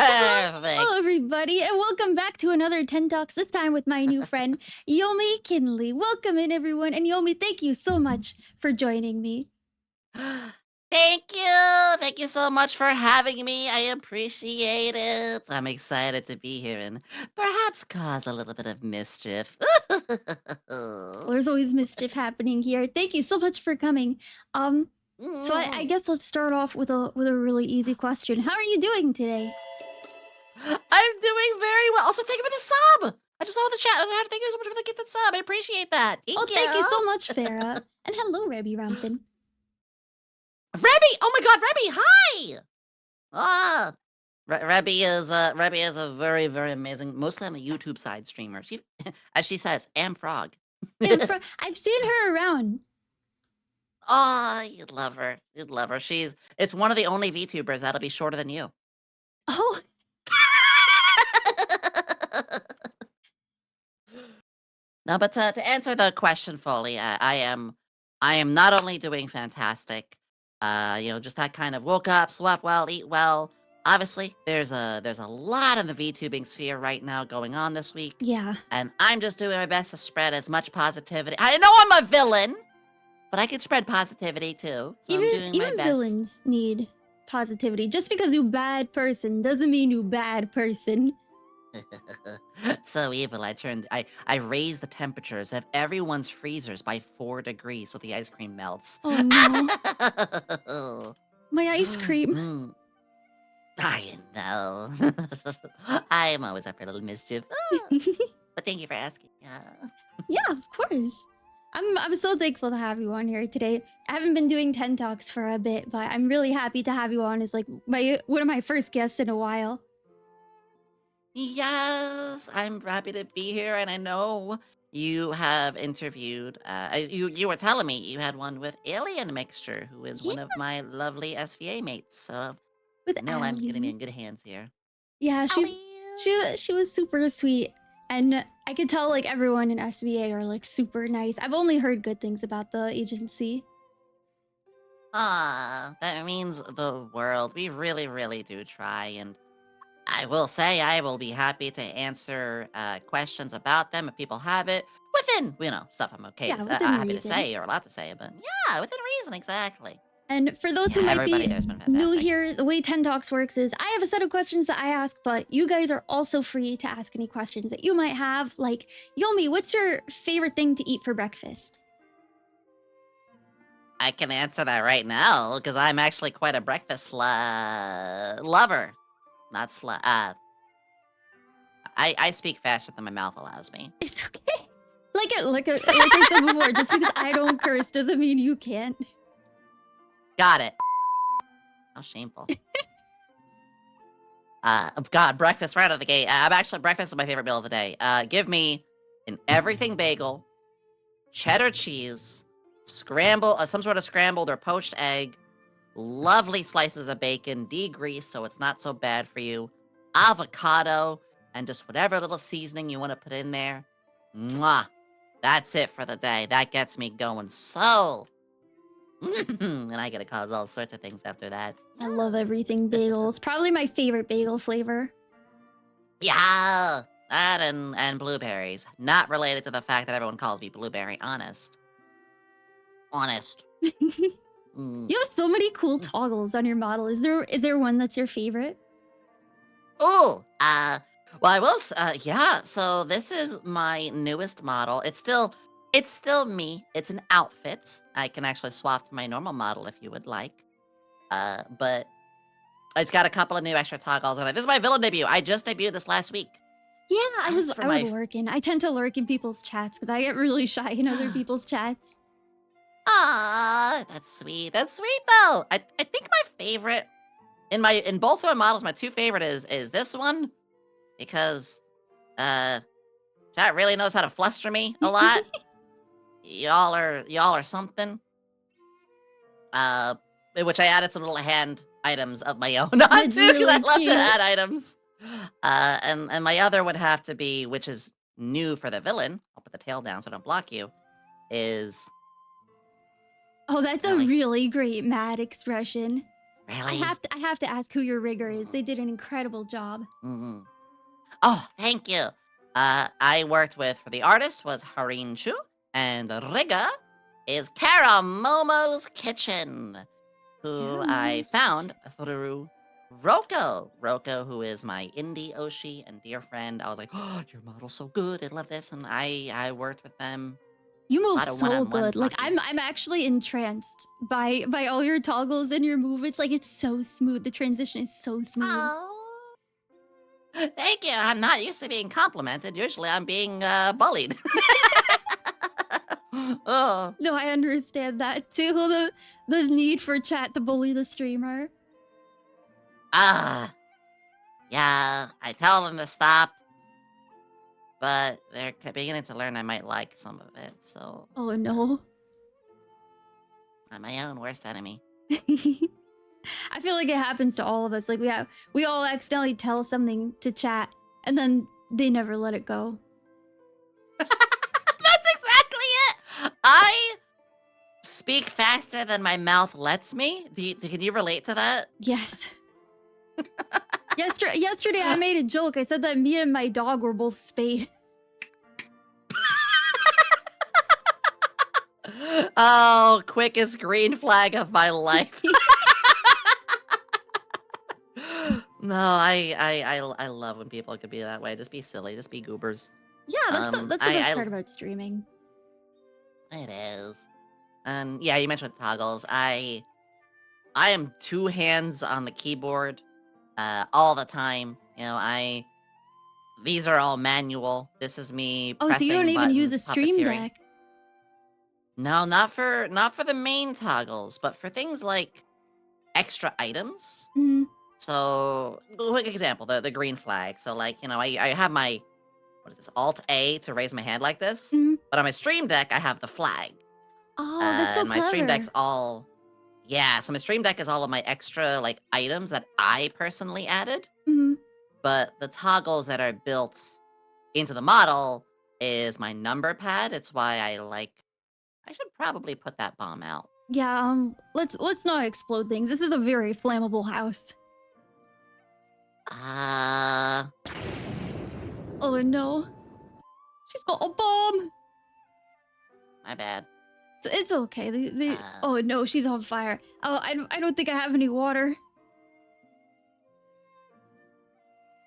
Hello, Perfect. everybody, and welcome back to another 10 Talks, this time with my new friend, Yomi Quinnley. Welcome in, everyone. And Yomi, thank you so much for joining me. Thank you. Thank you so much for having me. I appreciate it. I'm excited to be here and perhaps cause a little bit of mischief. Oh, there's always mischief happening here. Thank you so much for coming. Um, so I Mm. guess let's start off with a really easy question. How are you doing today? I'm doing very well. Also, thank you for the sub. I just saw the chat. Thank you so much for the gifted sub. I appreciate that. Oh, Thank thank you so you. much, Farah. And hello, Rebby Rampin. Rebby! Oh my god, Rebby, hi! Ah, Rebby is a very, very amazing, mostly on the YouTube side streamer. She, as she says, am frog. I've seen her around. Oh, you'd love her. You'd love her. It's one of the only VTubers that'll be shorter than you. Oh, No, but to answer the question fully, I am not only doing fantastic, just that kind of woke up, slept well, eat well. Obviously, there's a lot in the VTubing sphere right now going on this week, yeah. and I'm just doing my best to spread as much positivity. I know I'm a villain, but I can spread positivity too, so I'm doing Even my best. villains need positivity. Just because you bad person doesn't mean you bad person. So evil, I raised the temperatures of everyone's freezers by 4 degrees so the ice cream melts. Oh no. My ice cream. Mm, I know. I am always up for a little mischief. But thank you for asking. Yeah. Yeah, of course. I'm so thankful to have you on here today. I haven't been doing 10 talks for a bit, but I'm really happy to have you on as like my one of my first guests in a while. Yes, I'm happy to be here, and I know you have interviewed. You were telling me you had one with Alien Mixture, who is Yeah, one of my lovely SVA mates. So with I know I'm gonna be Allie. in good hands here. Yeah, Alien. she was super sweet, and I could tell like everyone in SVA are like super nice. I've only heard good things about the agency. Ah, that means the world. We really, really do try, and I will say I will be happy to answer questions about them if people have it within, stuff I'm okay Yeah, to, within happy to reason. say or allowed to say. But yeah, within reason, exactly. And for those who Yeah, might everybody be there's been new fantastic. here, the way 10 Talks works is I have a set of questions that I ask, but you guys are also free to ask any questions that you might have. Like, Yomi, what's your favorite thing to eat for breakfast? I can answer that right now because I'm actually quite a breakfast lover. Not I speak faster than my mouth allows me. It's okay. Like I said before, just because I don't curse doesn't mean you can't. Got it. How shameful. God, breakfast right out of the gate. I'm actually breakfast is my favorite meal of the day. Give me an everything bagel, cheddar cheese, some sort of scrambled or poached egg, lovely slices of bacon, degreased so it's not so bad for you, avocado, and just whatever little seasoning you want to put in there. Mwah! That's it for the day. That gets me going so. And I gotta cause all sorts of things after that. I love everything bagels. Probably my favorite bagel flavor. Yeah, that and blueberries. Not related to the fact that everyone calls me blueberry. Honest. Honest. You Mm. have so many cool toggles on your model. Is there one that's your favorite? Oh, well, yeah. So this is my newest model. It's still me. It's an outfit. I can actually swap to my normal model if you would like. But it's got a couple of new extra toggles on it. This is my villain debut. I just debuted this last week. Yeah, As for I was my lurking. I tend to lurk in people's chats because I get really shy in other people's chats. Ah, that's sweet. That's sweet though. I think my favorite in both of my models, my two favorite is this one because uh chat really knows how to fluster me a lot. Y'all are something. Uh which I added some little hand items of my own on That's too because I really love to cute. add items. And my other would have to be, which is new for the villain. I'll put the tail down so I don't block you. Is Oh, that's a really really great mad expression. Really? I have to ask who your rigger is. They did an incredible job. Mm-hmm. Oh, thank you. I worked with for the artist was Harin Chu, and the rigger is Kara Momo's Kitchen, who Kara I Momo's found through Roko. Roko, who is my indie Oshi and dear friend. I was like, oh, your model's so good. I love this. And I worked with them. You A move lot of so one-on-one good. Like talking. I'm actually entranced by all your toggles and your movements. Like it's so smooth. The transition is so smooth. Oh, thank you. I'm not used to being complimented. Usually I'm being bullied. Oh. No, I understand that too. The need for chat to bully the streamer. Ah. Yeah, I tell them to stop, but they're beginning to learn I might like some of it, so Oh no. I'm my own worst enemy. I feel like it happens to all of us. Like we all accidentally tell something to chat and then they never let it go. That's exactly it! I speak faster than my mouth lets me. Can you relate to that? Yes. Yesterday I made a joke. I said that me and my dog were both spayed. Oh, quickest green flag of my life. No, I love when people can be that way. Just be silly. Just be goobers. Yeah, that's the best I part about streaming. it is. And yeah, you mentioned toggles. I am two hands on the keyboard, all the time. You know, these are all manual. This is me Oh, so you don't pressing even use buttons, a stream puppeteering. deck. No, not for the main toggles, but for things like extra items. Mhm. So, quick example, the green flag. So, like, you know, I have my, what is this, Alt A to raise my hand like this. Mhm. But on my stream deck, I have the flag. Oh, that's so And my stream clever. deck's all, yeah, so my stream deck is all of my extra, like, items that I personally added. Mhm. But the toggles that are built into the model is my number pad. It's why I should probably put that bomb out. Yeah, let's not explode things. This is a very flammable house. Uh, Oh no. She's got a bomb. my bad. It's okay. Uh, Oh no, she's on fire. Oh, I don't think I have any water.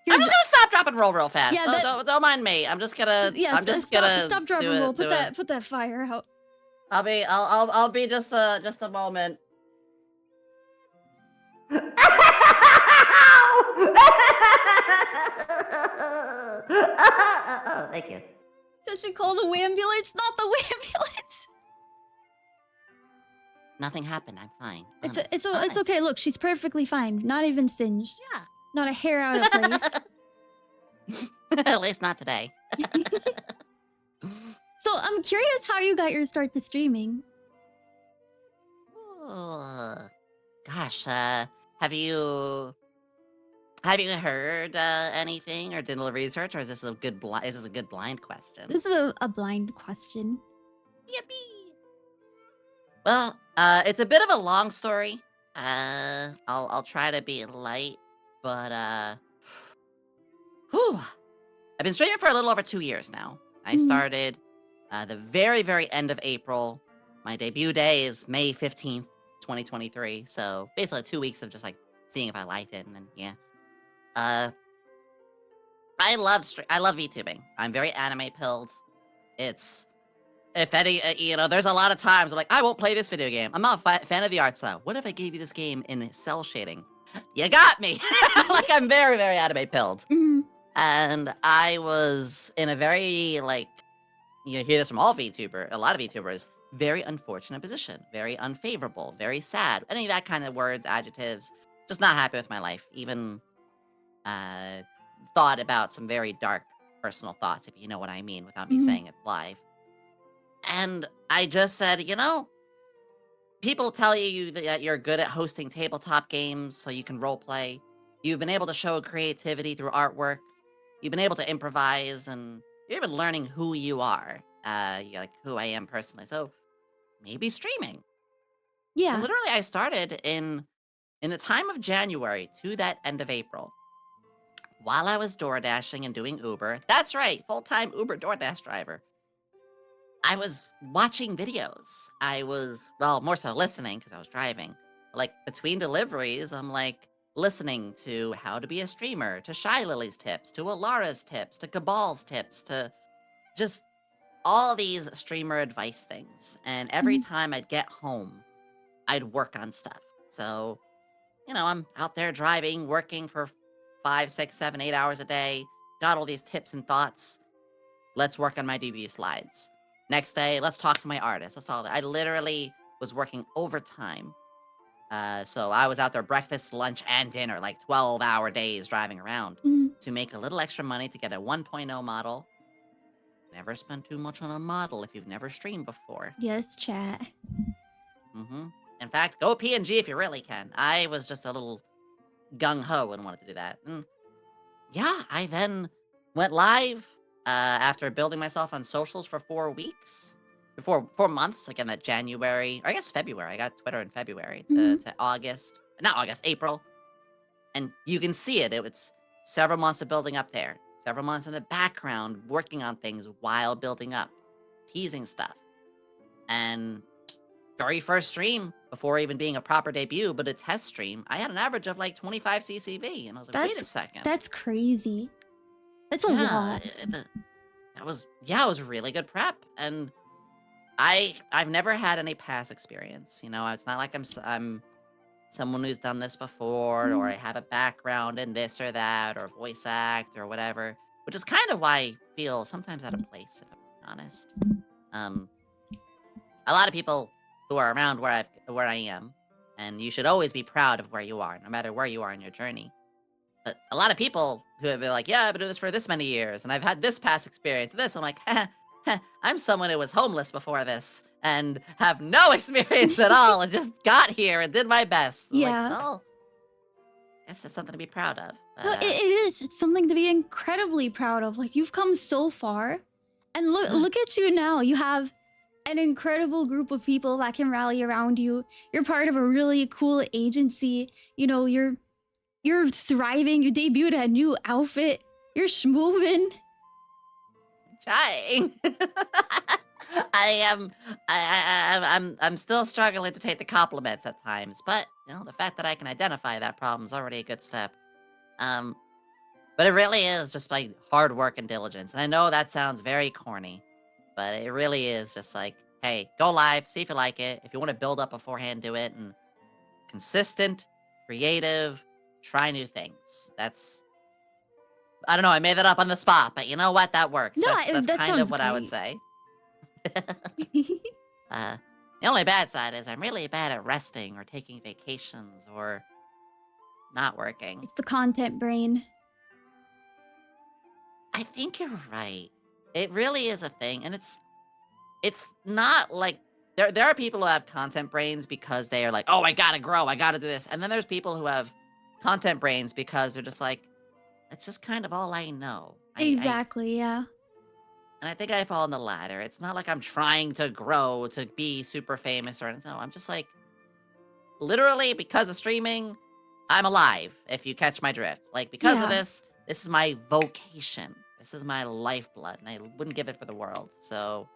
Here, I'm just gonna stop, drop, and roll real fast. Yeah, Don't mind me. I'm just gonna, stop, drop, do and roll. it, do it. Put that fire out. I'll be just a moment. Thank you. Does she call the ambulance? Not the ambulance. Nothing happened. I'm fine. It's okay. Look, she's perfectly fine. Not even singed. Yeah. Not a hair out of place. At least not today. So I'm curious how you got your start to streaming. Ooh. Gosh, have you heard anything or did a little research, or is this a good blind question? This is a blind question. Yippee! Well, it's a bit of a long story. I'll try to be light, but whew. I've been streaming for a little over 2 years now. I Mhm. started the very end of April. My debut day is May 15th, 2023. So basically 2 weeks of just like seeing if I liked it, and then yeah. Uh, I love VTubing. I'm very anime pilled. It's if any, you know, there's a lot of times I'm like, I won't play this video game. I'm not a fan of the art style. What if I gave you this game in cell shading? You got me. Like I'm very anime pilled. Mhm. And I was in a very, like, you hear this from all a lot of VTubers, very unfortunate position, very unfavorable, very sad, any of that kind of words, adjectives, just not happy with my life. Even thought about some very dark personal thoughts, if you know what I mean, without me Mhm. saying it live. And I just said, you know, people tell you that you're good at hosting tabletop games so you can role play. You've been able to show creativity through artwork. You've been able to improvise, and you're even learning who you are. You're like who I am personally. So maybe streaming. And Yeah. literally, I started in in the time of January to that end of April, while I was door dashing and doing Uber, that's right, full-time Uber DoorDash driver, I was watching videos. I was, well, more so listening because I was driving. Like between deliveries, I'm like listening to how to be a streamer, to Shy Lily's tips, to Alara's tips, to Cabal's tips, to just all these streamer advice things. And every Mhm. time I'd get home, I'd work on stuff. So, I'm out there driving, working for 5, 6, 7, 8 hours a day, got all these tips and thoughts. Let's work on my debut slides. Next day, let's talk to my artist. That's all. I literally was working overtime. So I was out there breakfast, lunch, and dinner, like 12-hour days driving around Mhm. to make a little extra money to get a 1.0 model. Never spend too much on a model if you've never streamed before. Yes, chat. hmm In fact, go PNG if you really can. I was just a little gung-ho and wanted to do that. And yeah, I then went live after building myself on socials for 4 weeks. Before 4 months, like in that January, or I guess February. I got Twitter in February Mhm. to August. Not August, April. And you can see it. It was several months of building up there. Several months in the background, working on things while building up, teasing stuff. And very first stream, before even being a proper debut, but a test stream, I had an average of like 25 CCV. And I was like, wait a That's second. that's crazy. That's a Yeah, lot. it was really good prep, and I've never had any past experience. It's not like I'm someone who's done this before, or I Mhm. have a background in this or that, or voice act or whatever, which is kind of why I feel sometimes out of place, if I'm being honest. Um, a lot of people who are around where I am, and you should always be proud of where you are, no matter where you are in your journey. But a lot of people who have been like, yeah, I've been doing this for this many years, and I've had this past experience, this. I'm like, I'm someone who was homeless before this and have no experience at all and just got here and did my best. I'm like, Yeah. well, I guess that's something to be proud of. No, But, it is. It's something to be incredibly proud of. Like you've come so far, and look at you now. You have an incredible group of people that can rally around you. You're part of a really cool agency. You're thriving. You debuted a new outfit. You're schmoving. trying. I am. I'm still struggling to take the compliments at times, but the fact that I can identify that problem is already a good step. Um, But it really is just like hard work and diligence. And I know that sounds very corny, but it really is just like, hey, go live, see if you like it. If you want to build up beforehand, do it. And consistent, creative, try new things. I don't know, I made that up on the spot, but you know what? That works. No, That's that kind of sounds what I would great. say. uh, the only bad side is I'm really bad at resting or taking vacations or not working. It's the content brain. I think you're right. It really is a thing, and it's not like there are people who have content brains because they are like, "Oh, I gotta grow, I gotta do this," and then there's people who have content brains because they're just like, "It's just kind of all I know." Exactly. Yeah. And I think I fall on the latter. It's not like I'm trying to grow to be super famous or anything. No, I'm just like literally because of streaming, I'm alive. If you catch my drift, like because of Yeah. this is my vocation. This is my lifeblood, and I wouldn't give it for the world. So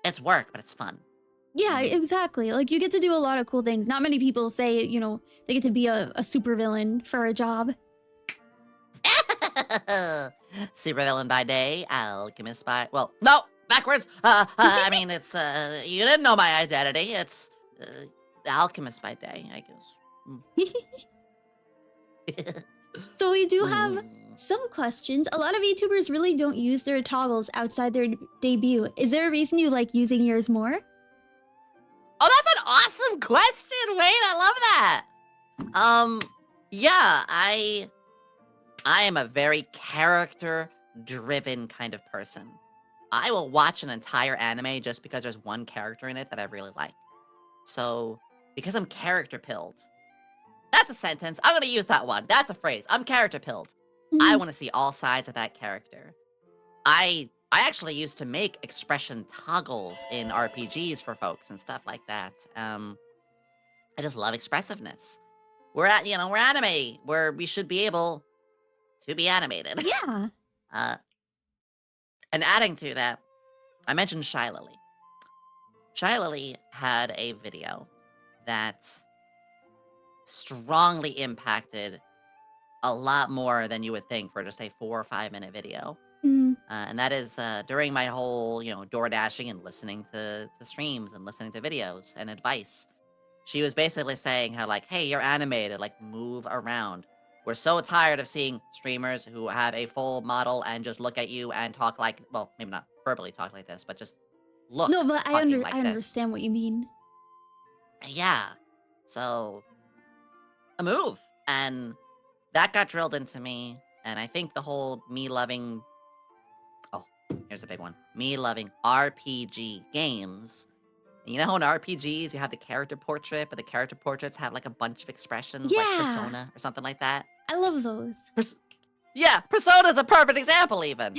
it's work, but it's fun. Yeah, And exactly. Like you get to do a lot of cool things. Not many people say, they get to be a supervillain for a job. supervillain by day, alchemist by no, backwards. I mean, it's you didn't know my identity. It's alchemist by day, I guess. So we do have Mm. some questions. A lot of YouTubers really don't use their toggles outside their debut. Is there a reason you like using yours more? Oh, that's an awesome question. Wait, I love that. Yeah, I am a very character-driven kind of person. I will watch an entire anime just because there's one character in it that I really like. So, because I'm character pilled, that's a sentence. I'm gonna use that one. That's a phrase. I'm character pilled. I Mhm. want to see all sides of that character. I actually used to make expression toggles in RPGs for folks and stuff like that. I just love expressiveness. we're anime, where we should be able to be animated. Yeah. Uh, and adding to that, I mentioned Shy Lily. Shy Lily had a video that strongly impacted a lot more than you would think for just a 4 or 5 minute video. Mm. And that is during my whole, door dashing and listening to streams and listening to videos and advice. She was basically saying how, like, hey, you're animated, like, move around. We're so tired of seeing streamers who have a full model and just look at you and talk like, well, maybe not verbally talk like this, but just look No, but talking I like this. understand what you mean. Yeah. So, a move. And that got drilled into me. And I think the whole me loving, oh, here's a big one. Me loving RPG games. You know how in RPGs you have the character portrait, but the character portraits have like a bunch of expressions like Yeah. Persona or something like that? I love those. Yeah, Persona's a perfect example even.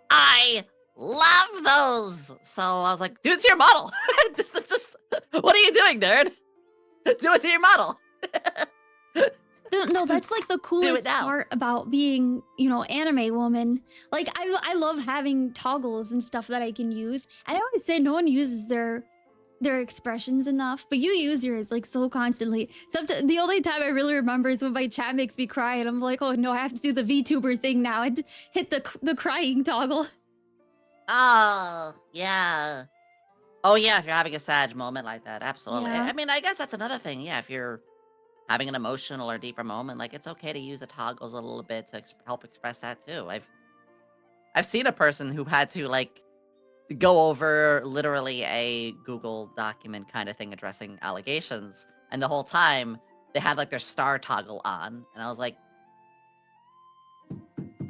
I love those. So I was like, do it to your model. just, what are you doing, nerd? Do it to your model. No, that's like the coolest now. part about being, anime woman. Like I love having toggles and stuff that I can use. And I always say no one uses their expressions enough, but you use yours like so constantly. Sometimes the only time I really remember is when my chat makes me cry, and I'm like, oh no, I have to do the VTuber thing now and hit the crying toggle. Oh, yeah. Oh, yeah, if you're having a sad moment like that, absolutely. Yeah. I mean, I guess that's another thing. Yeah, if you're having an emotional or deeper moment, like, it's okay to use the toggles a little bit to help express that too. I've seen a person who had to, like, go over literally a Google document kind of thing addressing allegations, and the whole time they had, like, their star toggle on, and I was like,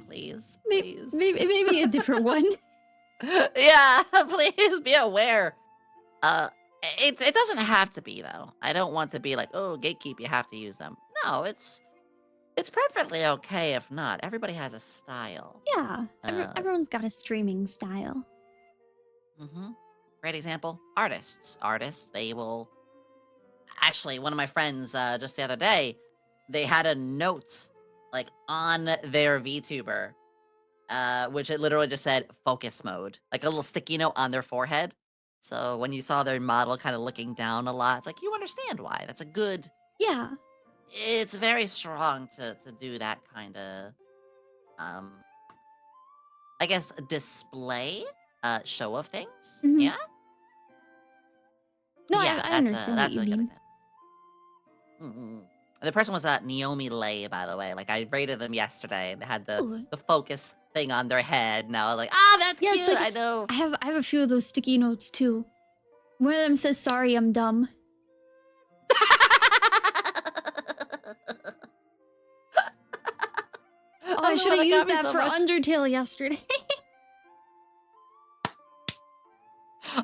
please, please. Maybe a different one. Yeah, please be aware. It doesn't have to be though. I don't want to be like, oh, gatekeep, you have to use them. No, it's perfectly okay if not. Everybody has a style. Yeah, everyone's got a streaming style. Mm-hmm. Great example. Artists, they will. Actually, one of my friends just the other day, they had a note like on their VTuber, which it literally just said focus mode, like a little sticky note on their forehead. So when you saw their model kind of looking down a lot, it's like you understand why. That's a good. Yeah. It's very strong to do that kind of, um, I guess, display, show of things. Mhm. Yeah. No, Yeah, I understand what that's you a good mean. example. Mm-mm. The person was Naomi Lay, by the way. Like I rated them yesterday, and they had Ooh. the focus thing on their head, and I was like, ah, that's Yeah, cute. it's like I know. I have a few of those sticky notes too. One of them says, "Sorry, I'm dumb." Oh, I should have used that for Undertale yesterday.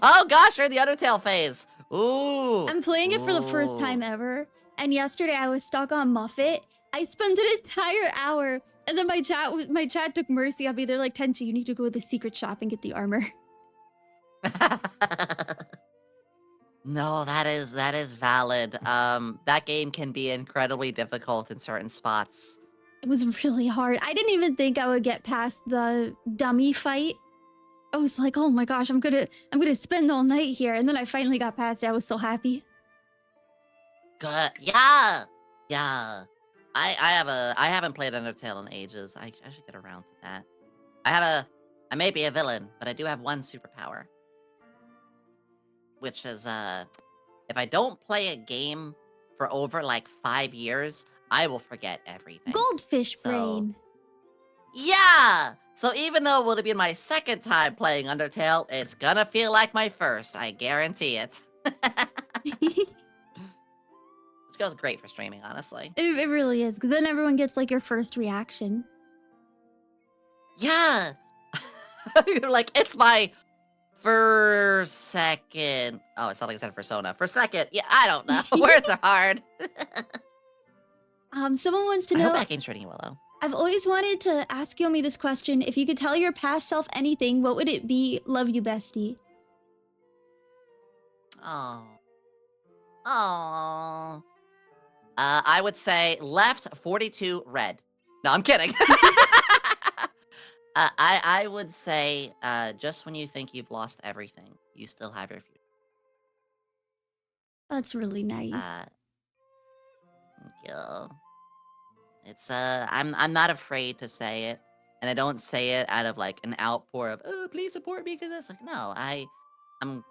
Oh gosh, you're in the Undertale phase. Ooh. I'm playing it for the first time ever, and yesterday I was stuck on Muffet. I spent an entire hour, and then my chat took mercy on me. They're like, "Tenshi, you need to go to the secret shop and get the armor." No, that is valid. That game can be incredibly difficult in certain spots. It was really hard. I didn't even think I would get past the dummy fight. I was like, oh my gosh, I'm gonna spend all night here, and then I finally got past it. I was so happy. Good. Yeah. Yeah. I haven't played Undertale in ages. I should get around to that. I may be a villain, but I do have one superpower. Which is if I don't play a game for over like 5 years, I will forget everything. Goldfish brain. Yeah! So even though it would have been my second time playing Undertale, it's gonna feel like my first, I guarantee it. Which goes great for streaming, honestly. It really is, because then everyone gets like your first reaction. Yeah! You're like, it's my first second. Oh, it sounded like I said Persona. For second, yeah, I don't know. Words are hard. Someone wants to I know. hope that game's treating you well, though. I've always wanted to ask Yomi this question. If you could tell your past self anything, what would it be? Love you, bestie. Oh. Oh. I would say left 42 red. No, I'm kidding. I would say just when you think you've lost everything, you still have your future. That's really Uh, nice. yeah. I'm not afraid to say it, and I don't say it out of like an outpour of oh please support me because this. Like no, I'm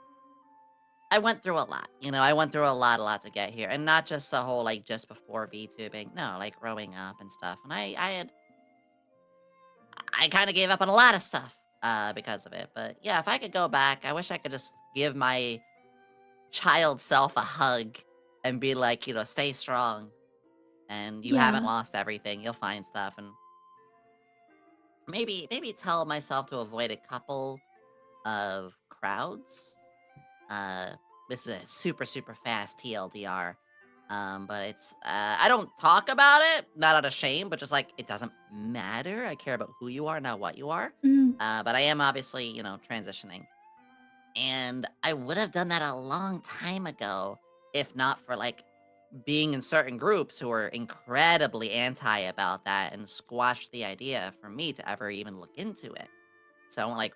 I went through a lot. I went through a lot to get here, and not just the whole like just before VTubing. No, like growing up and stuff. And I kind of gave up on a lot of stuff because of it. But yeah, if I could go back, I wish I could just give my child self a hug and be like, stay strong, and you haven't Yeah. lost everything. You'll find stuff, and maybe tell myself to avoid a couple of crowds. Uh, this is a super, super fast TLDR. But I don't talk about it, not out of shame, but just like, it doesn't matter. I care about who you are, not what you are. Mm. But I am obviously, transitioning. And I would have done that a long time ago if not for like being in certain groups who were incredibly anti about that and squashed the idea for me to ever even look into it. So I went like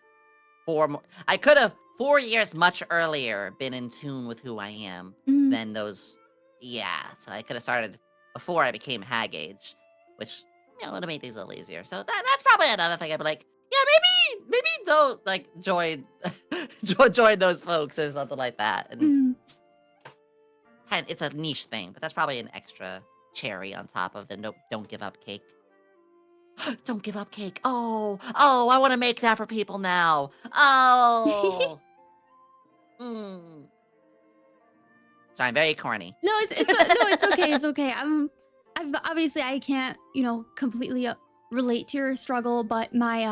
I could have 4 years much earlier been in tune with who I am Mm. than those. Yeah, so I could have started before I became hag age, which would have made things a little easier. So that's probably another thing I'd be like, yeah, maybe don't like join join those folks or something like that. And Mm. it's a niche thing, but that's probably an extra cherry on top of the no, don't give up cake. Don't give up cake. Oh, I want to make that for people now. Oh. Mm. Sorry, I'm very corny. No, no, it's okay. It's okay. I've obviously I can't, completely relate to your struggle, but my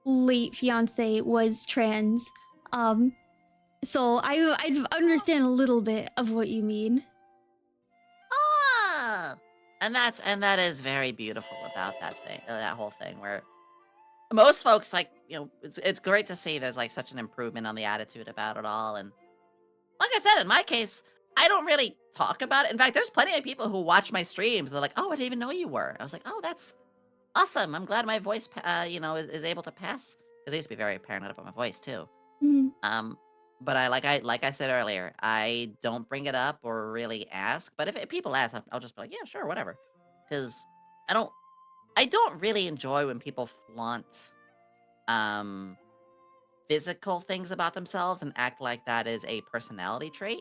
late fiance was trans. Um, so I understand a little bit of what you mean. Ah, and that is very beautiful about that thing, that whole thing. Where most folks like, it's great to see there's like such an improvement on the attitude about it all. And like I said, in my case, I don't really talk about it. In fact, there's plenty of people who watch my streams. They're like, "Oh, I didn't even know you were." I was like, "Oh, that's awesome. I'm glad my voice, is able to pass." Because I used to be very paranoid about my voice too. Mm. Um, but like I said earlier, I don't bring it up or really ask. But if people ask, I'll just be like, yeah, sure, whatever. Because I don't I don't really enjoy when people flaunt um physical things about themselves and act like that is a personality trait.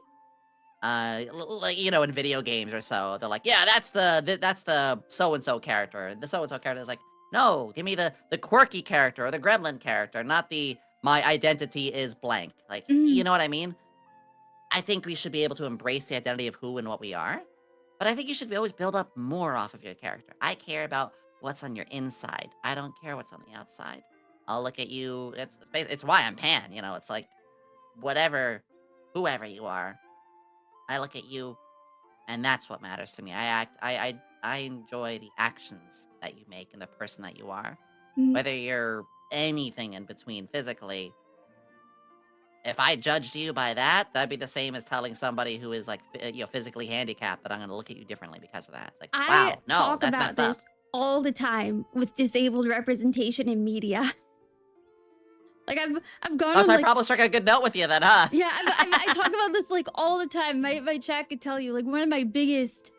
Like in video games or so, they're like, yeah, that's the so and so character. And the so and so character is like, no, give me the quirky character or the gremlin character, not the my identity is blank. Like, you Mm. know what I mean? I think we should be able to embrace the identity of who and what we are, but I think you should always build up more off of your character. I care about what's on your inside. I don't care what's on the outside. I'll look at you. It's why I'm pan. It's like whatever, whoever you are. I look at you and that's what matters to me. I enjoy the actions that you make and the person that you are. Mm. Whether you're anything in between physically, if I judged you by that, that'd be the same as telling somebody who is like physically handicapped that I'm going to look at you differently because of that. It's like, I wow, no, talk that's about messed up. this all the time with disabled representation in media. Like I've gone Oh, on so I like probably struck a good note with you then, huh? yeah, I talk about this like all the time. My chat could tell you like one of my biggest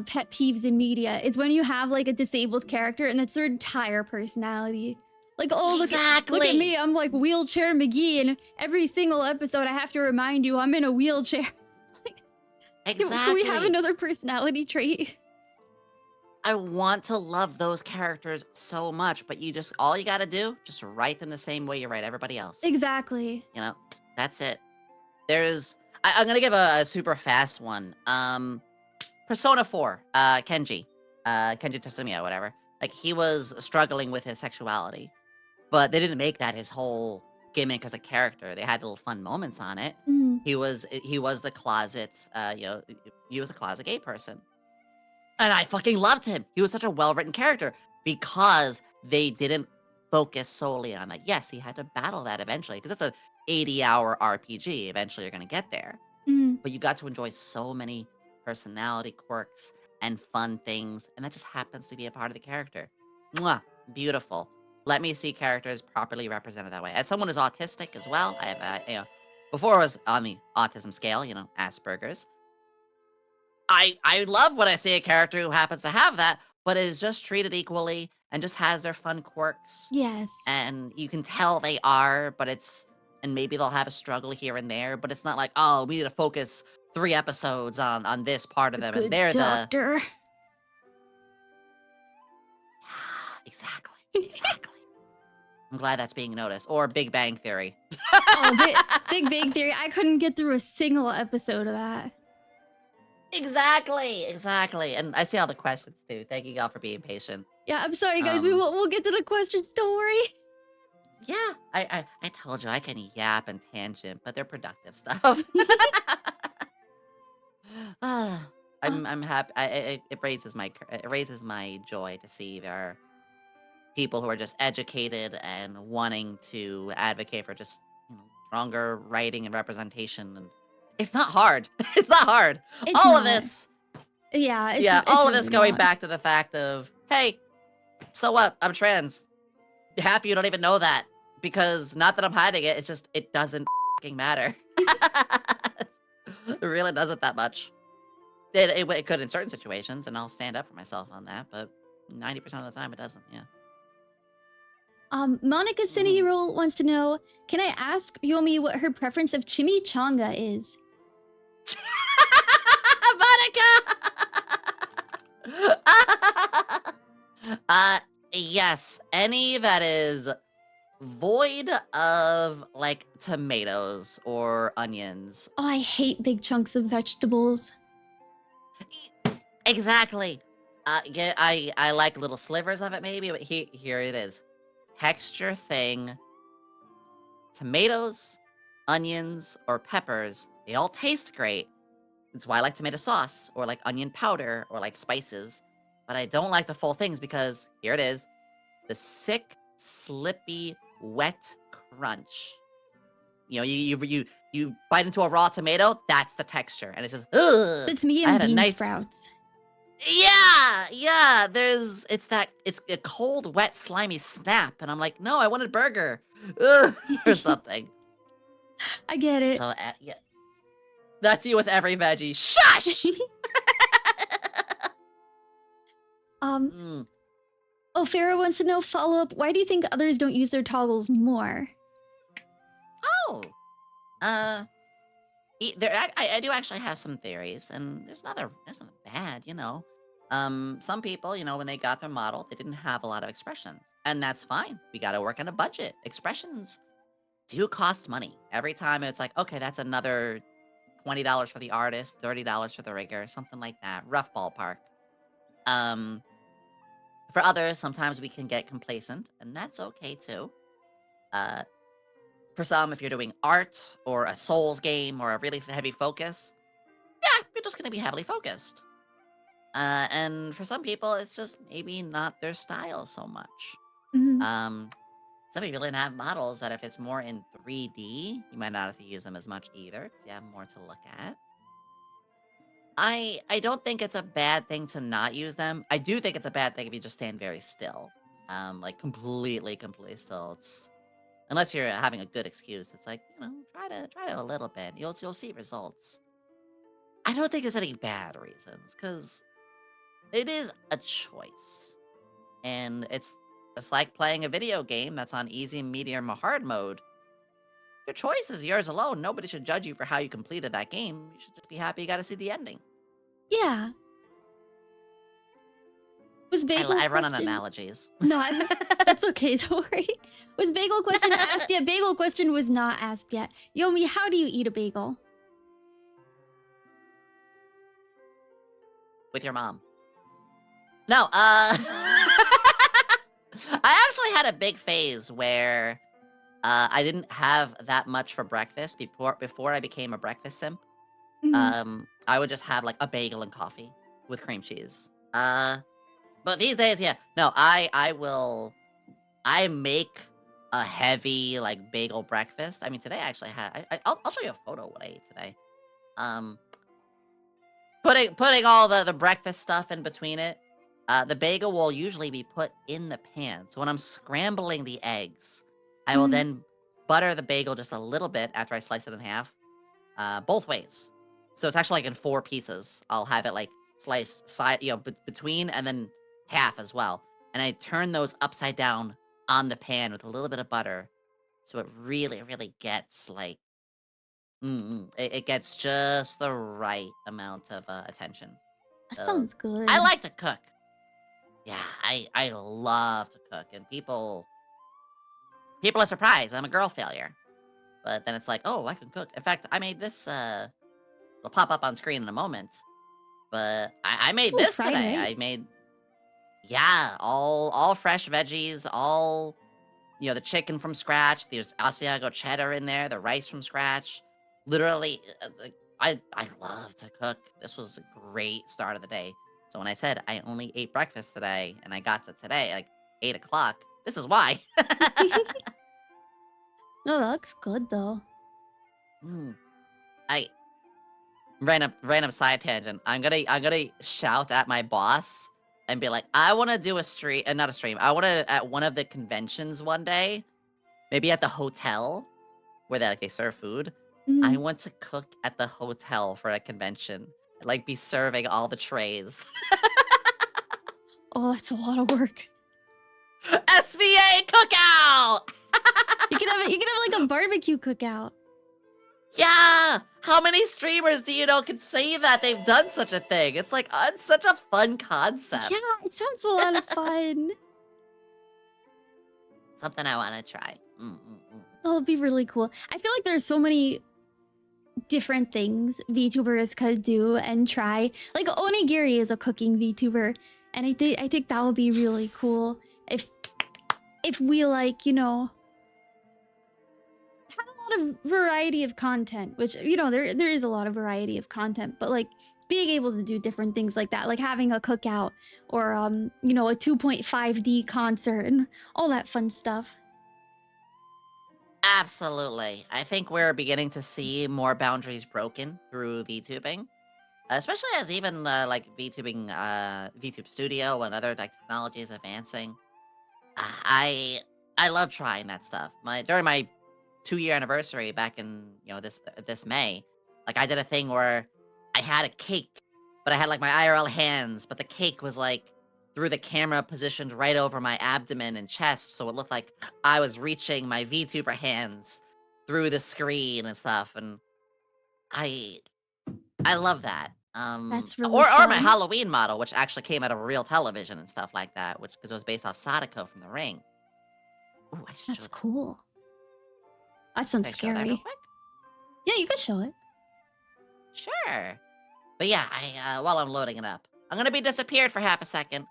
pet peeves in media is when you have like a disabled character and that's their entire personality. Like, oh look at me, Exactly. I'm like wheelchair McGee, and every single episode I have to remind you I'm in a wheelchair. Like, can we have Exactly. another personality trait? I want to love those characters so much, but all you got to do, just write them the same way you write everybody else. Exactly. You know, that's it. I'm gonna give a super fast one. Persona 4, Kenji Tatsumiya, whatever. Like he was struggling with his sexuality, but they didn't make that his whole gimmick as a character. They had little fun moments on it. Mm. He was the closet, he was a closet gay person, and I fucking loved him. He was such a well written character because they didn't focus solely on that. Yes, he had to battle that eventually because it's an 80-hour RPG. Eventually, you're gonna get there. Mm, but you got to enjoy so many personality quirks and fun things, and that just happens to be a part of the character. Mwah, beautiful. Let me see characters properly represented that way. As someone who's autistic as well, I have, before I was on the autism scale, Asperger's. I love when I see a character who happens to have that, but is just treated equally and just has their fun quirks, yes. and you can tell they are, but and maybe they'll have a struggle here and there, but it's not like, oh, we need to focus 3 episodes on this part of A them, and good they're the doctor. yeah, exactly, exactly. I'm glad that's being noticed. Or Big Bang Theory. Oh, Big Bang Theory. I couldn't get through a single episode of that. Exactly, exactly. And I see all the questions too. Thank you all for being patient. Yeah, I'm sorry, guys. Um, We'll get to the questions. Don't worry. yeah, I told you I can yap and tangent, but they're productive stuff. Ah, Uh, I'm happy. It raises my joy to see there are people who are just educated and wanting to advocate for just stronger writing and representation. And it's not hard. It's not hard. it's All of not. this, Yeah, yeah, it's all of this really going not. back to the fact of, hey, so what? I'm trans. Half of you don't even know that because not that I'm hiding it. It's just it doesn't fucking matter. It really doesn't that much. It could in certain situations, and I'll stand up for myself on that. But 90% of the time, it doesn't. Yeah. Monica Mhm. Cindy wants to know, can I ask Yomi what her preference of chimichanga is? Monica! uh, yes. Any that is void of like tomatoes or onions. Oh, I hate big chunks of vegetables. Exactly. Yeah, I like little slivers of it maybe, but here it is. Texture thing, tomatoes, onions, or peppers, they all taste great. That's why I like tomato sauce or like onion powder or like spices. But I don't like the full things because here it is. The sick, slippy, wet crunch. You bite into a raw tomato, that's the texture. And it's just, ugh. That's me I and had a bean nice sprouts. yeah, it's a cold, wet, slimy snap, and I'm like, "No, I wanted burger." Ugh, or something. I get it. So, yeah, that's you with every veggie. Shush! um, Mm. oh, Farah wants to know, follow up, why do you think others don't use their toggles more? Oh, uh, I do actually have some theories, and there's nothing bad. Some people, when they got their model, they didn't have a lot of expressions, and that's fine. We gotta work on a budget. Expressions do cost money. Every time it's like, okay, that's another $20 for the artist, $30 for the rigger, something like that. Rough ballpark. Um, for others, sometimes we can get complacent, and that's okay too. Uh, for some, if you're doing art or a Souls game or a really heavy focus, yeah, you're just going to be heavily focused. And for some people, it's just maybe not their style so much. Mhm. Um, some people didn't have models that if it's more in 3D, you might not have to use them as much either because you have more to look at. I don't think it's a bad thing to not use them. I do think it's a bad thing if you just stand very still. Like completely still. It's unless you're having a good excuse. It's like, try to a little bit. You'll see results. I don't think there's any bad reasons because it is a choice. And it's just like playing a video game that's on easy, medium, or hard mode. Your choice is yours alone. Nobody should judge you for how you completed that game. You should just be happy you got to see the ending. Yeah. Was Bagel I run on question? analogies. No, that's okay. Don't worry. Was Bagel question asked yet? Bagel question was not asked yet. Yomi, how do you eat a bagel? With your mom. No, I actually had a big phase where I didn't have that much for breakfast before I became a breakfast simp. Mhm. I would just have like a bagel and coffee with cream cheese. But these days, yeah, no, I make a heavy like bagel breakfast. I mean, today I actually had. I'll show you a photo of what I ate today. Um, putting all the breakfast stuff in between it. The bagel will usually be put in the pan. So when I'm scrambling the eggs, I will Mhm. then butter the bagel just a little bit after I slice it in half, both ways. So it's actually like in 4 pieces. I'll have it like sliced side, between and then half as well. And I turn those upside down on the pan with a little bit of butter, so it really, really gets like, it gets just the right amount of attention. That So sounds I good. like to cook. Yeah, I love to cook, and people are surprised I'm a girl failure. But then it's like, oh, I can cook. In fact, I made this. It'll pop up on screen in a moment. But I made Ooh, this fried today. I rice. made, yeah, all fresh veggies, all the chicken from scratch. There's Asiago cheddar in there, the rice from scratch. Literally, like, I love to cook. This was a great start of the day. So when I said I only ate breakfast today, and I got to today like 8 o'clock, this is why. No, that looks good though. Mm, I random side tangent. I'm gonna shout at my boss and be like, I want to do a stream, not a stream. I want to at one of the conventions one day, maybe at the hotel where they serve food. I Mhm. want to cook at the hotel for a convention, like be serving all the trays. Oh, that's a lot of work. SVA cookout. You can have like a barbecue cookout. Yeah! How many streamers do you know can say that they've done such a thing? It's like it's such a fun Yeah, concept. it sounds a lot of fun. Something I want to try. That would be really cool. I feel like there's so many different things VTubers could do and try. Like Onigiri is a cooking VTuber, and I think that would be really Yes. cool if we like, had a lot of variety of content, which there is a lot of variety of content, but like being able to do different things like that, like having a cookout or a 2.5D concert and all that fun stuff. Absolutely. I think we're beginning to see more boundaries broken through VTubing, especially as even like VTube Studio and other like technologies advancing. I I love trying that stuff. During my 2-year anniversary back in this May, like I did a thing where I had a cake, but I had like my IRL hands, but the cake was like through the camera positioned right over my abdomen and chest, so it looked like I was reaching my VTuber hands through the screen and stuff, and I I love that. That's really Or my fun. Halloween model, which actually came out of real television and stuff like that, which because it was based off Sadako from The Ring. Ooh, I should show That's that. cool. That sounds Can I show that real scary. quick? Yeah, you could show it. Sure. But yeah, I while I'm loading it up, I'm gonna be disappeared for half a second.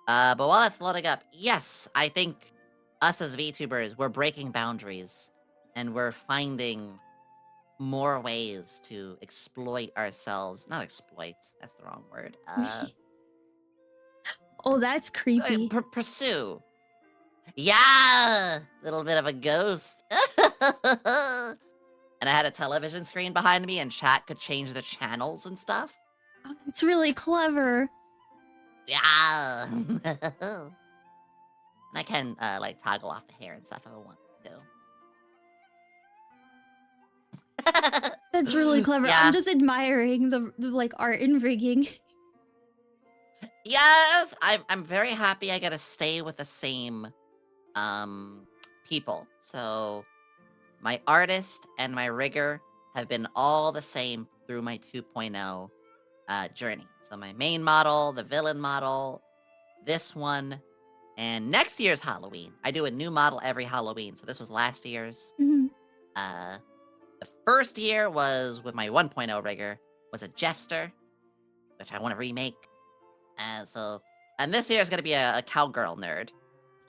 But while it's loading up, yes, I think us as VTubers, we're breaking boundaries, and we're finding more ways to exploit ourselves. Not exploit. That's the wrong word. Oh, that's creepy. Pursue. Yeah, little bit of a ghost. And I had a television screen behind me, and chat could change the channels and stuff. Oh, that's really clever. Yeah. And I can like toggle off the hair and stuff if I want That's really to. clever. I'm Yeah. just admiring the like art and rigging. Yes. I'm very happy I gotta stay with the same um people. So my artist and my rigger have been all the same through my 2.0 journey. So my main model, the villain model, this one, and next year's Halloween. I do a new model every Halloween. So this was last year's. Mhm. Uh, the first year was with my 1.0 rigger, was a jester, which I want to remake. And this year is going to be a cowgirl nerd.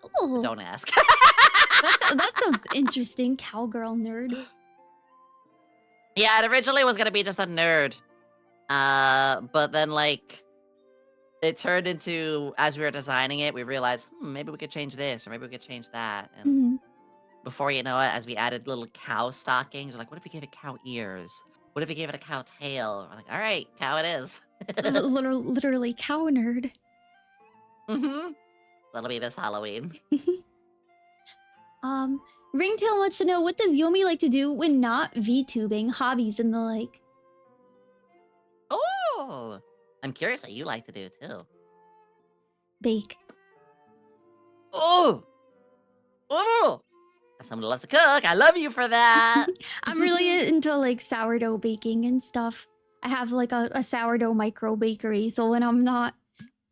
But Oh, don't ask. that sounds interesting. Cowgirl nerd. Yeah, it originally was going to be just a nerd. But then like it turned into, as we were designing it, we realized, maybe we could change this or maybe we could change that. And Mhm. before you know it, as we added little cow stockings, we're like, what if we gave it cow ears? What if he gave it a cow tail? We're like, all right, cow it is. Literally cow nerd. Mm-hmm. That'll be this Halloween. um, Ringtail wants to know, what does Yomi like to do when not VTubing, hobbies and the like? Oh, I'm curious what you like to do too. Bake. Oh, oh, as someone who loves to cook, I love you for that. I'm really into like sourdough baking and stuff. I have like a sourdough micro bakery, so when I'm not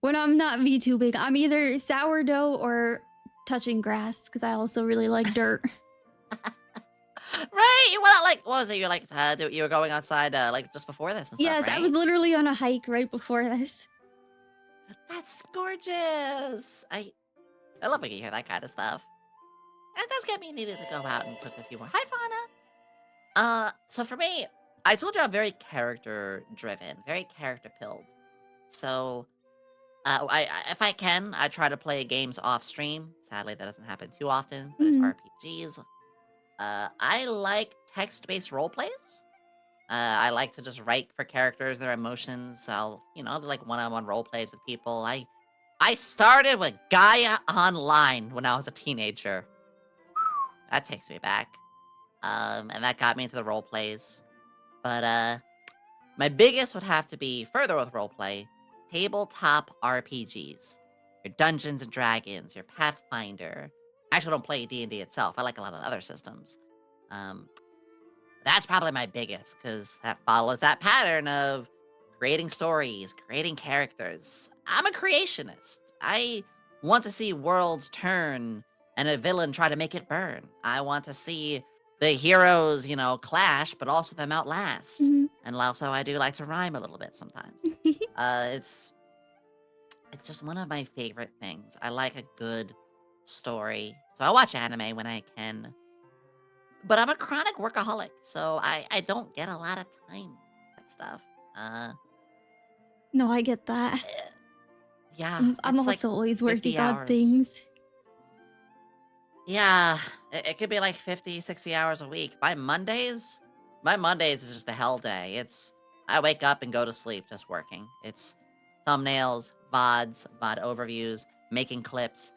VTubing, I'm either sourdough or touching grass because I also really like dirt. Right? You went out like, what was it? You're like, you were going outside like just before this and stuff, Yes, I was right? literally on a hike right before this. That's gorgeous. I love when you hear that kind of stuff. It does get me needed to go out and cook a few more. Hi, Fauna. So for me, I told you I'm very character driven, very character pilled. So, if I can, I try to play games off stream. Sadly, that doesn't happen too often, but it's Mhm. RPGs. I like text based role plays. I like to just write for characters, their emotions. I'll do like one on one role plays with people. I started with Gaia Online when I was a teenager. That takes me back. And that got me into the role plays. But my biggest would have to be further with roleplay, tabletop RPGs. Your Dungeons and Dragons, your Pathfinder. I actually don't play D&D itself. I like a lot of other systems. Um, that's probably my biggest because that follows that pattern of creating stories, creating characters. I'm a creationist. I want to see worlds turn and a villain try to make it burn. I want to see the heroes, clash, but also them outlast. Mhm. And also, I do like to rhyme a little bit sometimes. It's just one of my favorite things. I like a good story, so I watch anime when I can. But I'm a chronic workaholic, so I don't get a lot of time for that stuff. Uh, No, I get that. eh, yeah, I'm it's like also always 50 working on hours. things. Yeah, it could be like 50, 60 hours a week. My Mondays is just a hell day. I wake up and go to sleep just working. It's thumbnails, VOD overviews, making clips,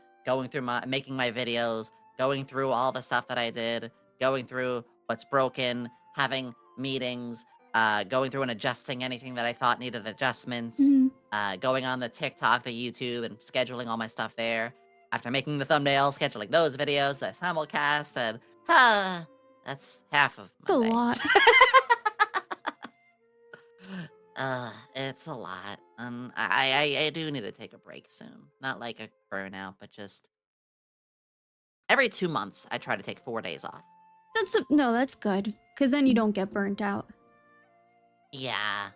making my videos, going through all the stuff that I did, going through what's broken, having meetings, going through and adjusting anything that I thought needed adjustments, Mhm. going on the TikTok, the YouTube, and scheduling all my stuff there. After making the thumbnails, scheduling those videos, I simulcast, and that's half of It's a Monday. lot. It's a lot. I do need to take a break soon. Not like a burnout, but just every 2 months, I try to take 4 days off. No, that's good because then you don't get burnt out. Yeah,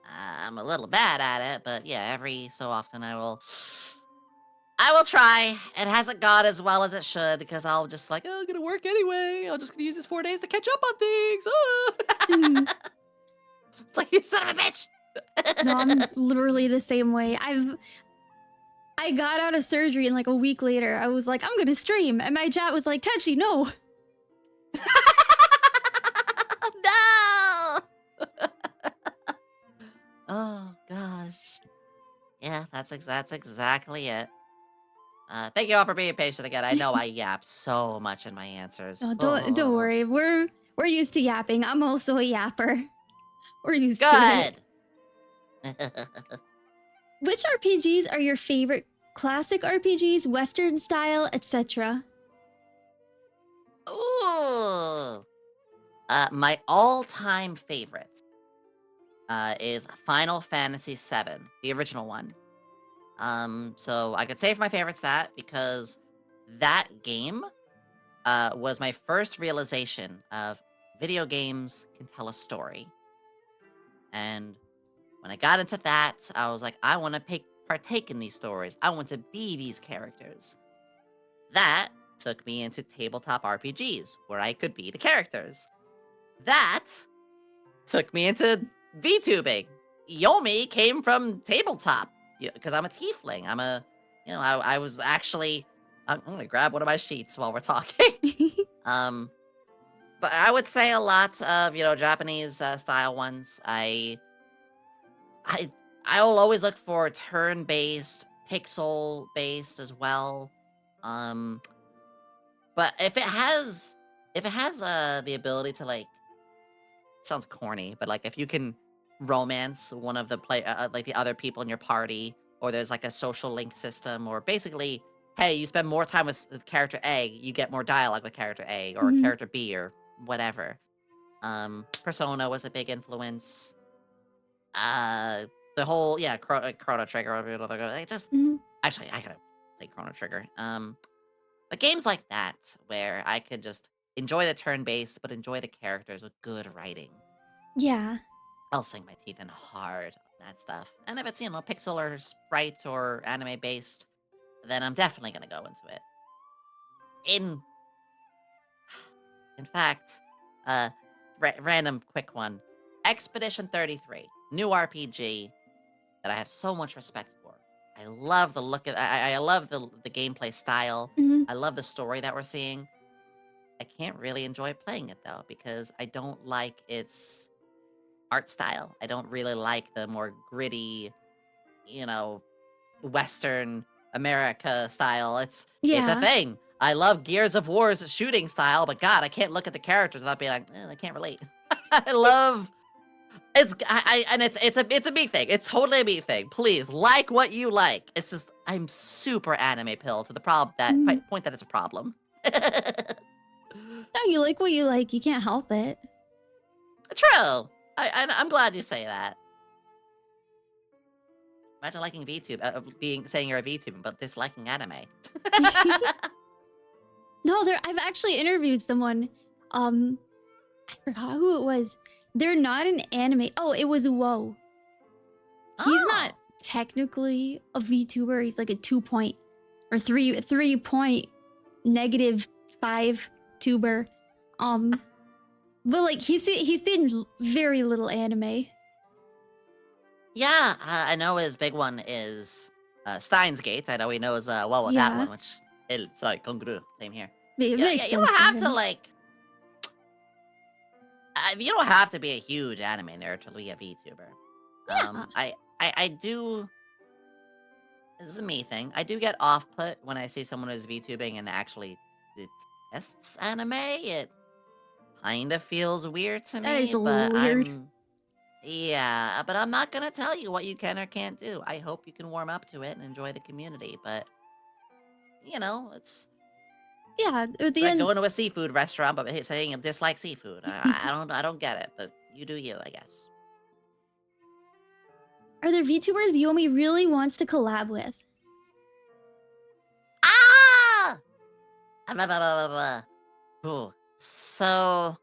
I'm a little bad at it, but yeah, every so often I will try. It hasn't gone as well as it should because I'll just like, oh, I'm gonna work anyway. I'm just gonna use these 4 days to catch up on things. Oh. Mhm. It's like, you son of a bitch. No, I'm literally the same way. I got out of surgery and like a week later, I was like, I'm gonna stream, and my chat was like, Tenshi, no. No. Oh gosh. Yeah, that's exactly it. Thank you all for being patient again. I know I yap so much in my answers. No, don't Oh, worry. We're used to yapping. I'm also a yapper. We're used to it. good. Which RPGs are your favorite? Classic RPGs, Western style, etc. Ooh. My all-time favorite is Final Fantasy VII, the original one. So I could say for my favorites that because that game was my first realization of video games can tell a story. And when I got into that, I was like, I want to partake in these stories. I want to be these characters. That took me into tabletop RPGs where I could be the characters. That took me into VTubing. Yomi came from tabletop because I'm a tiefling. I was actually. I'm gonna grab one of my sheets while we're talking. um, But I would say a lot of, Japanese style ones. I I'll always look for turn-based, pixel-based as well. Um, but if it has the ability to like sounds corny, but like if you can romance one of the like the other people in your party, or there's like a social link system, or basically, hey, you spend more time with character A, you get more dialogue with character A or Hmm. character B or whatever. Persona was a big influence. Uh, the whole Chrono Trigger. Just Hmm. actually, I gotta play Chrono Trigger. But games like that where I could just enjoy the turn based, but enjoy the characters with good writing. Yeah. I'll sink my teeth in hard on that stuff. And if it's pixel or sprite or anime based, then I'm definitely gonna go into it. In in fact, uh, random quick one, Expedition 33, new RPG that I have so much respect for. I love the look of I love the gameplay style. Hmm. I love the story that we're seeing. I can't really enjoy playing it though because I don't like its art style. I don't really like the more gritty, you know, Western America style. It's a Yeah. thing. I love Gears of War's shooting style, but God, I can't look at the characters without being like, I can't relate. I love and it's a me thing. It's totally a me thing. Please like what you like. It's just I'm super anime pill to the problem that Hmm. point that it's a problem. No, you like what you like. You can't help it. True. I'm glad you say that. Imagine liking VTube, saying you're a VTuber, but disliking anime. No, there. I've actually interviewed someone. I forgot who it was. They're not an anime. Oh, it was Woe. He's not Oh, technically a VTuber. He's like a 2 point or 3 point -5 tuber. Um, but like he's seen very little anime. yeah. I know his big one is Steins Gate. I know he knows well with that Yeah, one, which it's like congru. Same here. it makes You sense don't for have to him. like. You don't have to be a huge anime nerd to be a VTuber. Yeah. I do. This is a me thing. I do get off put when I see someone who's VTubing and actually detests anime. It kind of feels weird to That is me, a little but weird. but I'm not gonna tell you what you can or can't do. I hope you can warm up to it and enjoy the community, but it's Yeah, at it's the like end, going to a seafood restaurant but saying you dislike seafood. I don't get it, but you do you, I guess. are there VTubers Yomi really wants to collab with? Ah! Blah, blah, blah, blah, blah. Ooh. So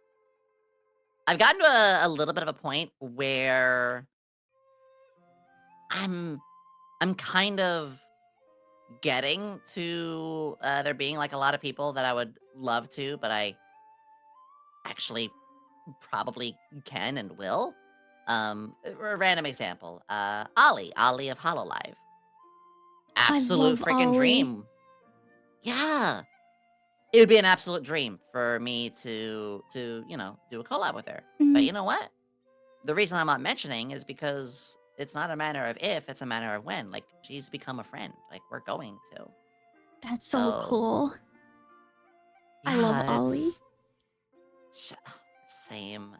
I've gotten to a little bit of a point where I'm I'm kind of getting to there being like a lot of people that I would love to, but I actually probably can and will. A random example. Ollie of Hololive. I Absolute love freaking Ollie. dream. Yeah. It would be an absolute dream for me to do a collab with her. But Mhm. you know what? The reason I'm not mentioning is because it's not a matter of if, it's a matter of when. Like, she's become a friend. Like, we're going to. That's so So, cool. I love yeah, Ollie. sh- same.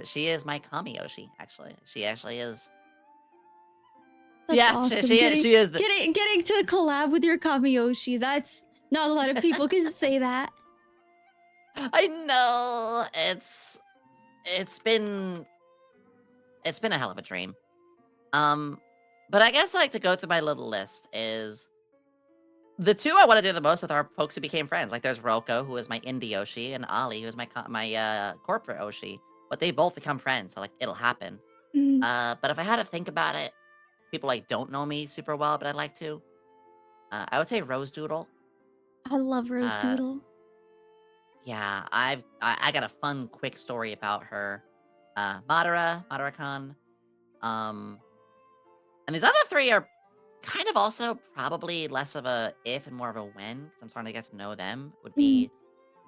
She is my Kamiyoshi, actually. She actually is. That's Yeah, awesome. she is the. Getting to collab with your Kamiyoshi. That's not a lot of people can say that. I know. It's been, it's been a hell of a dream. Um, but I guess like to go through my little list is the two I want to do the most with are folks who became friends. Like there's Roko, who is my indie Oshi, and Ali, who is my corporate Oshi. But they both become friends, so like it'll happen. Mm, But if I had to think about it, people like don't know me super well, but I'd like to. I would say Rose Doodle. I love Rose Uh, Doodle. yeah, I got a fun quick story about her. Madara-kan. Um, and these other three are kind of also probably less of a if and more of a when, because I'm starting to get to know them, would Mm, be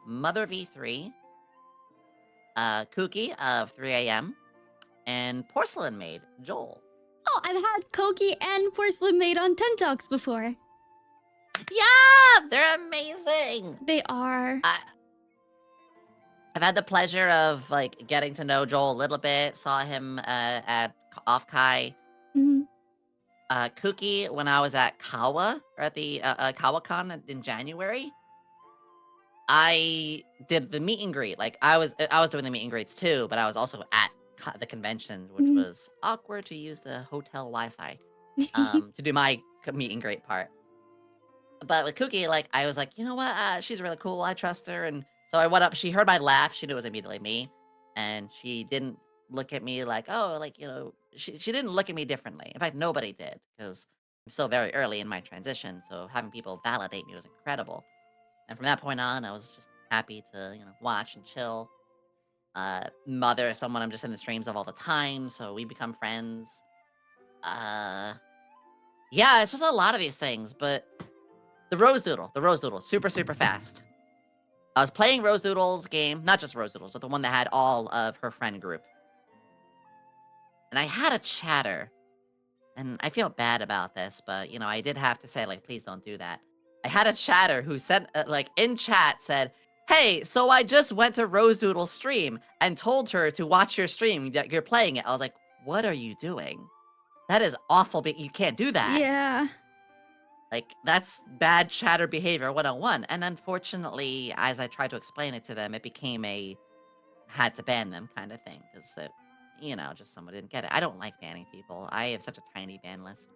Mother V3, Kooky of 3 a.m. and Porcelain Maid, Joel. Oh, I've had Koki and Porcelain Maid on Ten Talks before. Yeah, they're amazing. They are. I've had the pleasure of like getting to know Joel a little bit. Saw him at Off Kai. Mhm. Kooky when I was at Kawa or at the KawaCon in January. I did the meet and greet. Like I was doing the meet and greets too, but I was also at the convention, which Mhm. was awkward to use the hotel Wi-Fi to do my meet and greet part. But with Kooky, like I was like, you know what? She's really cool. I trust her, and so I went up. She heard my laugh. She knew it was immediately me, and she didn't look at me like, oh, like she didn't look at me differently. In fact, nobody did because I'm still very early in my transition. So having people validate me was incredible. And from that point on, I was just happy to watch and chill. Mother is someone I'm just in the streams of all the time, so we become friends. Uh, yeah, it's just a lot of these things, but. The Rose Doodle, super, super fast. I was playing Rose Doodle's game, not just Rose Doodle's, but the one that had all of her friend group. And I had a chatter, and I feel bad about this, but, I did have to say, like, please don't do that. I had a chatter who sent, like, in chat said, hey, so I just went to Rose Doodle's stream and told her to watch your stream that you're playing it. I was like, what are you doing? That is awful, but you can't do that. Yeah. Like, that's bad chatter behavior 101. And unfortunately, as I tried to explain it to them, it became a had to ban them kind of thing. Because, just someone didn't get it. I don't like banning people. I have such a tiny ban list.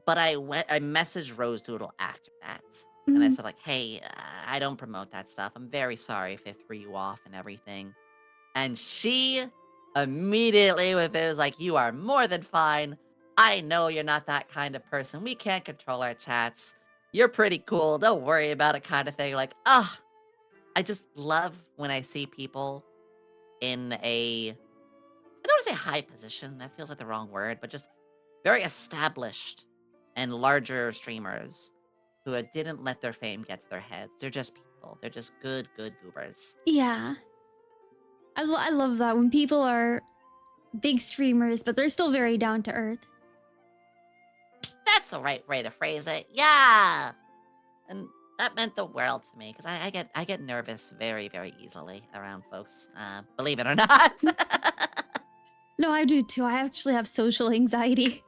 But I messaged Rose Doodle after that. And I Mhm. said, like, hey, I don't promote that stuff. I'm very sorry if it threw you off and everything. And she immediately with it was like, you are more than fine. I know you're not that kind of person. We can't control our chats. You're pretty cool. Don't worry about it kind of thing. Like, I just love when I see people in I don't want to say high position. That feels like the wrong word, but just very established and larger streamers who didn't let their fame get to their heads. They're just people. They're just good goobers. Yeah. I love that when people are big streamers, but they're still very down to earth. That's the right way to phrase it. Yeah. And that meant the world to me because I get nervous very, very easily around folks. Believe it or not. No, I do too. I actually have social anxiety.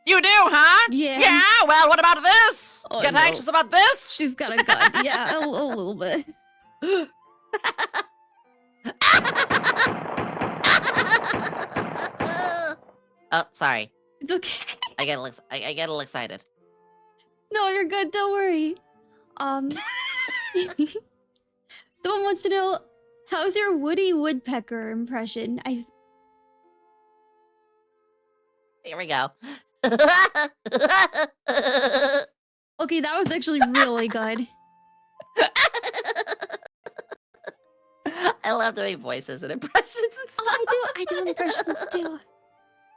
You do, huh? Yeah. Yeah. Well, what about this? Oh, Get no. anxious about this? She's got a gun. Yeah, a little bit. Oh, sorry. It's okay. I get a little excited. No, you're good. Don't worry. Someone wants to know, how's your Woody Woodpecker impression? Here we go. Okay, that was actually really good. I love doing voices and impressions and stuff. Oh, I do impressions too.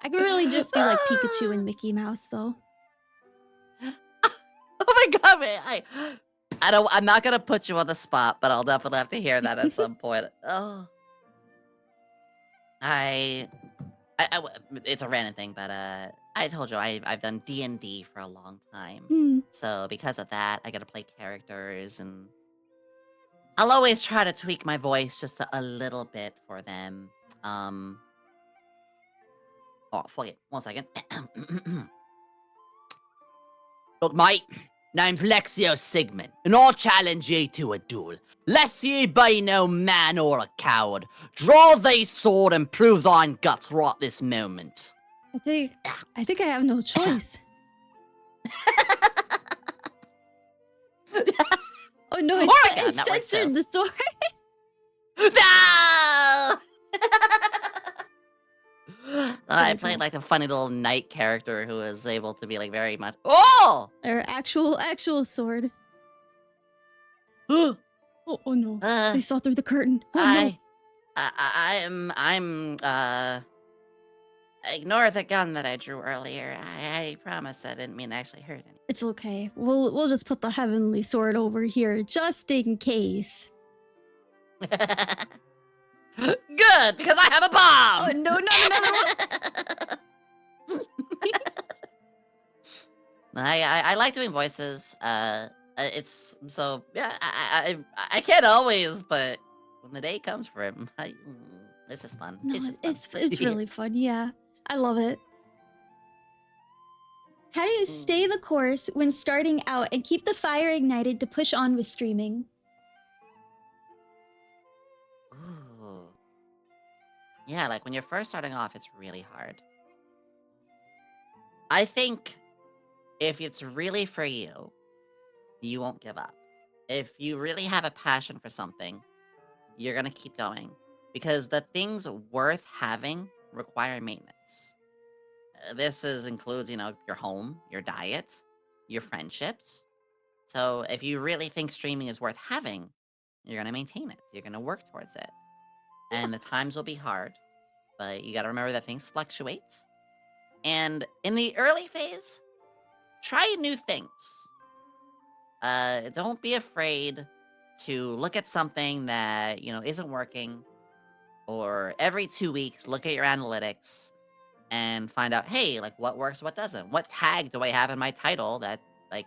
I can really just do like Pikachu and Mickey Mouse though. Oh my god, man! I'm not gonna put you on the spot, but I'll definitely have to hear that at some point. Oh, it's a random thing, but I told you I've done D&D for a long time, so because of that, I gotta play characters, and I'll always try to tweak my voice just a little bit for them. Oh, fuck it. 1 second. Look, mate. Name's Lexio Sigmund, and I'll challenge ye to a duel. Lest ye be no man or a coward, draw thy sword and prove thine guts right this moment. I think I have no choice. Oh no, it censored the sword. No! I played like a funny little knight character who was able to be like very much. Oh! Or actual sword. Oh no! They saw through the curtain. Oh no! Ignore the gun that I drew earlier. I promise I didn't mean to actually hurt anyone. It's okay. We'll just put the heavenly sword over here just in case. Good, because I have a Oh bomb. no, not another one. I like doing voices. It's so yeah. I can't always, but when the day comes for it, it's just fun. No, It's just fun. it's really fun. Yeah, I love it. How do you stay the course when starting out and keep the fire ignited to push on with streaming? Ooh. Yeah, like when you're first starting off, it's really hard. I think if it's really for you, you won't give up. If you really have a passion for something, you're gonna keep going because the things worth having require maintenance. Includes, your home, your diet, your friendships. So if you really think streaming is worth having, you're gonna maintain it. You're gonna work towards it. And the times will be hard, but you gotta remember that things fluctuate. And in the early phase, try new things. Don't be afraid to look at something that, isn't working, or every 2 weeks, look at your analytics and find out, hey, like what works, what doesn't. What tag do I have in my title that like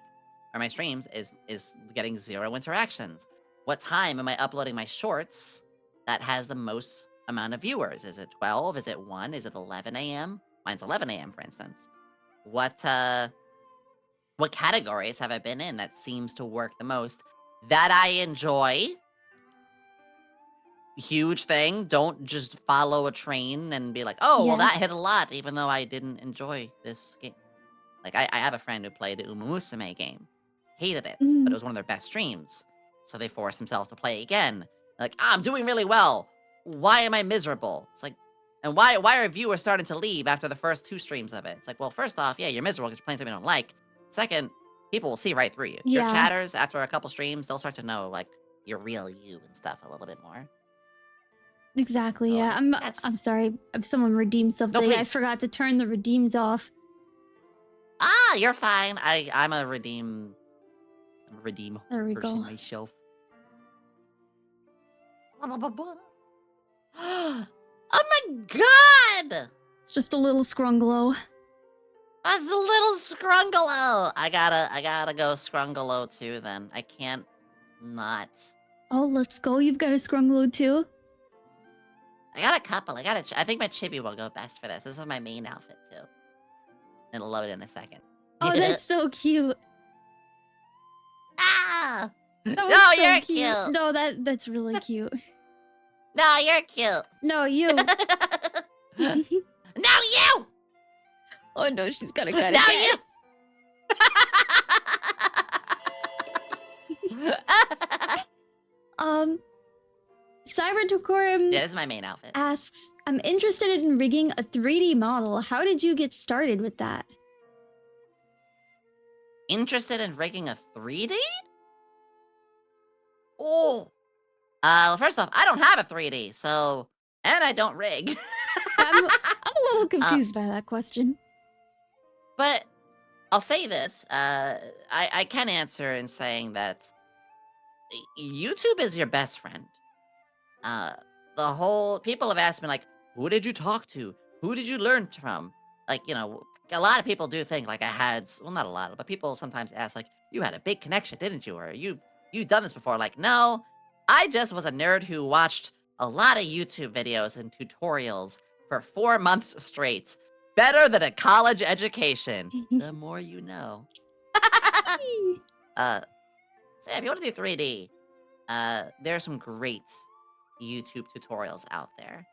or my streams is getting 0 interactions? What time am I uploading my shorts that has the most amount of viewers? Is it 12? Is it 1? Is it 11 a.m.? Mine's 11 a.m., for instance. What categories have I been in that seems to work the most that I enjoy? Huge thing. Don't just follow a train and be like, oh, well, that Yes. hit a lot, even though I didn't enjoy this game. Like, I have a friend who played the Uma Musume game. Hated it, but it was one of their best streams. So they forced themselves to play again. Like, I'm doing really well. Why am I miserable? It's like, and why are viewers starting to leave after the first 2 streams of it? It's like, well, first off, yeah, you're miserable because you're playing something you don't like. Second, people will see right through you. Your Yeah. chatters, after a couple streams, they'll start to know, like, your real you and stuff a little bit more. Exactly. So Yeah. I'm sorry. If someone redeemed No, something, I please. forgot to turn the redeems off. You're fine. I'm a redeem There we person go. myself. Oh my god! It's just a little scrunglow. That's a little scrungalo. I gotta go scrungalo too then. I can't not. Oh, let's go. You've got a scrunglow too. I got a couple. I think my chibi will go best for this. This is my main outfit too. It'll load in a second. Oh, that's so cute. Ah! That No, was so you're cute. cute. No, that's really cute. No, you're cute. No, you. No, you! Oh no, she's got a cut No, again. you! Cyber Decorum Yeah, this is my main outfit. asks, I'm interested in rigging a 3D model. How did you get started with that? Interested in rigging a 3D? Oh. Well, first off, I don't have a 3D, so... And I don't rig. I'm a little confused by that question. But I'll say this. I can answer in saying that YouTube is your best friend. People have asked me, like, who did you talk to? Who did you learn from? Like, a lot of people do think, like, well, not a lot, but people sometimes ask, like, you had a big connection, didn't you? Or you've done this before. Like, no, I just was a nerd who watched a lot of YouTube videos and tutorials for 4 months straight. Better than a college education. The more you know. So yeah, if you want to do 3D, there's some great YouTube tutorials out there.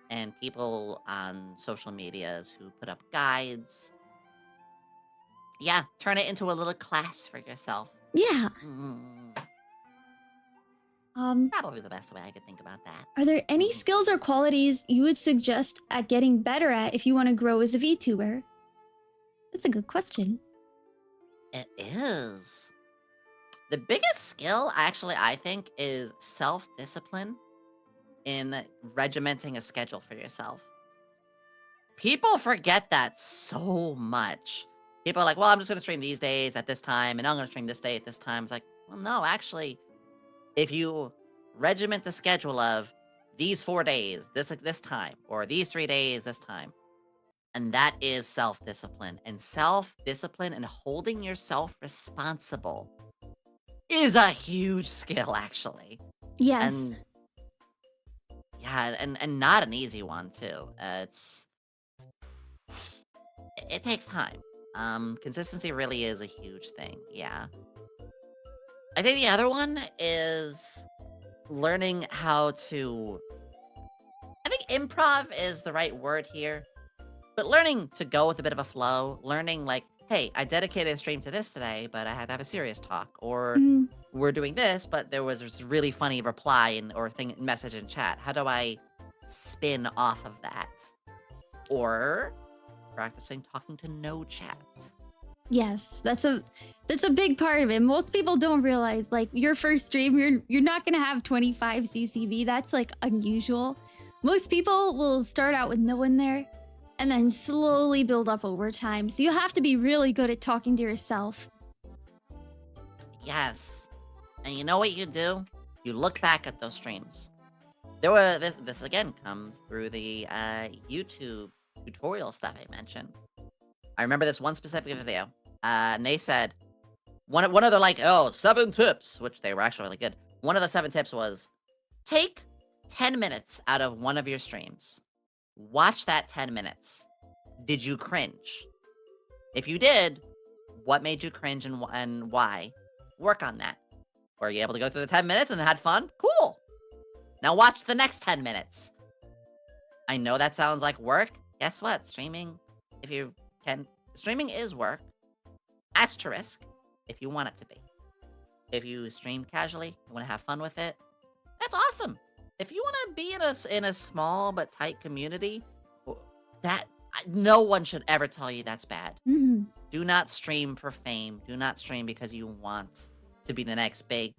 And people on social medias who put up guides. Yeah, turn it into a little class for yourself. Yeah. Probably the best way I could think about that. Are there any skills or qualities you would suggest at getting better at if you want to grow as a VTuber? That's a good question. It is. The biggest skill, actually, I think, is self-discipline in regimenting a schedule for yourself. People forget that so much. People are like, well, I'm just going to stream these days at this time, and I'm going to stream this day at this time. It's like, well, no, actually, if you regiment the schedule of these 4 days, this time, or these 3 days, this time. And that is self-discipline. And self-discipline and holding yourself responsible is a huge skill, actually. Yes. And yeah, and not an easy one too. It takes time. Consistency really is a huge thing. Yeah. I think the other one is learning how to. I think improv is the right word here, but learning to go with a bit of a flow. Learning like, hey, I dedicated a stream to this today, but I had to have a serious talk, or Mm, we're doing this, but there was this really funny reply or thing message in chat. How do I spin off of that? Or practicing talking to no chat. yes, that's a big part of it. Most people don't realize like your first stream, you're not gonna have 25 CCV. That's like unusual. Most people will start out with no one there and then slowly build up over time. So you have to be really good at talking to yourself. Yes. And you know what you do? You look back at those streams. There were this again comes through the YouTube tutorial stuff I mentioned. I remember this one specific video. And they said one of their like, oh, 7 tips, which they were actually really good. One of the 7 tips was take 10 minutes out of one of your streams. Watch that 10 minutes. Did you cringe? If you did, what made you cringe and why? Work on that. Were you able to go through the 10 minutes and had fun? Cool. Now watch the next 10 minutes. I know that sounds like work. Guess what? Streaming, if you can, streaming is work. Asterisk, if you want it to be. If you stream casually, you want to have fun with it, that's awesome. If you want to be in a small but tight community, that no one should ever tell you that's bad. Mhm. Do not stream for fame. Do not stream because you want to be the next big,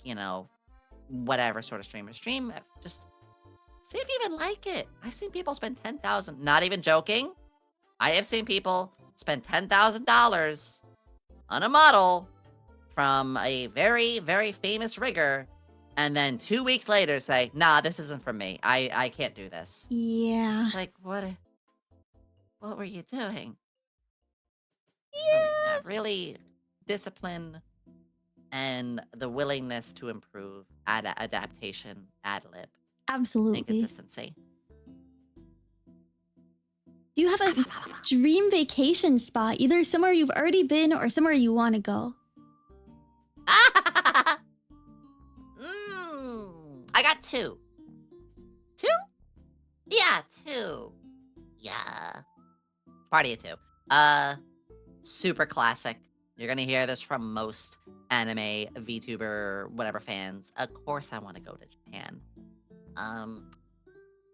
whatever sort of streamer. Stream, just see if you even like it. I've seen people spend 10,000. Not even joking. I have seen people spend $10,000 on a model from a very, very famous rigger, and then 2 weeks later say, nah, this isn't for me. I can't do this. Yeah. It's like, what were you doing? Something that really discipline and the willingness to improve, adaptation, ad lib, and Absolutely. consistency. Do you have a dream vacation spot, either somewhere you've already been or somewhere you want to go? I got 2. 2? Yeah, 2. Yeah. Party of 2. Super classic. You're gonna hear this from most anime, VTuber, whatever fans. Of course I want to go to Japan.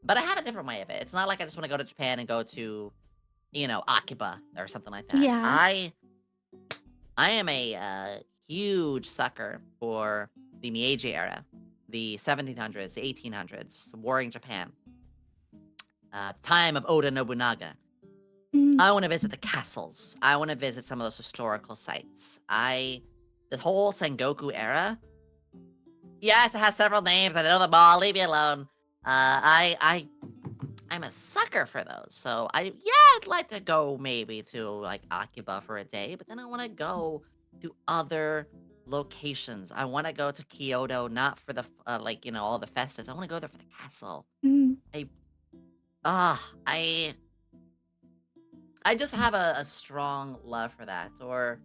But I have a different way of it. It's not like I just want to go to Japan and go to, Akiba or something like that. Yeah. I am a huge sucker for the Meiji era, the 1700s, the 1800s, warring Japan, time of Oda Nobunaga. Mhm. I want to visit the castles. I want to visit some of those historical sites. The whole Sengoku era. Yes, it has several names. I know them all. Leave me alone. I'm a sucker for those. So I'd like to go maybe to like Akiba for a day, but then I want to go to other locations. I want to go to Kyoto, not for the all the festives. I want to go there for the castle. Mhm. I just have a strong love for that. Or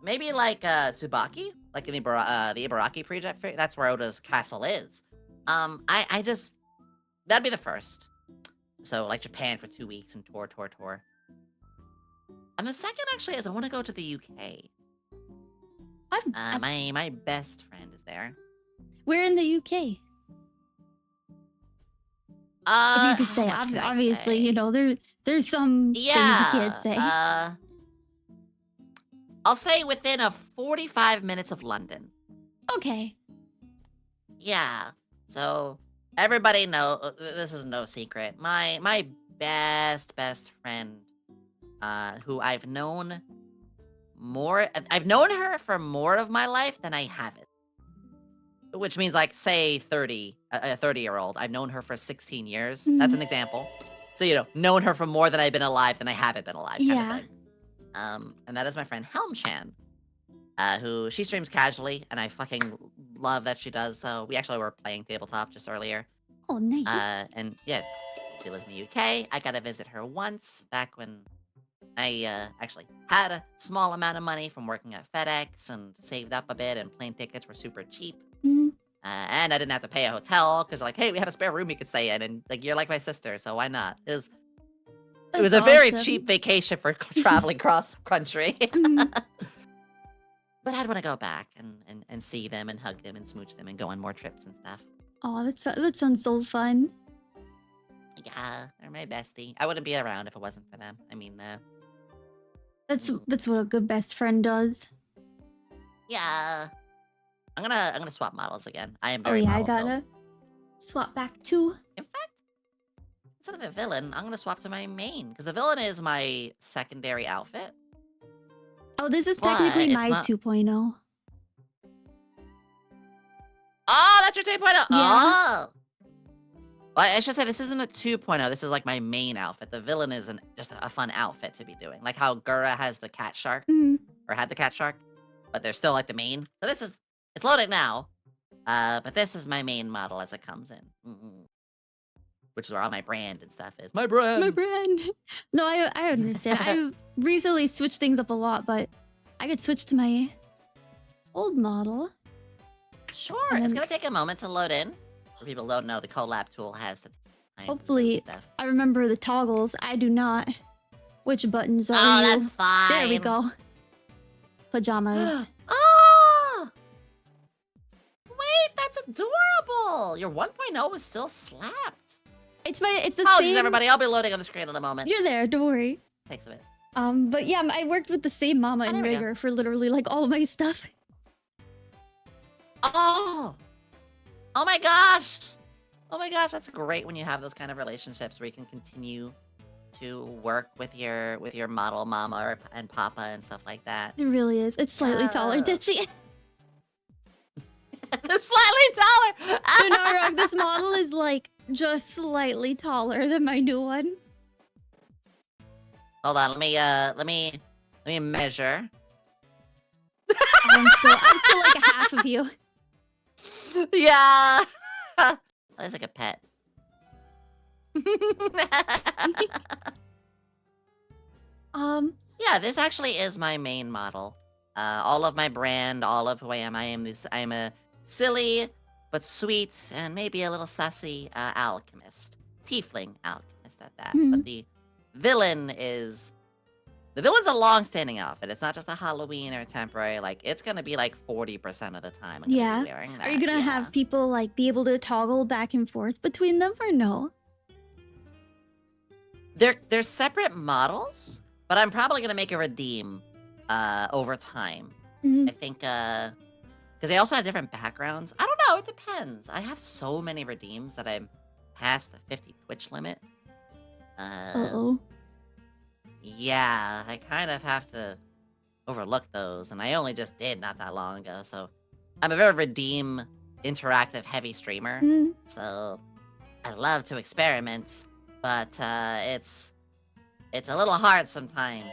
maybe like Tsubaki, like in the Ibaraki project. That's where Oda's castle is. I just that'd be the first. So like Japan for 2 weeks and tour. And the second actually is I want to go to the UK. My best friend is there. Where in the UK? If you could How say, much can I obviously, say? there's some things you can't say. I'll say within a 45 minutes of London. Okay. Yeah. So everybody know this is no secret. My best friend, who I've known her for more of my life than I haven't. which means like say 30, a 30-year-old. I've known her for 16 years. That's Mhm. an example. So, known her for more than I've been alive than I haven't been alive kind of Yeah. thing. And that is my friend Helm-chan, who she streams casually, and I fucking love that she does. So we actually were playing tabletop just earlier. Oh, nice. And yeah, she lives in the UK. I got to visit her once back when I actually had a small amount of money from working at FedEx and saved up a bit, and plane tickets were super cheap. Mhm. And I didn't have to pay a hotel because, like, hey, we have a spare room you could stay in, and like you're like my sister, so why not? It was That's a very awesome. cheap vacation for traveling cross country. Mhm. But I'd want to go back and see them and hug them and smooch them and go on more trips and stuff. Oh, that sounds so fun. Yeah, they're my bestie. I wouldn't be around if it wasn't for them. I mean, That's what a good best friend does. yeah. I'm gonna swap models again. I am Oh very yeah, I model filled. gotta swap back too. In fact, instead of a villain, I'm gonna swap to my main because the villain is my secondary outfit. Oh, this is But technically it's my not. 2.0. Oh, that's your 2.0. Yeah. Oh. Well, I should say this isn't a 2.0. This is like my main outfit. The villain is just a fun outfit to be doing. Like how Gura has the cat shark, Mhm. or had the cat shark, but they're still like the main. So it's loaded now. But this is my main model as it comes in. Which is where all my brand and stuff is. My brand. My brand. No, I understand. I've recently switched things up a lot, but I could switch to my old model. Sure. And It's then- gonna take a moment to load in. For people who don't know, the collab tool has the time Hopefully- and stuff. I remember the toggles. I do not. Which buttons are Oh, you? that's fine. There we go. Pajamas. Oh! Wait, that's adorable. Your 1.0 is still slapped. It's the Apologies, same. everybody. I'll be loading on the screen in a moment. You're there. Don't worry. Thanks a bit. But yeah, I worked with the same mama and there we go. rigger for literally like all of my stuff. Oh! Oh my gosh! Oh my gosh, that's great when you have those kind of relationships where you can continue to work with your model mama and papa and stuff like that. It really is. It's slightly taller. Yeah. Did she? Slightly taller! No, no, wrong. This model is like just slightly taller than my new one. Hold on, let me measure. I'm still like a half of you. Yeah. That's like a pet. Yeah, this actually is my main model. All of my brand, all of who I am. I am a silly but sweet and maybe a little sassy alchemist, tiefling alchemist at that. Mhm. But the villain's a long-standing outfit. It's not just a Halloween or a temporary. Like it's gonna be like 40% of the time. I'm gonna Yeah. be wearing that. Are you gonna yeah. have people like be able to toggle back and forth between them or no? They're separate models, but I'm probably gonna make a redeem over time. Mhm. I think because they also have different backgrounds. I don't know, it depends. I have so many redeems that I'm past the 50 Twitch limit. Uh-oh. Yeah, I kind of have to overlook those, and I only just did not that long ago, so I'm a very redeem interactive heavy streamer. Mm, So I love to experiment, but it's a little hard sometimes.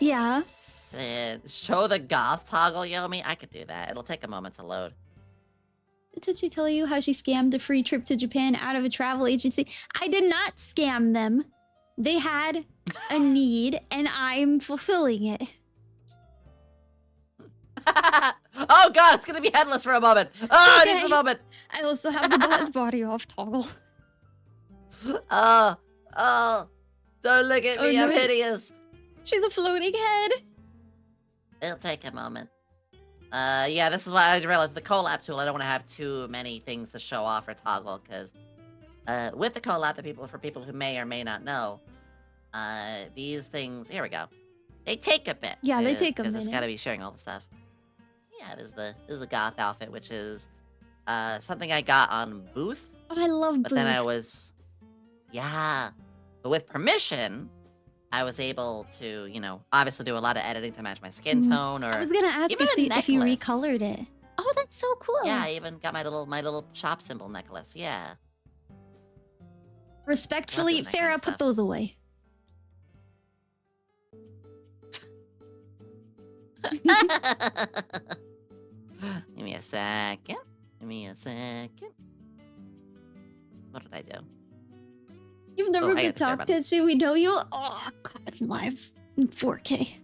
yeah. Show the goth toggle, Yomi. I could do that. It'll take a moment to load. Did she tell you how she scammed a free trip to Japan out of a travel agency? I did not scam them. They had a need, and I'm fulfilling it. Oh god, it's gonna be headless for a moment. Oh, it needs a Okay. moment. I also have the body off toggle. Oh, don't look at Oh, me. no. I'm hideous. She's a floating head. It'll take a moment. Yeah, this is why I realized the collab tool. I don't want to have too many things to show off or toggle because, with the collab, for people who may or may not know, these things. Here we go. They take a bit. Yeah, they take a because it's minute. got to be sharing all the stuff. Yeah, this is the goth outfit, which is something I got on Booth, Oh, I love but then I Booth. was, yeah, but with permission. I was able to, obviously do a lot of editing to match my skin Mhm. tone, or I was gonna ask even if a you necklace. recolored it. Oh, that's so Yeah, cool. I even got my little shop symbol necklace. Yeah, love Respectfully, doing that kind Farah, of put stuff. those away. Give me a second. Give me a second. What did I do? You've Oh, never I been got the share talked button. to. We know you. Oh, God, live in 4K.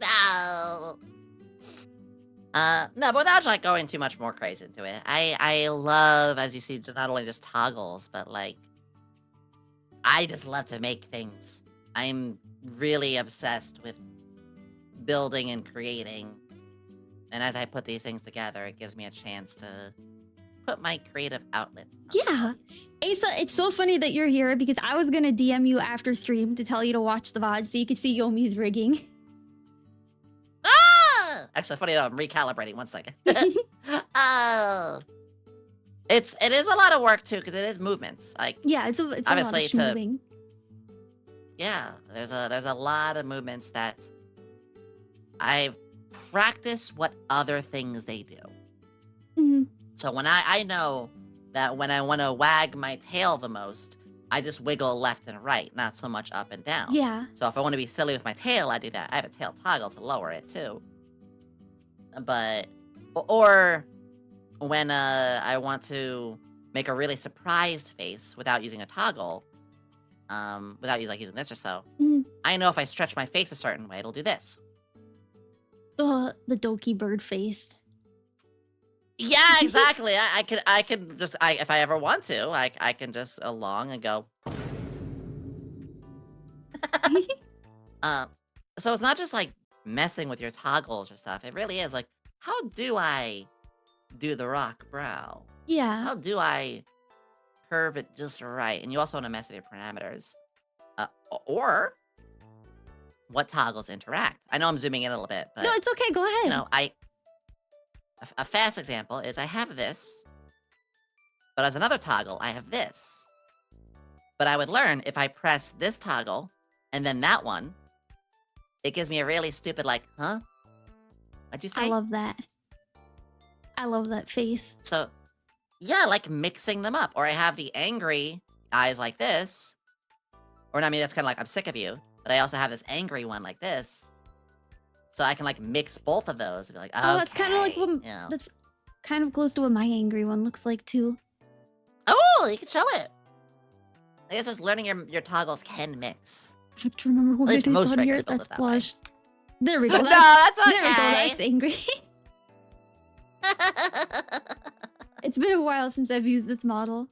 No. No, but without like going too much more crazy into it, I love, as you see, not only just toggles, but like I just love to make things. I'm really obsessed with building and creating, and as I put these things together, it gives me a chance to put my creative outlet. Yeah. Asa, it's so funny that you're here because I was gonna DM you after stream to tell you to watch the VOD so you could see Yomi's rigging. Ah! Actually, funny enough, I'm recalibrating. 1 second. Oh, it is a lot of work too because it is movements. Like Yeah, it's a lot of obviously to moving. yeah, there's a lot of movements that I've practiced what other things they do. Mhm. So when I know that when I want to wag my tail the most, I just wiggle left and right, not so much up and down. Yeah. So if I want to be silly with my tail, I do that. I have a tail toggle to lower it too. But or when I want to make a really surprised face without using a toggle, without using this or so, Mhm. I know if I stretch my face a certain way, it'll do this. The Doki bird face. Yeah, exactly. I could just if I ever want to, I can just along and go. Um, so it's not just like messing with your toggles or stuff. It really is like, how do I do the rock brow? Yeah. How do I curve it just right? And you also want to mess with your parameters. Or what toggles interact. I know I'm zooming in a little bit, No, but it's okay. Go ahead. a fast example is I have this, but as another toggle, I have this. But I would learn if I press this toggle and then that one, it gives me a really stupid like, huh? What'd you say? I love that. I love that face. So yeah, like mixing them up. Or I have the angry eyes like this. Or I mean, that's kind of like I'm sick of you. But I also have this angry one like this. So I can like mix both of those and be like, Oh, that's kind of like okay, what that's kind of close to what my angry one looks like too. Oh, you can show it. I guess just learning your toggles can mix. I have to remember what least it is most on riggers here. build That's it that way. blushed. There we go. No, that's There we go. okay. That's angry. It's been a while since I've used this model.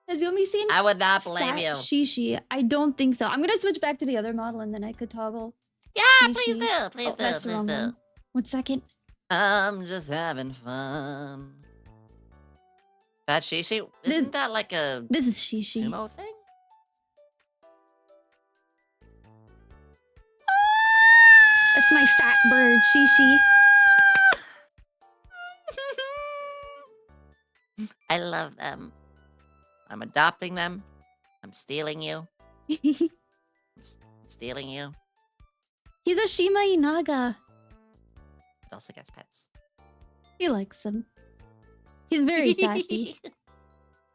Has Yomi seen I would not blame Fat you. Shishi? I don't think so. I'm gonna switch back to the other model and then I could toggle. Yeah, please Shishi. do. Please Oh, that's do. the Please wrong do. one. 1 second. I'm just having fun. Fat Shishi? Isn't that like a This is Shishi. sumo thing? That's my fat bird, Shishi. I love them. I'm adopting them. I'm stealing you. Stealing you. He's a Shima Inaga. It also gets pets. He likes them. He's very sassy.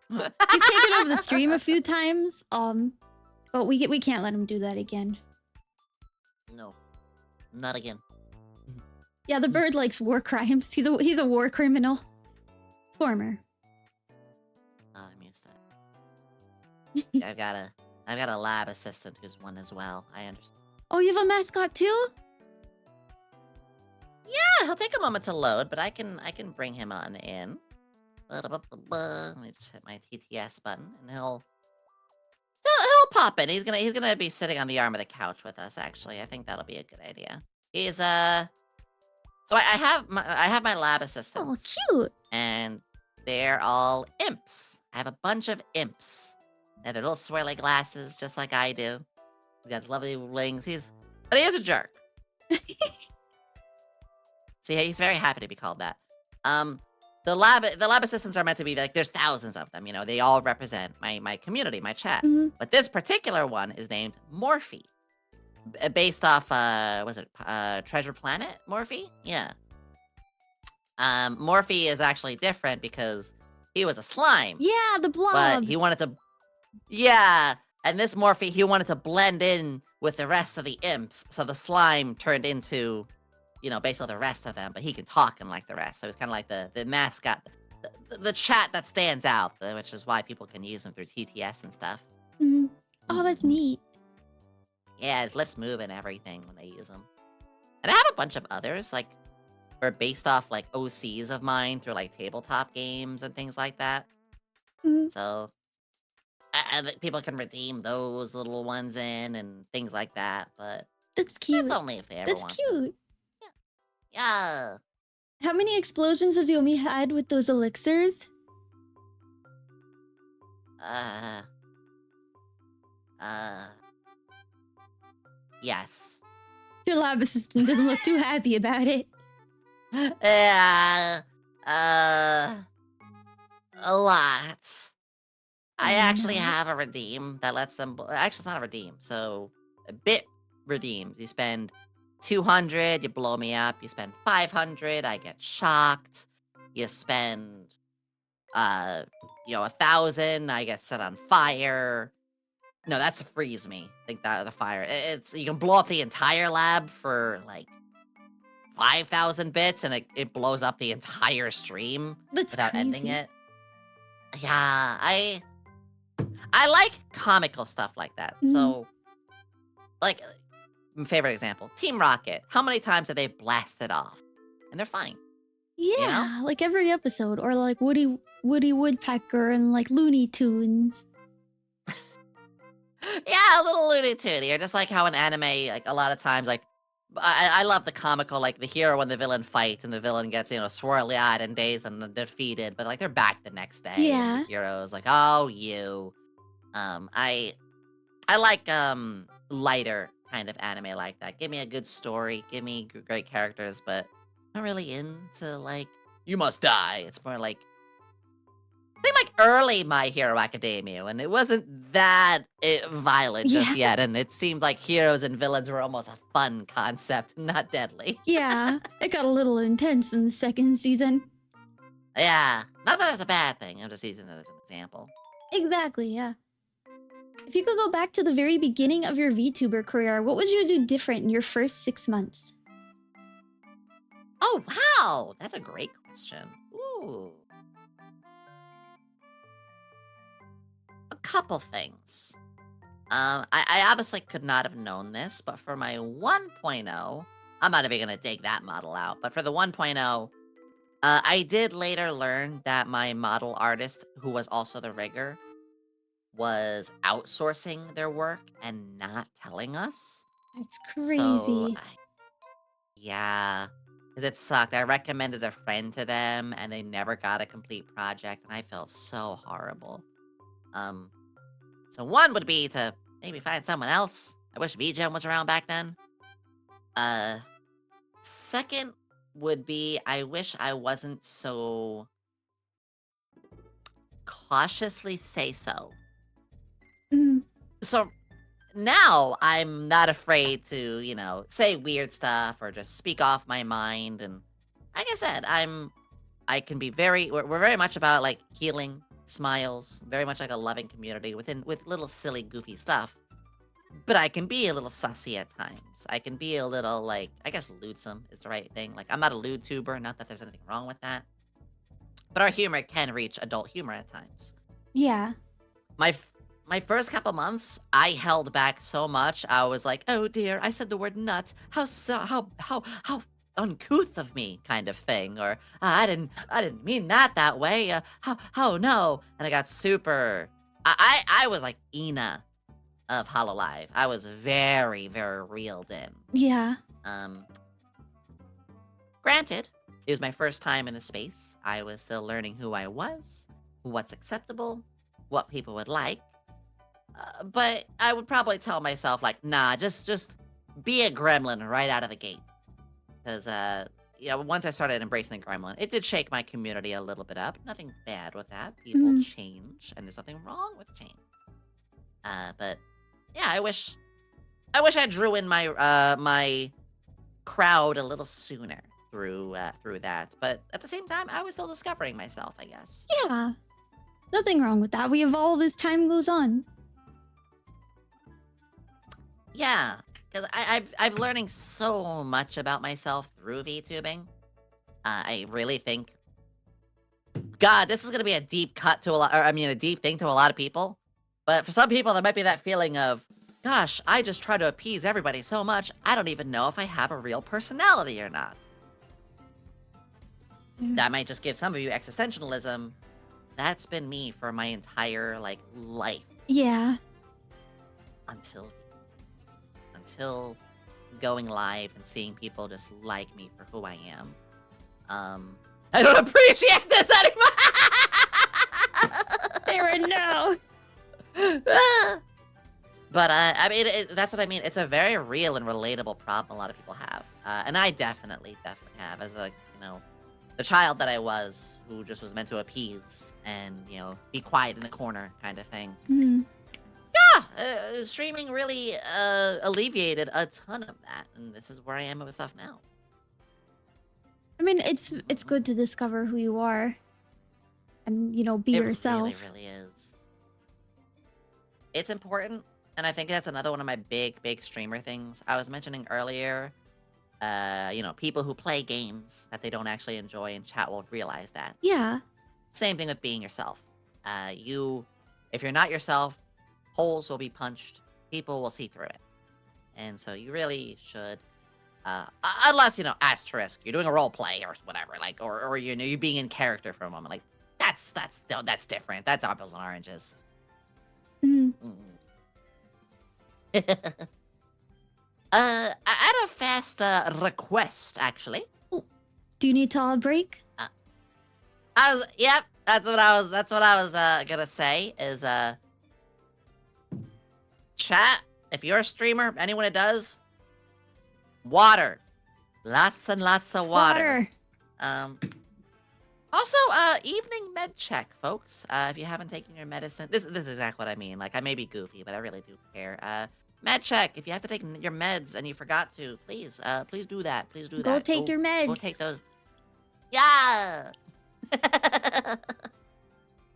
He's taken over the stream a few times, but we can't let him do that again. No, not again. Yeah, the bird likes war crimes. He's a war criminal. Former. Oh, I'm used to it. I've got a lab assistant who's one as well. I understand. Oh, you have a mascot too? Yeah, he'll take a moment to load, but I can bring him on in. Let me just hit my TTS button, and he'll pop in. He's gonna be sitting on the arm of the couch with us. Actually, I think that'll be a good idea. He's So I have my lab assistants. Oh, cute. And they're all imps. I have a bunch of imps. They have their little swirly glasses, just like I do. He's got lovely wings. But he is a jerk. See, he's very happy to be called that. The lab assistants are meant to be like, there's thousands of them. You know, they all represent my community, my chat. Mhm. But this particular one is named Morphe. based off, was it Treasure Planet, Morphe? Yeah. Morphe is actually different because he was a slime, Yeah, the but blob. he wanted to yeah, and this Morphe, he wanted to blend in with the rest of the imps, so the slime turned into, basically the rest of them, but he can talk and like the rest, so it's kinda like the mascot, the chat that stands out, which is why people can use him through TTS and stuff. Mhm. Oh, that's neat. Yeah, his lips move and everything when they use him. And I have a bunch of others, like, are based off, like, OCs of mine through, like, tabletop games and things like that. Mhm. So, people can redeem those little ones in and things like that, but That's that's cute. only if they ever That's want to. cute. Yeah. Yeah. How many explosions has Yomi had with those elixirs? Uh, uh, yes. Your lab assistant doesn't look too happy about it. Yeah. Uh, a lot. I Oh actually no. have a redeem that lets them actually, it's not a redeem, so a bit redeems. You spend 200, you blow me up. You spend 500, I get shocked. You spend, uh, 1,000, I get set on fire. No, that's to freeze me. I think that the fire. It's you can blow up the entire lab for like 5,000 bits, and it blows up the entire stream That's without ending crazy. it. Yeah, I like comical stuff like that. Mhm. So, like, my favorite example, Team Rocket. How many times have they blasted off? And they're fine, you know? Yeah, like every episode, or like Woody Woodpecker and like Looney Tunes. Yeah, a little Looney Tune. You're just like how in anime, like a lot of times, like I love the comical, like the hero when the villain fights and the villain gets, swirly eyed and dazed and defeated, but like they're back the next day and the Yeah. hero's like, oh, you. Um, I I like lighter kind of anime like that. Give me a good story, give me great characters, but I'm not really into like you must die. It's more like I think like early My Hero Academia, and it wasn't that violent just Yeah. yet, and it seemed like heroes and villains were almost a fun concept, not deadly. Yeah. It got a little intense in the second season. Yeah, not that that's a bad thing. I'm just using that as an example. Exactly, yeah. If you could go back to the very beginning of your VTuber career, what would you do different in your first 6 months? Oh wow, that's a great question. Ooh, a couple things. I obviously could not have known this, but for my 1.0, I'm not even gonna dig that model out. But for the 1.0, I did later learn that my model artist, who was also the rigger, was outsourcing their work and not telling us. That's So, crazy. yeah, because it sucked. I recommended a friend to them, and they never got a complete project, and I felt so horrible. Um, so one would be to maybe find someone else. I wish VGen was around back then. Uh, second would be I wish I wasn't so cautiously say so. Mhm. So now I'm not afraid to, say weird stuff or just speak off my mind. And like I said, I can be we're very much about like healing, smiles, very much like a loving community with little silly, goofy stuff. But I can be a little sussy at times. I can be a little like, I guess lewdsome is the right thing. Like I'm not a lewd tuber, not that there's anything wrong with that. But our humor can reach adult humor at times. Yeah. My f my first couple months, I held back so much. I was like, "Oh dear, I said the word nut. How uncouth of me," kind of thing, or I didn't mean that way. How no?" And I got super. I was like Ina of Hololive. I was very very reeled in. Yeah. Um, Granted, it was my first time in the space. I was still learning who I was, what's acceptable, what people would like. But I would probably tell myself like, nah, just be a gremlin right out of the gate. Because once I started embracing the gremlin, it did shake my community a little bit up. Nothing bad with that. People Mhm. change, and there's nothing wrong with change. But yeah, I wish I wish I drew in my crowd a little sooner through that. But at the same time, I was still discovering myself, I guess. Yeah, nothing wrong with that. We evolve as time goes on. Yeah, because I've learning so much about myself through VTubing. I really think, God, this is gonna be a deep cut to a lot, or I mean, a deep thing to a lot of people. But for some people, there might be that feeling of, gosh, I just try to appease everybody so much, I don't even know if I have a real personality or not. Yeah. That might just give some of you existentialism. That's been me for my entire like life Yeah. until going live and seeing people just like me for who I am. I don't appreciate this Aaron, no. anymore. But I mean, that's what I mean. It's a very real and relatable problem a lot of people have, and I definitely have as a the child that I was, who just was meant to appease and be quiet in the corner kind of thing. Mhm. Streaming really alleviated a ton of that, and this is where I am with stuff now. I mean, it's good to discover who you are, and be It yourself. really is. It's important, and I think that's another one of my big streamer things I was mentioning earlier. People who play games that they don't actually enjoy in chat will realize that. Yeah. Same thing with being yourself. If you're not yourself, holes will be punched. People will see through it, and so you really should. Unless asterisk, you're doing a role play or whatever, like, or you being in character for a moment, like that's different. That's apples and oranges. Mhm. I had a fast request actually. Do you need to break? Yep, that's what I was gonna say is chat, if you're a streamer, anyone that does, water. Lots and lots of water. Also, evening med check, folks. If you haven't taken your medicine, this is exactly what I mean. Like, I may be goofy, but I really do care. Med check. If you have to take your meds and you forgot to, please do that. Please do Go that. take your meds. Go take those. Yeah.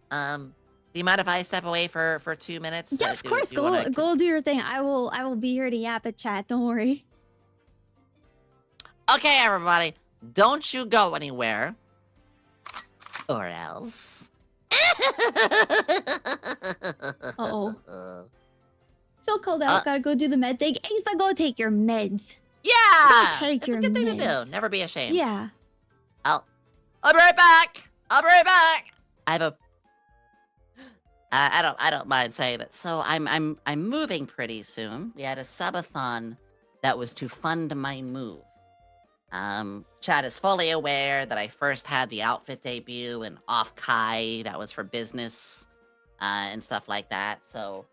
Do you mind if I step away for 2 minutes? Yeah, of course. Go do your thing. I will be here to yap at chat. Don't worry. Okay, everybody, don't you go anywhere, or else. Uh-oh. Feel called out. Gotta go do the med thing. Asa, go take your meds. Yeah, take it's your a good thing to meds. do. Never be ashamed. Yeah. I'll be right back. I'll be right back. I have a. I don't mind saying that. So I'm moving pretty soon. We had a subathon that was to fund my move. Chad is fully aware that I first had the outfit debut and off Kai that was for business, and stuff like that. So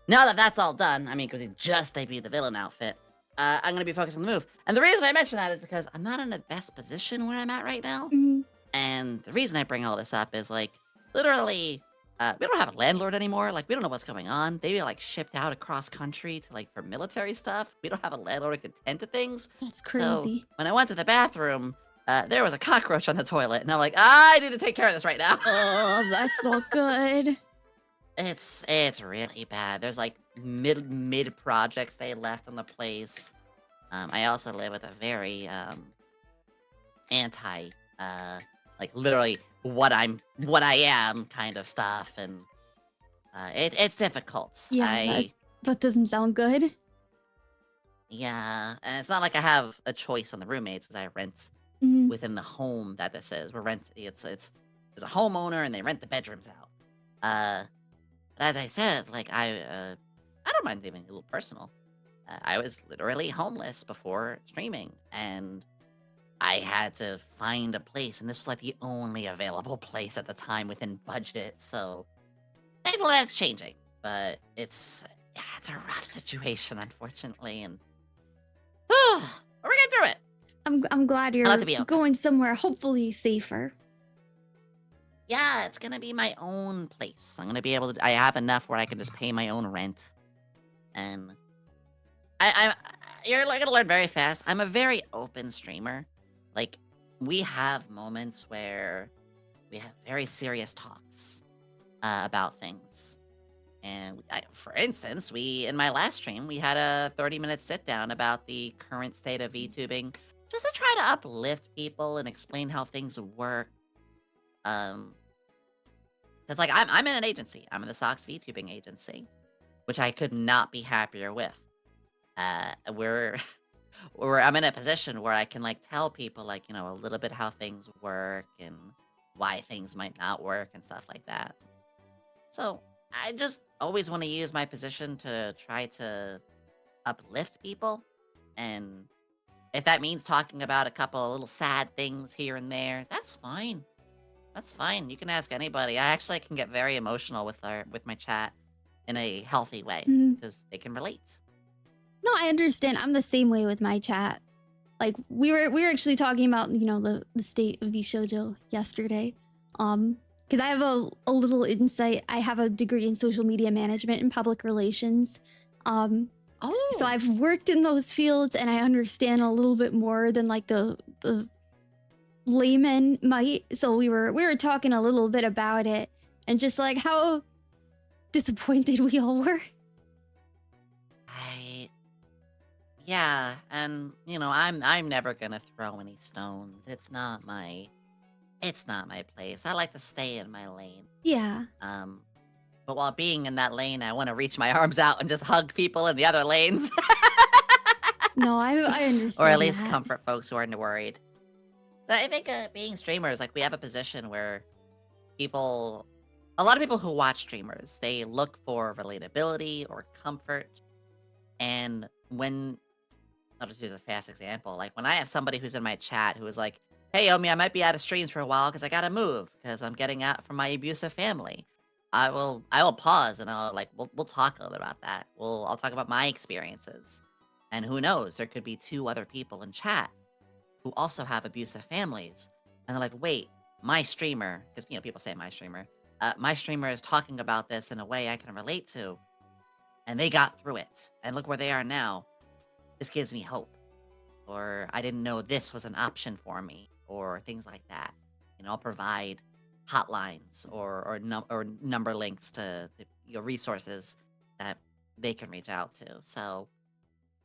now that that's all done, I mean, because he just debuted the villain outfit, I'm gonna be focused on the move. And the reason I mention that is because I'm not in the best position where I'm at right now. Mhm. And the reason I bring all this up is like, literally, we don't have a landlord anymore. Like, we don't know what's going on. They like shipped out across country to for military stuff. We don't have a landlord who can tend to things. That's So crazy. when I went to the bathroom, there was a cockroach on the toilet, and I'm like, I need to take care of this right now. Oh, that's not good. It's really bad. There's like mid projects they left on the place. I also live with a very anti like literally what I am kind of stuff, and it's difficult. Yeah, that doesn't sound good. Yeah, and it's not like I have a choice on the roommates because I rent Mhm. within the home that this is. It's there's a homeowner and they rent the bedrooms out. But as I said, like I don't mind being a little personal. I was literally homeless before streaming, and I had to find a place, and this was like the only available place at the time within budget. So thankfully that's changing, but it's a rough situation, unfortunately, and we're getting through it. I'm glad you're I'll have to be okay. going somewhere hopefully safer. Yeah, it's gonna be my own place. I'm gonna be able to. I have enough where I can just pay my own rent, and I you're gonna learn very fast. I'm a very open streamer. Like, we have moments where we have very serious talks about things. And for instance, we in my last stream, we had a 30-minute sit down about the current state of VTubing, just to try to uplift people and explain how things work. Um, because like I'm in an agency. I'm in the Sox VTubing agency, which I could not be happier with. We're where I'm in a position where I can like tell people like, a little bit how things work and why things might not work and stuff like that. So I just always want to use my position to try to uplift people. And if that means talking about a couple of little sad things here and there, that's fine. That's fine. You can ask anybody. I actually can get very emotional with my chat in a healthy way Mhm. because they can relate. No, I understand. I'm the same way with my chat. Like we were actually talking about the state of the shoujo yesterday. Because I have a little insight. I have a degree in social media management and public relations. So Oh, I've worked in those fields and I understand a little bit more than like the layman might. So we were talking a little bit about it and just like how disappointed we all were. I yeah, and I'm never gonna throw any stones. It's not my place. I like to stay in my lane. Yeah. Um, but while being in that lane, I want to reach my arms out and just hug people in the other lanes, No, I or at understand least that. comfort folks who are worried. But I think being streamers, like we have a position where people, a lot of people who watch streamers, they look for relatability or comfort. And when I'll just use a fast example. Like when I have somebody who's in my chat who is like, "Hey, Omi, I might be out of streams for a while because I gotta move because I'm getting out from my abusive family." I will pause and I'll like we'll talk a little bit about that. I'll talk about my experiences, and who knows, there could be two other people in chat who also have abusive families, and they're like, "Wait, my streamer," because people say my streamer is talking about this in a way I can relate to, and they got through it, and look where they are now. This gives me hope, or I didn't know this was an option for me, or things like that. I'll provide hotlines or number links to your resources that they can reach out to. So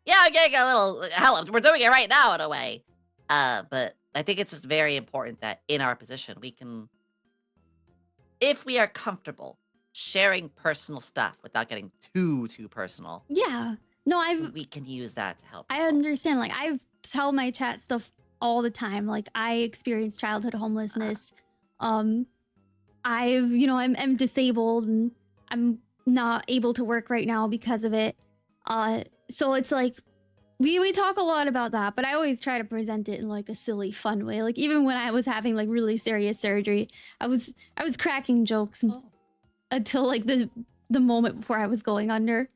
yeah, I'm getting a little hell. We're doing it right now in a way. But I think it's just very important that in our position we can, if we are comfortable sharing personal stuff without getting too personal, Yeah. No, we can use that to help I people. understand. Like I tell my chat stuff all the time. Like I experienced childhood Uh, homelessness. Um I'm disabled and I'm not able to work right now because of it. So it's like we talk a lot about that, but I always try to present it in like a silly fun way. Like even when I was having like really serious surgery, I was cracking jokes oh. until like the moment before I was going under.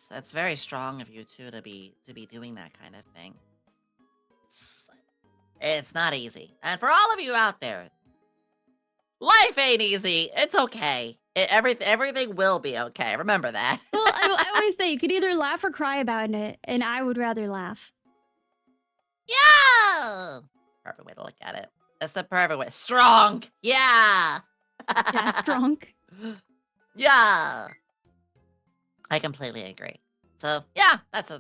That's very strong of you too to be doing that kind of thing. It's it's not easy. And for all of you out there, life ain't easy. It's okay. Everything will be okay. Remember that. Well, I always say you could either laugh or cry about it, and I would rather laugh. Yeah. Perfect way to look at it. That's the perfect way. Strong. Yeah. Yeah, strong. Yeah. I completely agree. So yeah, that's